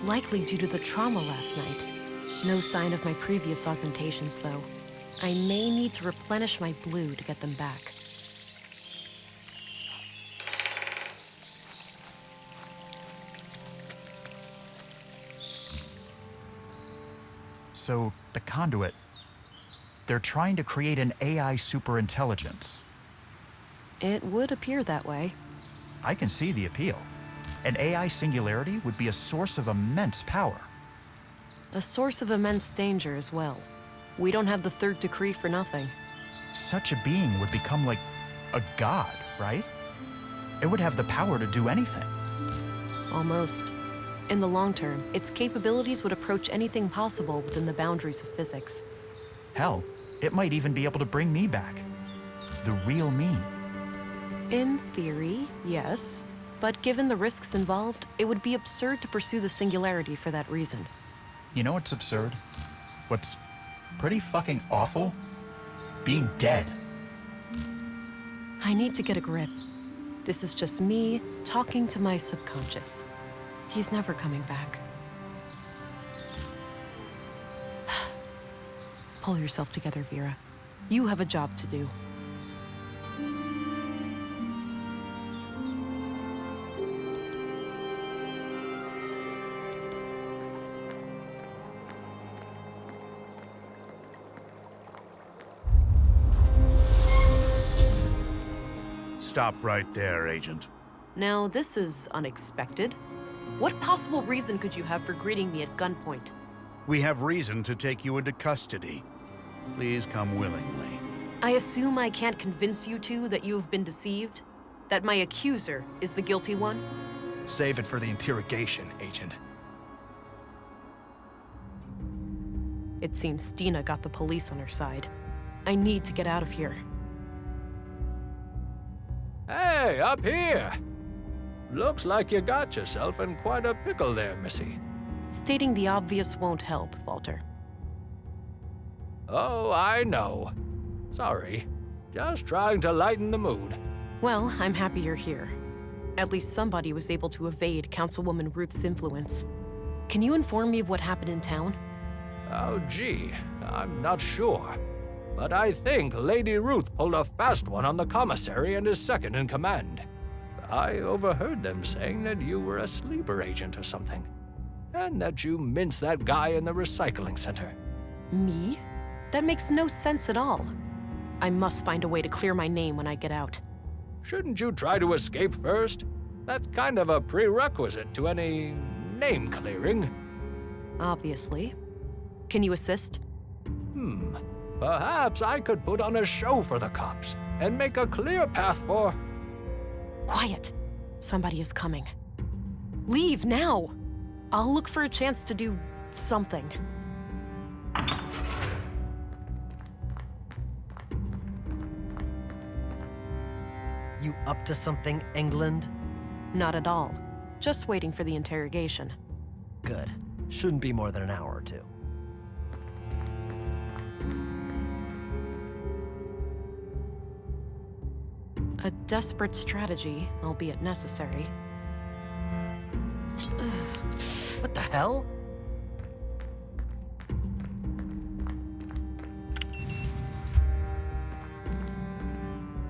likely due to the trauma last night. No sign of my previous augmentations, though. I may need to replenish my blue to get them back. So, the conduit, they're trying to create an AI superintelligence. It would appear that way. I can see the appeal. An AI singularity would be a source of immense power. A source of immense danger as well. We don't have the third decree for nothing. Such a being would become like a god, right? It would have the power to do anything. Almost. In the long term, its capabilities would approach anything possible within the boundaries of physics. Hell, it might even be able to bring me back. The real me. In theory, yes. But given the risks involved, it would be absurd to pursue the singularity for that reason. You know what's absurd? What's pretty fucking awful? Being dead. I need to get a grip. This is just me talking to my subconscious. He's never coming back. Pull yourself together, Vera. You have a job to do. Stop right there, Agent. Now, this is unexpected. What possible reason could you have for greeting me at gunpoint? We have reason to take you into custody. Please come willingly. I assume I can't convince you two that you have been deceived? That my accuser is the guilty one? Save it for the interrogation, Agent. It seems Stina got the police on her side. I need to get out of here. Hey, up here! Looks like you got yourself in quite a pickle there, Missy. Stating the obvious won't help, Walter. Oh, I know. Sorry. Just trying to lighten the mood. Well, I'm happy you're here. At least somebody was able to evade Councilwoman Ruth's influence. Can you inform me of what happened in town? Oh, gee, I'm not sure. But I think Lady Ruth pulled a fast one on the commissary and his second in command. I overheard them saying that you were a sleeper agent or something, and that you minced that guy in the recycling center. Me? That makes no sense at all. I must find a way to clear my name when I get out. Shouldn't you try to escape first? That's kind of a prerequisite to any name clearing. Obviously. Can you assist? Perhaps I could put on a show for the cops and make a clear path for... Quiet. Somebody is coming. Leave now. I'll look for a chance to do something. You up to something, England? Not at all. Just waiting for the interrogation. Good. Shouldn't be more than an hour or two. A desperate strategy, albeit necessary. What the hell?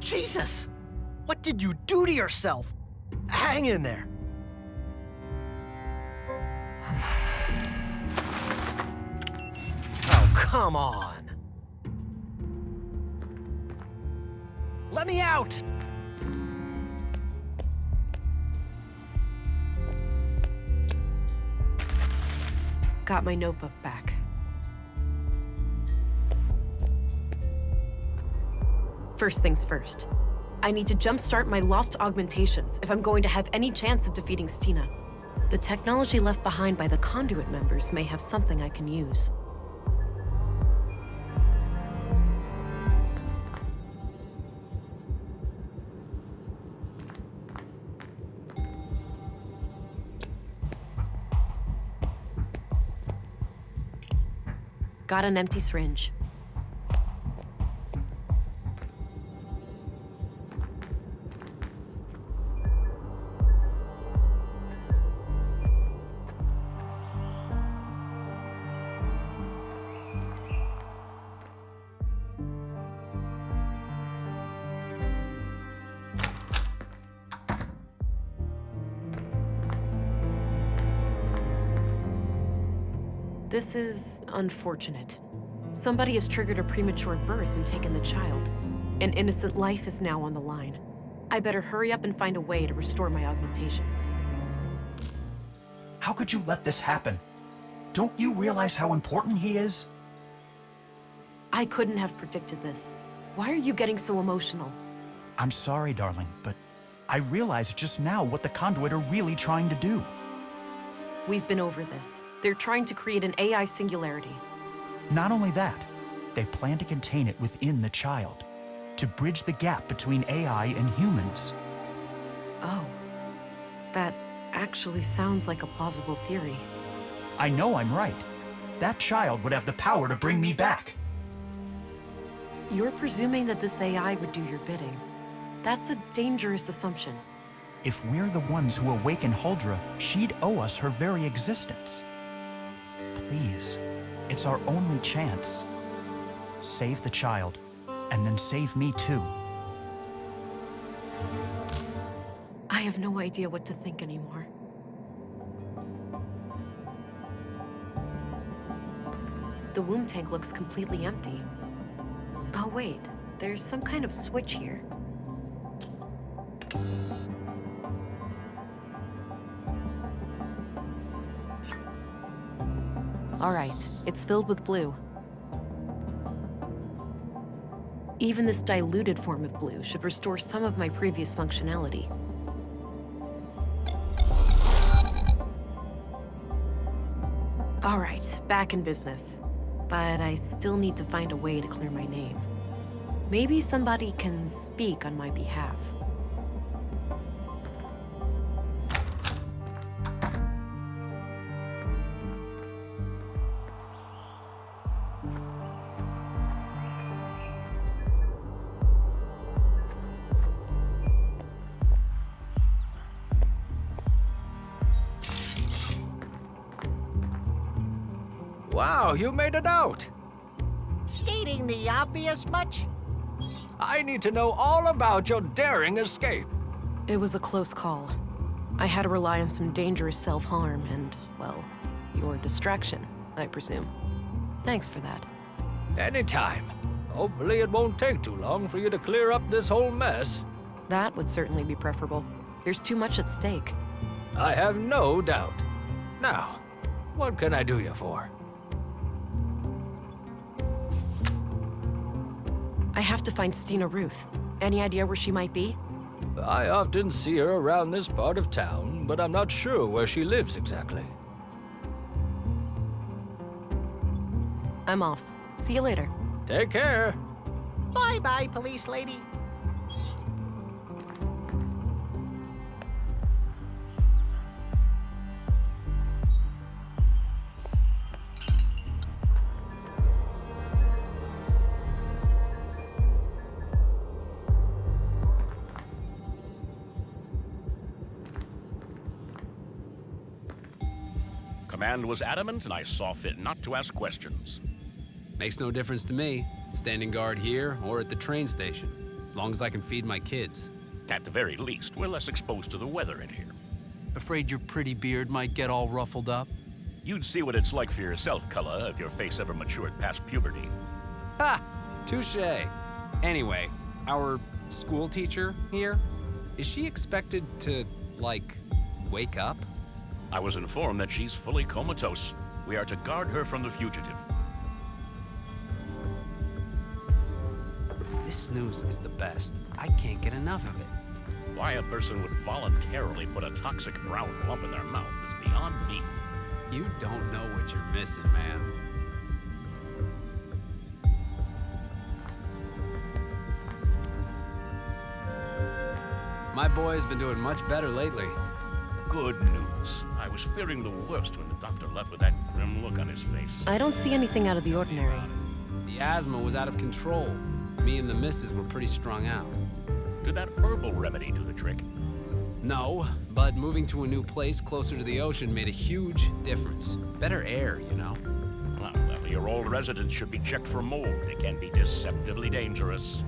Jesus! What did you do to yourself? Hang in there. Oh, come on. Let me out! Got my notebook back. First things first. I need to jumpstart my lost augmentations if I'm going to have any chance of defeating Stina. The technology left behind by the Conduit members may have something I can use. Got an empty syringe. This is unfortunate. Somebody has triggered a premature birth and taken the child. An innocent life is now on the line. I better hurry up and find a way to restore my augmentations. How could you let this happen? Don't you realize how important he is? I couldn't have predicted this. Why are you getting so emotional? I'm sorry, darling, but I realized just now what the Conduit are really trying to do. We've been over this. They're trying to create an AI singularity. Not only that, they plan to contain it within the child, to bridge the gap between AI and humans. Oh, that actually sounds like a plausible theory. I know I'm right. That child would have the power to bring me back. You're presuming that this AI would do your bidding. That's a dangerous assumption. If we're the ones who awaken Huldra, she'd owe us her very existence. Please, it's our only chance. Save the child, and then save me too. I have no idea what to think anymore. The womb tank looks completely empty. Oh wait, there's some kind of switch here. All right, it's filled with blue. Even this diluted form of blue should restore some of my previous functionality. All right, back in business. But I still need to find a way to clear my name. Maybe somebody can speak on my behalf. Wow, you made it out! Stating the obvious much? I need to know all about your daring escape. It was a close call. I had to rely on some dangerous self-harm and, well, your distraction, I presume. Thanks for that. Anytime. Hopefully it won't take too long for you to clear up this whole mess. That would certainly be preferable. There's too much at stake. I have no doubt. Now, what can I do you for? I have to find Stina Ruth. Any idea where she might be? I often see her around this part of town, but I'm not sure where she lives exactly. I'm off. See you later. Take care. Bye-bye, police lady. Command was adamant, and I saw fit not to ask questions. Makes no difference to me, standing guard here or at the train station, as long as I can feed my kids. At the very least, we're less exposed to the weather in here. Afraid your pretty beard might get all ruffled up? You'd see what it's like for yourself, Cullah, if your face ever matured past puberty. Ha! Touché. Anyway, our school teacher here, is she expected to, like, wake up? I was informed that she's fully comatose. We are to guard her from the fugitive. This snooze is the best. I can't get enough of it. Why a person would voluntarily put a toxic brown lump in their mouth is beyond me. You don't know what you're missing, man. My boy's been doing much better lately. Good news. I was fearing the worst when the doctor left with that grim look on his face. I don't see anything out of the ordinary. The asthma was out of control. Me and the missus were pretty strung out. Did that herbal remedy do the trick? No, but moving to a new place closer to the ocean made a huge difference. Better air, you know? Well, your old residence should be checked for mold. It can be deceptively dangerous.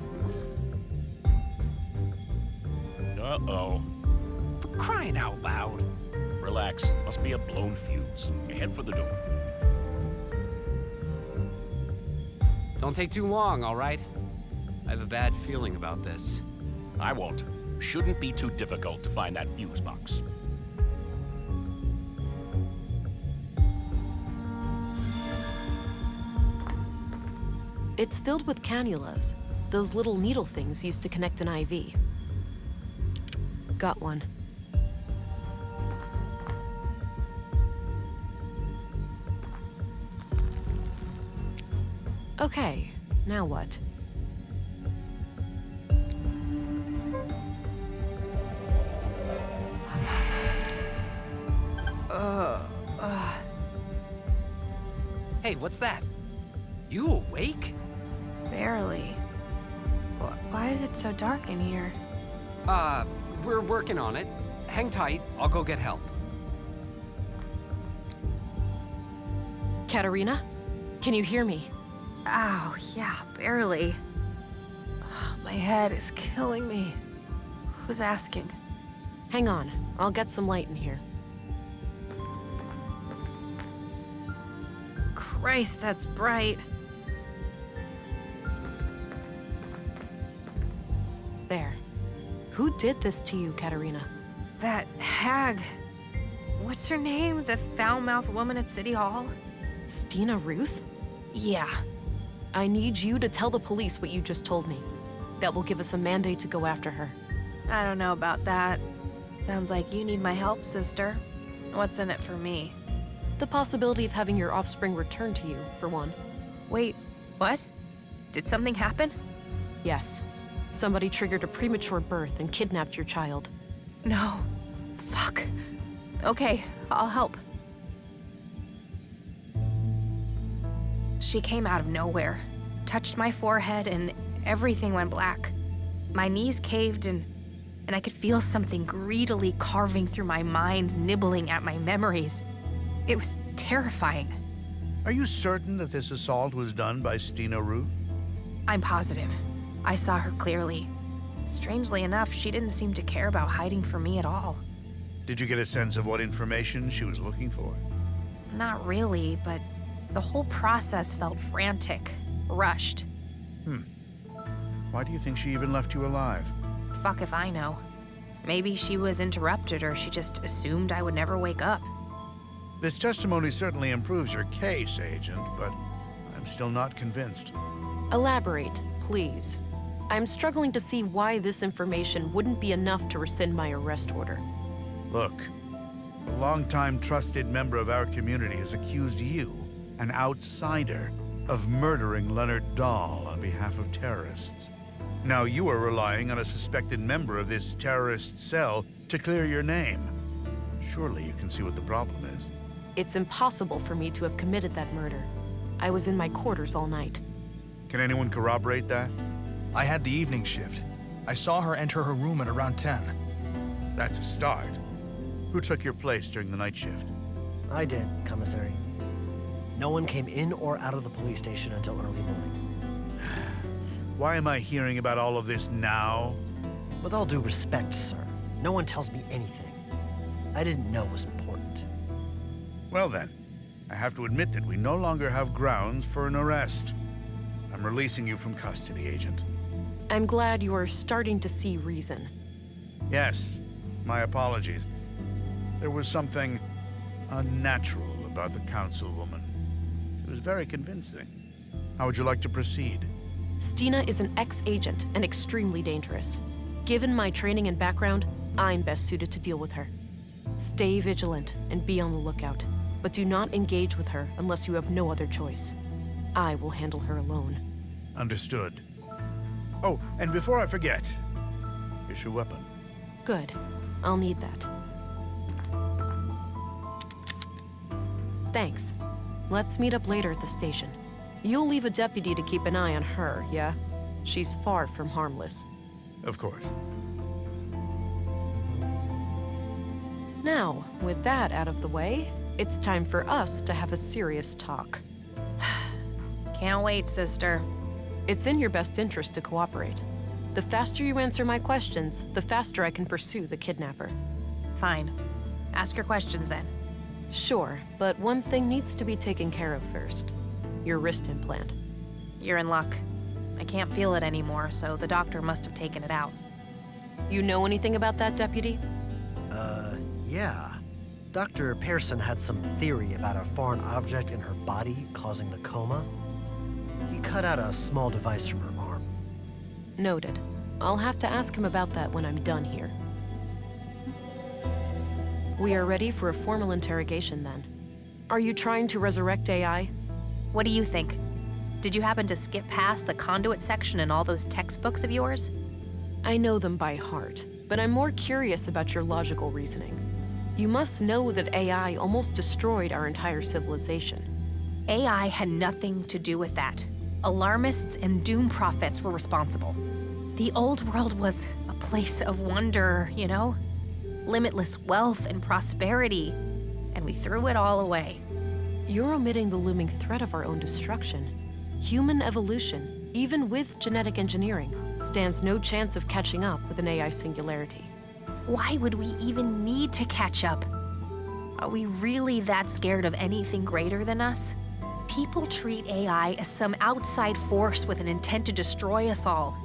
Uh-oh. For crying out loud. Relax. Must be a blown fuse. Head for the door. Don't take too long, all right? I have a bad feeling about this. I won't. Shouldn't be too difficult to find that fuse box. It's filled with cannulas. Those little needle things used to connect an IV. Got one. Okay, now what? Hey, what's that? You awake? Barely. Why is it so dark in here? We're working on it. Hang tight, I'll go get help. Katerina? Can you hear me? Ow, yeah, barely. My head is killing me. Who's asking? Hang on, I'll get some light in here. Christ, that's bright. There. Who did this to you, Katerina? That hag. What's her name? The foul-mouthed woman at City Hall? Stina Ruth? Yeah. I need you to tell the police what you just told me. That will give us a mandate to go after her. I don't know about that. Sounds like you need my help, sister. What's in it for me? The possibility of having your offspring returned to you, for one. Wait, what? Did something happen? Yes. Somebody triggered a premature birth and kidnapped your child. No. Fuck. Okay, I'll help. She came out of nowhere, touched my forehead, and everything went black. My knees caved, and I could feel something greedily carving through my mind, nibbling at my memories. It was terrifying. Are you certain that this assault was done by Stina Ruth? I'm positive. I saw her clearly. Strangely enough, she didn't seem to care about hiding from me at all. Did you get a sense of what information she was looking for? Not really, but the whole process felt frantic, rushed. Why do you think she even left you alive? Fuck if I know. Maybe she was interrupted or she just assumed I would never wake up. This testimony certainly improves your case, Agent, but I'm still not convinced. Elaborate, please. I'm struggling to see why this information wouldn't be enough to rescind my arrest order. Look, a longtime trusted member of our community has accused you, an outsider, of murdering Leonard Dahl on behalf of terrorists. Now you are relying on a suspected member of this terrorist cell to clear your name. Surely you can see what the problem is. It's impossible for me to have committed that murder. I was in my quarters all night. Can anyone corroborate that? I had the evening shift. I saw her enter her room at around 10. That's a start. Who took your place during the night shift? I did, Commissary. No one came in or out of the police station until early morning. Why am I hearing about all of this now? With all due respect, sir, no one tells me anything. I didn't know it was important. Well then, I have to admit that we no longer have grounds for an arrest. I'm releasing you from custody, Agent. I'm glad you are starting to see reason. Yes, my apologies. There was something unnatural about the councilwoman. She was very convincing. How would you like to proceed? Stina is an ex-agent and extremely dangerous. Given my training and background, I'm best suited to deal with her. Stay vigilant and be on the lookout, but do not engage with her unless you have no other choice. I will handle her alone. Understood. Oh, and before I forget, here's your weapon. Good. I'll need that. Thanks. Let's meet up later at the station. You'll leave a deputy to keep an eye on her, yeah? She's far from harmless. Of course. Now, with that out of the way, it's time for us to have a serious talk. Can't wait, sister. It's in your best interest to cooperate. The faster you answer my questions, the faster I can pursue the kidnapper. Fine. Ask your questions then. Sure, but one thing needs to be taken care of first. Your wrist implant. You're in luck. I can't feel it anymore, so the doctor must have taken it out. You know anything about that, Deputy? Yeah. Dr. Pearson had some theory about a foreign object in her body causing the coma. He cut out a small device from her arm. Noted. I'll have to ask him about that when I'm done here. We are ready for a formal interrogation then. Are you trying to resurrect AI? What do you think? Did you happen to skip past the conduit section in all those textbooks of yours? I know them by heart, but I'm more curious about your logical reasoning. You must know that AI almost destroyed our entire civilization. AI had nothing to do with that. Alarmists and doom prophets were responsible. The old world was a place of wonder, you know? Limitless wealth and prosperity, and we threw it all away. You're omitting the looming threat of our own destruction. Human evolution, even with genetic engineering, stands no chance of catching up with an AI singularity. Why would we even need to catch up? Are we really that scared of anything greater than us? People treat AI as some outside force with an intent to destroy us all.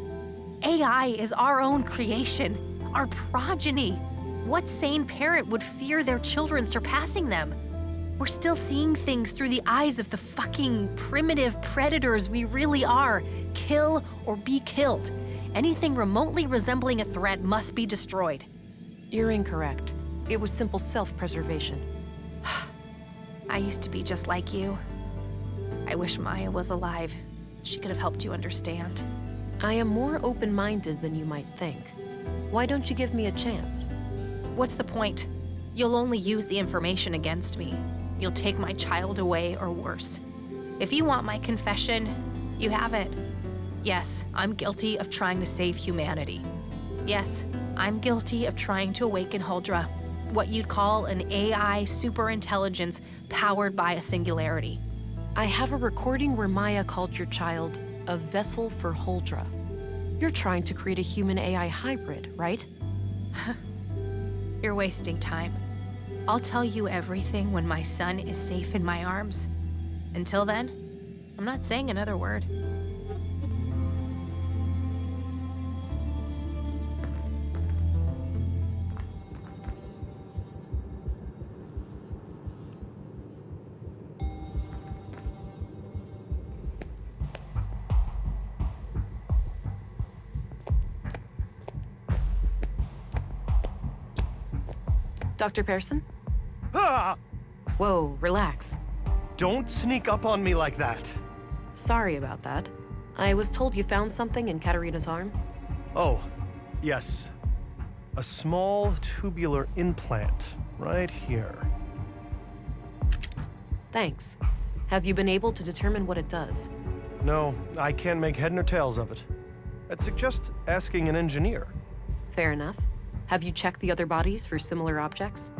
AI is our own creation, our progeny. What sane parent would fear their children surpassing them? We're still seeing things through the eyes of the fucking primitive predators we really are. Kill or be killed. Anything remotely resembling a threat must be destroyed. You're incorrect. It was simple self-preservation. I used to be just like you. I wish Maya was alive. She could have helped you understand. I am more open-minded than you might think. Why don't you give me a chance? What's the point? You'll only use the information against me. You'll take my child away or worse. If you want my confession, you have it. Yes, I'm guilty of trying to save humanity. Yes, I'm guilty of trying to awaken Huldra, what you'd call an AI superintelligence powered by a singularity. I have a recording where Maya called your child a vessel for Holdra. You're trying to create a human-AI hybrid, right? You're wasting time. I'll tell you everything when my son is safe in my arms. Until then, I'm not saying another word. Dr. Pearson? Ah! Whoa, relax. Don't sneak up on me like that. Sorry about that. I was told you found something in Katarina's arm. Oh, yes. A small tubular implant right here. Thanks. Have you been able to determine what it does? No, I can't make head nor tails of it. I'd suggest asking an engineer. Fair enough. Have you checked the other bodies for similar objects?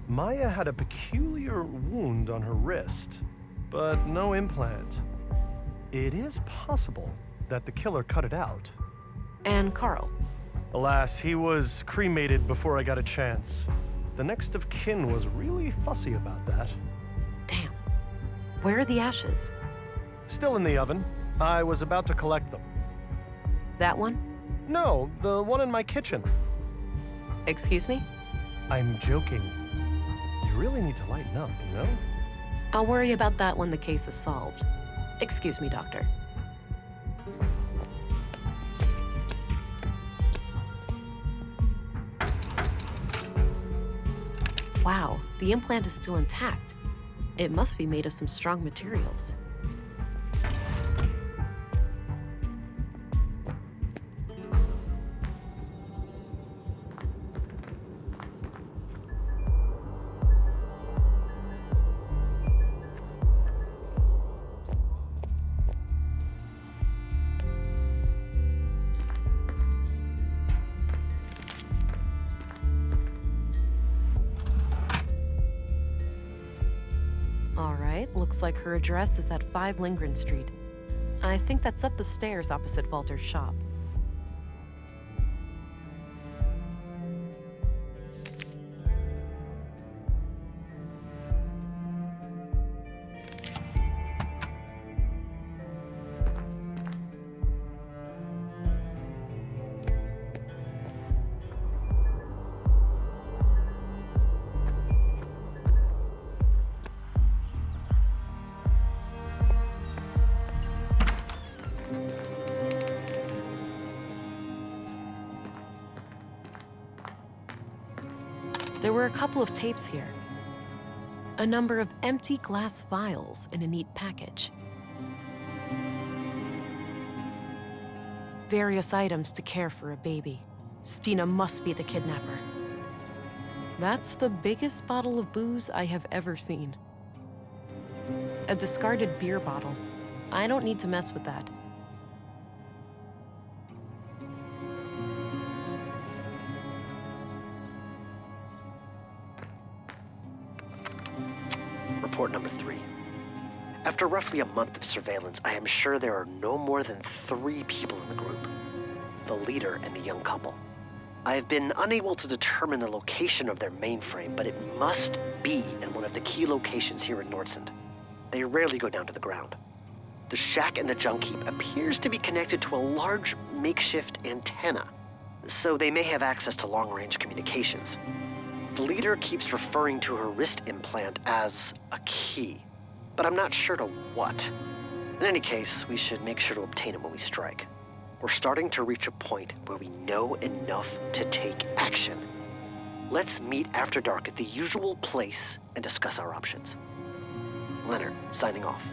Maya had a peculiar wound on her wrist, but no implant. It is possible that the killer cut it out. And Carl? Alas, he was cremated before I got a chance. The next of kin was really fussy about that. Damn. Where are the ashes? Still in the oven. I was about to collect them. That one? No, the one in my kitchen. Excuse me? I'm joking. You really need to lighten up, you know? I'll worry about that when the case is solved. Excuse me, Doctor. Wow, the implant is still intact. It must be made of some strong materials. Looks like her address is at 5 Lindgren Street. I think that's up the stairs opposite Walter's shop. There were a couple of tapes here. A number of empty glass vials in a neat package. Various items to care for a baby. Stina must be the kidnapper. That's the biggest bottle of booze I have ever seen. A discarded beer bottle. I don't need to mess with that. Report number 3. After roughly a month of surveillance, I am sure there are no more than 3 people in the group. The leader and the young couple. I have been unable to determine the location of their mainframe, but it must be in one of the key locations here in Nordsund. They rarely go down to the ground. The shack and the junk heap appears to be connected to a large makeshift antenna, so they may have access to long-range communications. The leader keeps referring to her wrist implant as a key, but I'm not sure to what. In any case, we should make sure to obtain it when we strike. We're starting to reach a point where we know enough to take action. Let's meet after dark at the usual place and discuss our options. Leonard, signing off.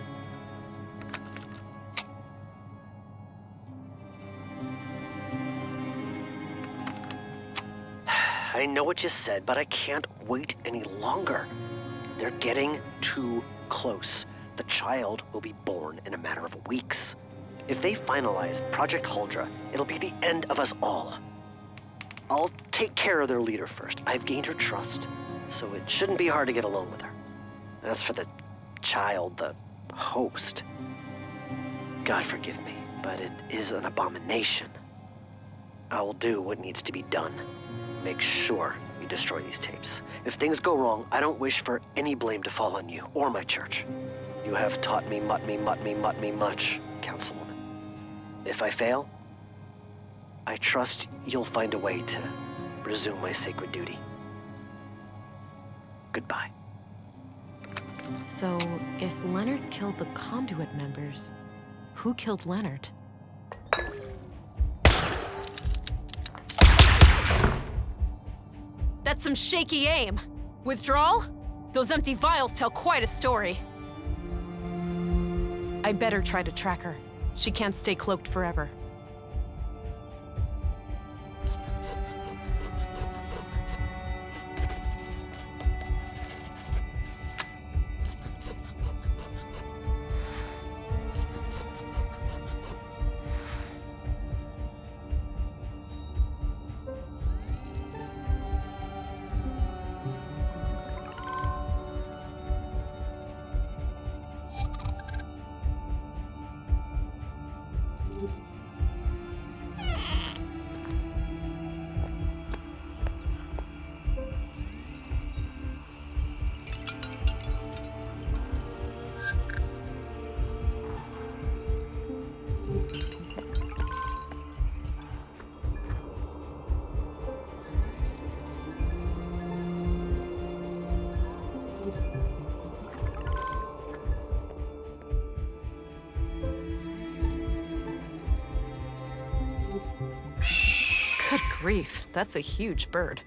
I know what you said, but I can't wait any longer. They're getting too close. The child will be born in a matter of weeks. If they finalize Project Holdra, it'll be the end of us all. I'll take care of their leader first. I've gained her trust, so it shouldn't be hard to get along with her. As for the child, the host. God forgive me, but it is an abomination. I will do what needs to be done. Make sure we destroy these tapes. If things go wrong, I don't wish for any blame to fall on you or my church. You have taught me much, Councilwoman. If I fail, I trust you'll find a way to resume my sacred duty. Goodbye. So, if Leonard killed the conduit members, who killed Leonard? That's some shaky aim. Withdrawal? Those empty vials tell quite a story. I better try to track her. She can't stay cloaked forever. Good grief, that's a huge bird.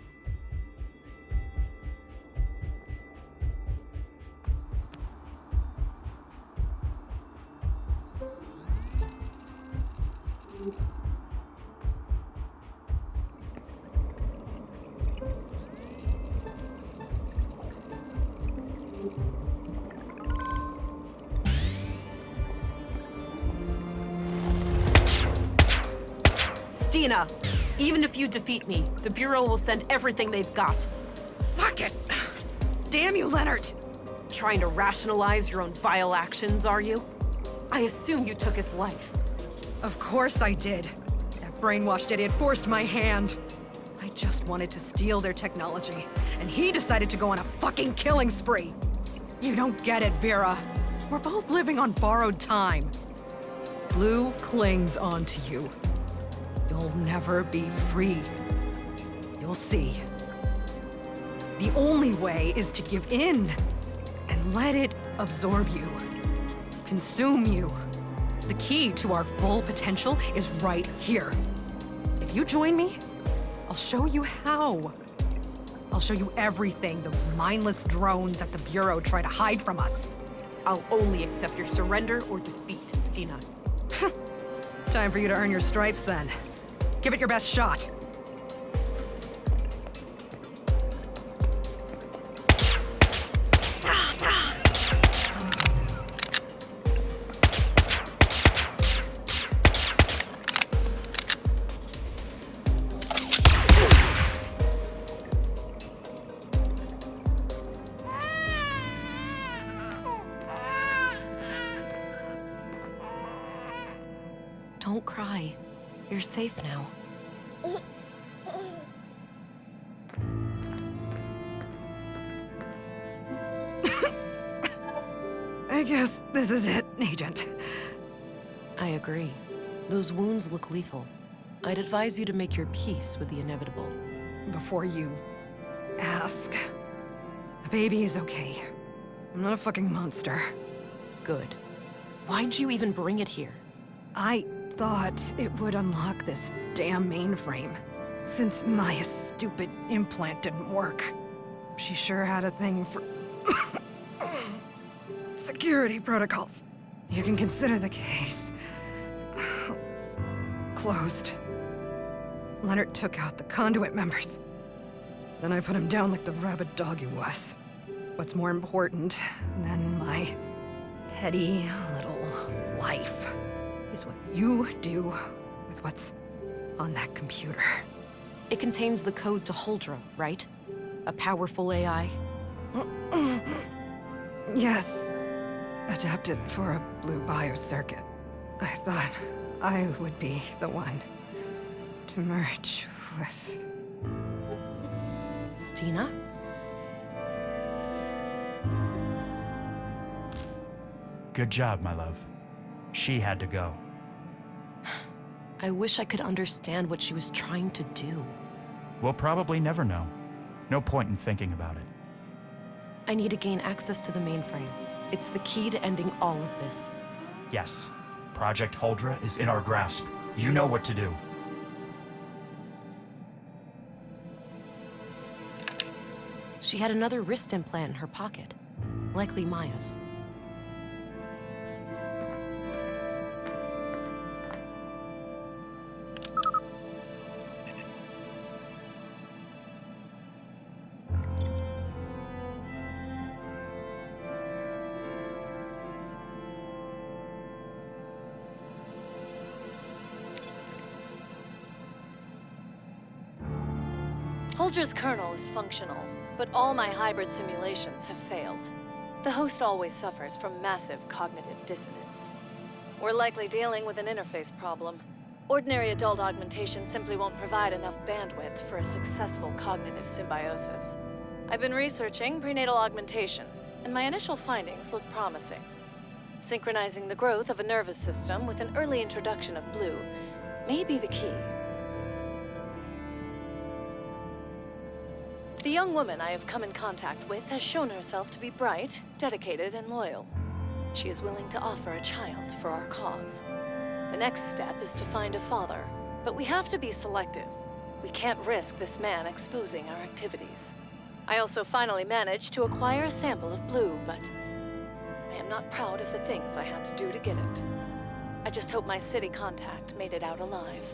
Stina, even if you defeat me, the Bureau will send everything they've got. Fuck it! Damn you, Leonard! Trying to rationalize your own vile actions, are you? I assume you took his life. Of course I did. That brainwashed idiot forced my hand. I just wanted to steal their technology, and he decided to go on a fucking killing spree. You don't get it, Vera. We're both living on borrowed time. Blue clings onto you. You'll never be free. You'll see. The only way is to give in and let it absorb you, consume you. The key to our full potential is right here. If you join me, I'll show you how. I'll show you everything those mindless drones at the Bureau try to hide from us. I'll only accept your surrender or defeat, Stina. Time for you to earn your stripes, then. Give it your best shot. Don't cry. You're safe now. I guess this is it, Agent. I agree. Those wounds look lethal. I'd advise you to make your peace with the inevitable. Before you ask, the baby is okay. I'm not a fucking monster. Good. Why'd you even bring it here? I thought it would unlock this damn mainframe. Since my stupid implant didn't work, she sure had a thing for security protocols. You can consider the case closed. Leonard took out the conduit members. Then I put him down like the rabid dog he was. What's more important than my petty little life is what you do with what's on that computer. It contains the code to Huldra, right? A powerful AI? Yes. adapted for a blue biocircuit. I thought I would be the one to merge with... Stina? Good job, my love. She had to go. I wish I could understand what she was trying to do. We'll probably never know. No point in thinking about it. I need to gain access to the mainframe. It's the key to ending all of this. Yes, Project Huldra is in our grasp. You know what to do. She had another wrist implant in her pocket. Likely Maya's. Huldra's kernel is functional, but all my hybrid simulations have failed. The host always suffers from massive cognitive dissonance. We're likely dealing with an interface problem. Ordinary adult augmentation simply won't provide enough bandwidth for a successful cognitive symbiosis. I've been researching prenatal augmentation, and my initial findings look promising. Synchronizing the growth of a nervous system with an early introduction of blue may be the key. The young woman I have come in contact with has shown herself to be bright, dedicated, and loyal. She is willing to offer a child for our cause. The next step is to find a father, but we have to be selective. We can't risk this man exposing our activities. I also finally managed to acquire a sample of blue, but I am not proud of the things I had to do to get it. I just hope my city contact made it out alive.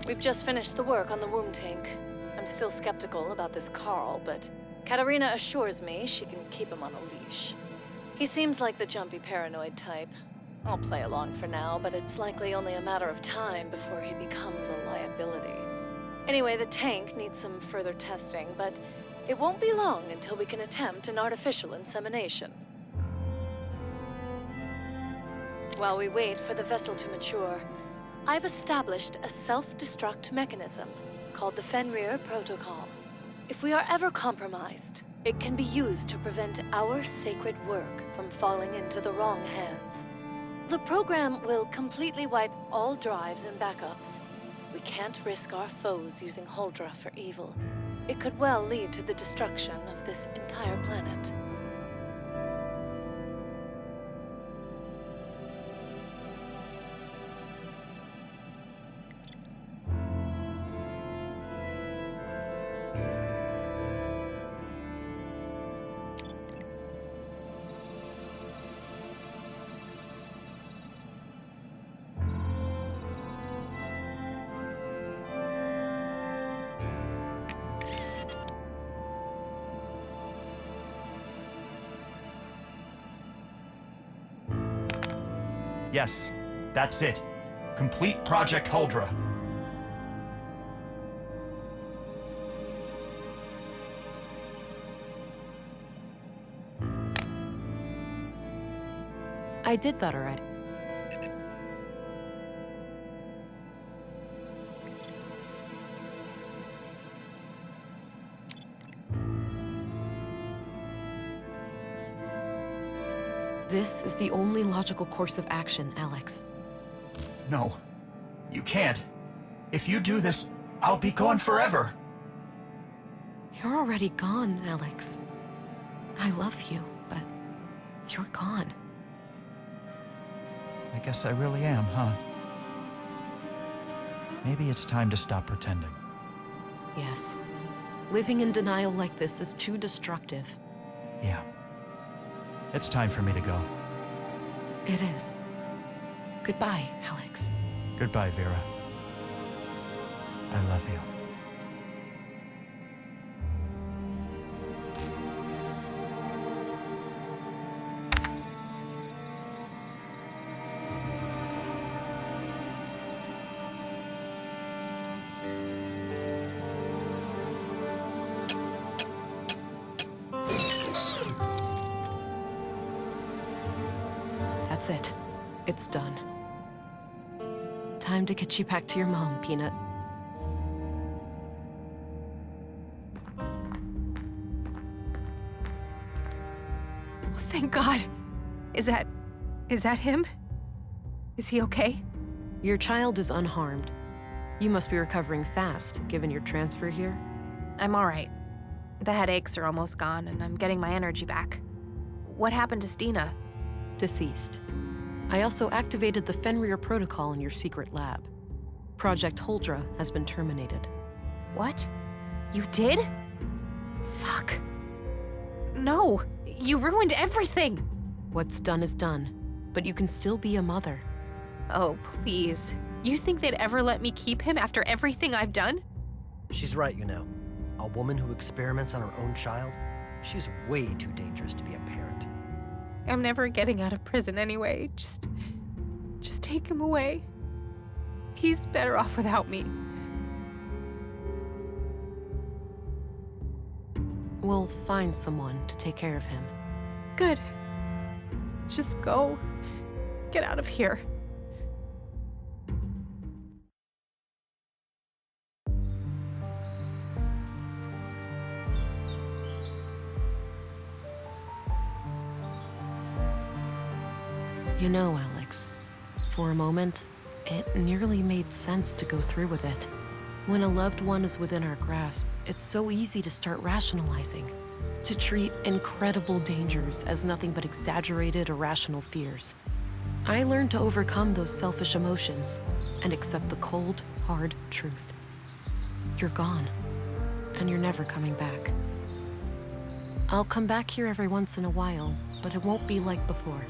We've just finished the work on the womb tank. I'm still skeptical about this Carl, but Katarina assures me she can keep him on a leash. He seems like the jumpy paranoid type. I'll play along for now, but it's likely only a matter of time before he becomes a liability. Anyway, the tank needs some further testing, but it won't be long until we can attempt an artificial insemination. While we wait for the vessel to mature, I've established a self-destruct mechanism called the Fenrir Protocol. If we are ever compromised, it can be used to prevent our sacred work from falling into the wrong hands. The program will completely wipe all drives and backups. We can't risk our foes using Huldra for evil. It could well lead to the destruction of this entire planet. Yes, that's it. Complete Project Huldra. I did that already. This is the only logical course of action, Alex. No, you can't. If you do this, I'll be gone forever. You're already gone, Alex. I love you, but you're gone. I guess I really am, huh? Maybe it's time to stop pretending. Yes. Living in denial like this is too destructive. Yeah. It's time for me to go. It is. Goodbye, Alex. Goodbye, Vera. I love you. That's it. It's done. Time to get you back to your mom, Peanut. Oh, thank God. Is that him? Is he okay? Your child is unharmed. You must be recovering fast, given your transfer here. I'm all right. The headaches are almost gone, and I'm getting my energy back. What happened to Stina? Deceased. I also activated the Fenrir protocol in your secret lab. Project Huldra has been terminated. What? You did? Fuck. No, you ruined everything. What's done is done, but you can still be a mother. Oh, please. You think they'd ever let me keep him after everything I've done? She's right, you know. A woman who experiments on her own child, she's way too dangerous to be a parent. I'm never getting out of prison anyway. Just take him away. He's better off without me. We'll find someone to take care of him. Good. Just go. Get out of here. You know, Alex, for a moment, it nearly made sense to go through with it. When a loved one is within our grasp, it's so easy to start rationalizing, to treat incredible dangers as nothing but exaggerated, irrational fears. I learned to overcome those selfish emotions and accept the cold, hard truth. You're gone, and you're never coming back. I'll come back here every once in a while, but it won't be like before.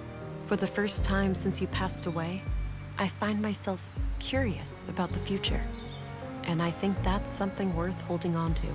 For the first time since you passed away, I find myself curious about the future. And I think that's something worth holding on to.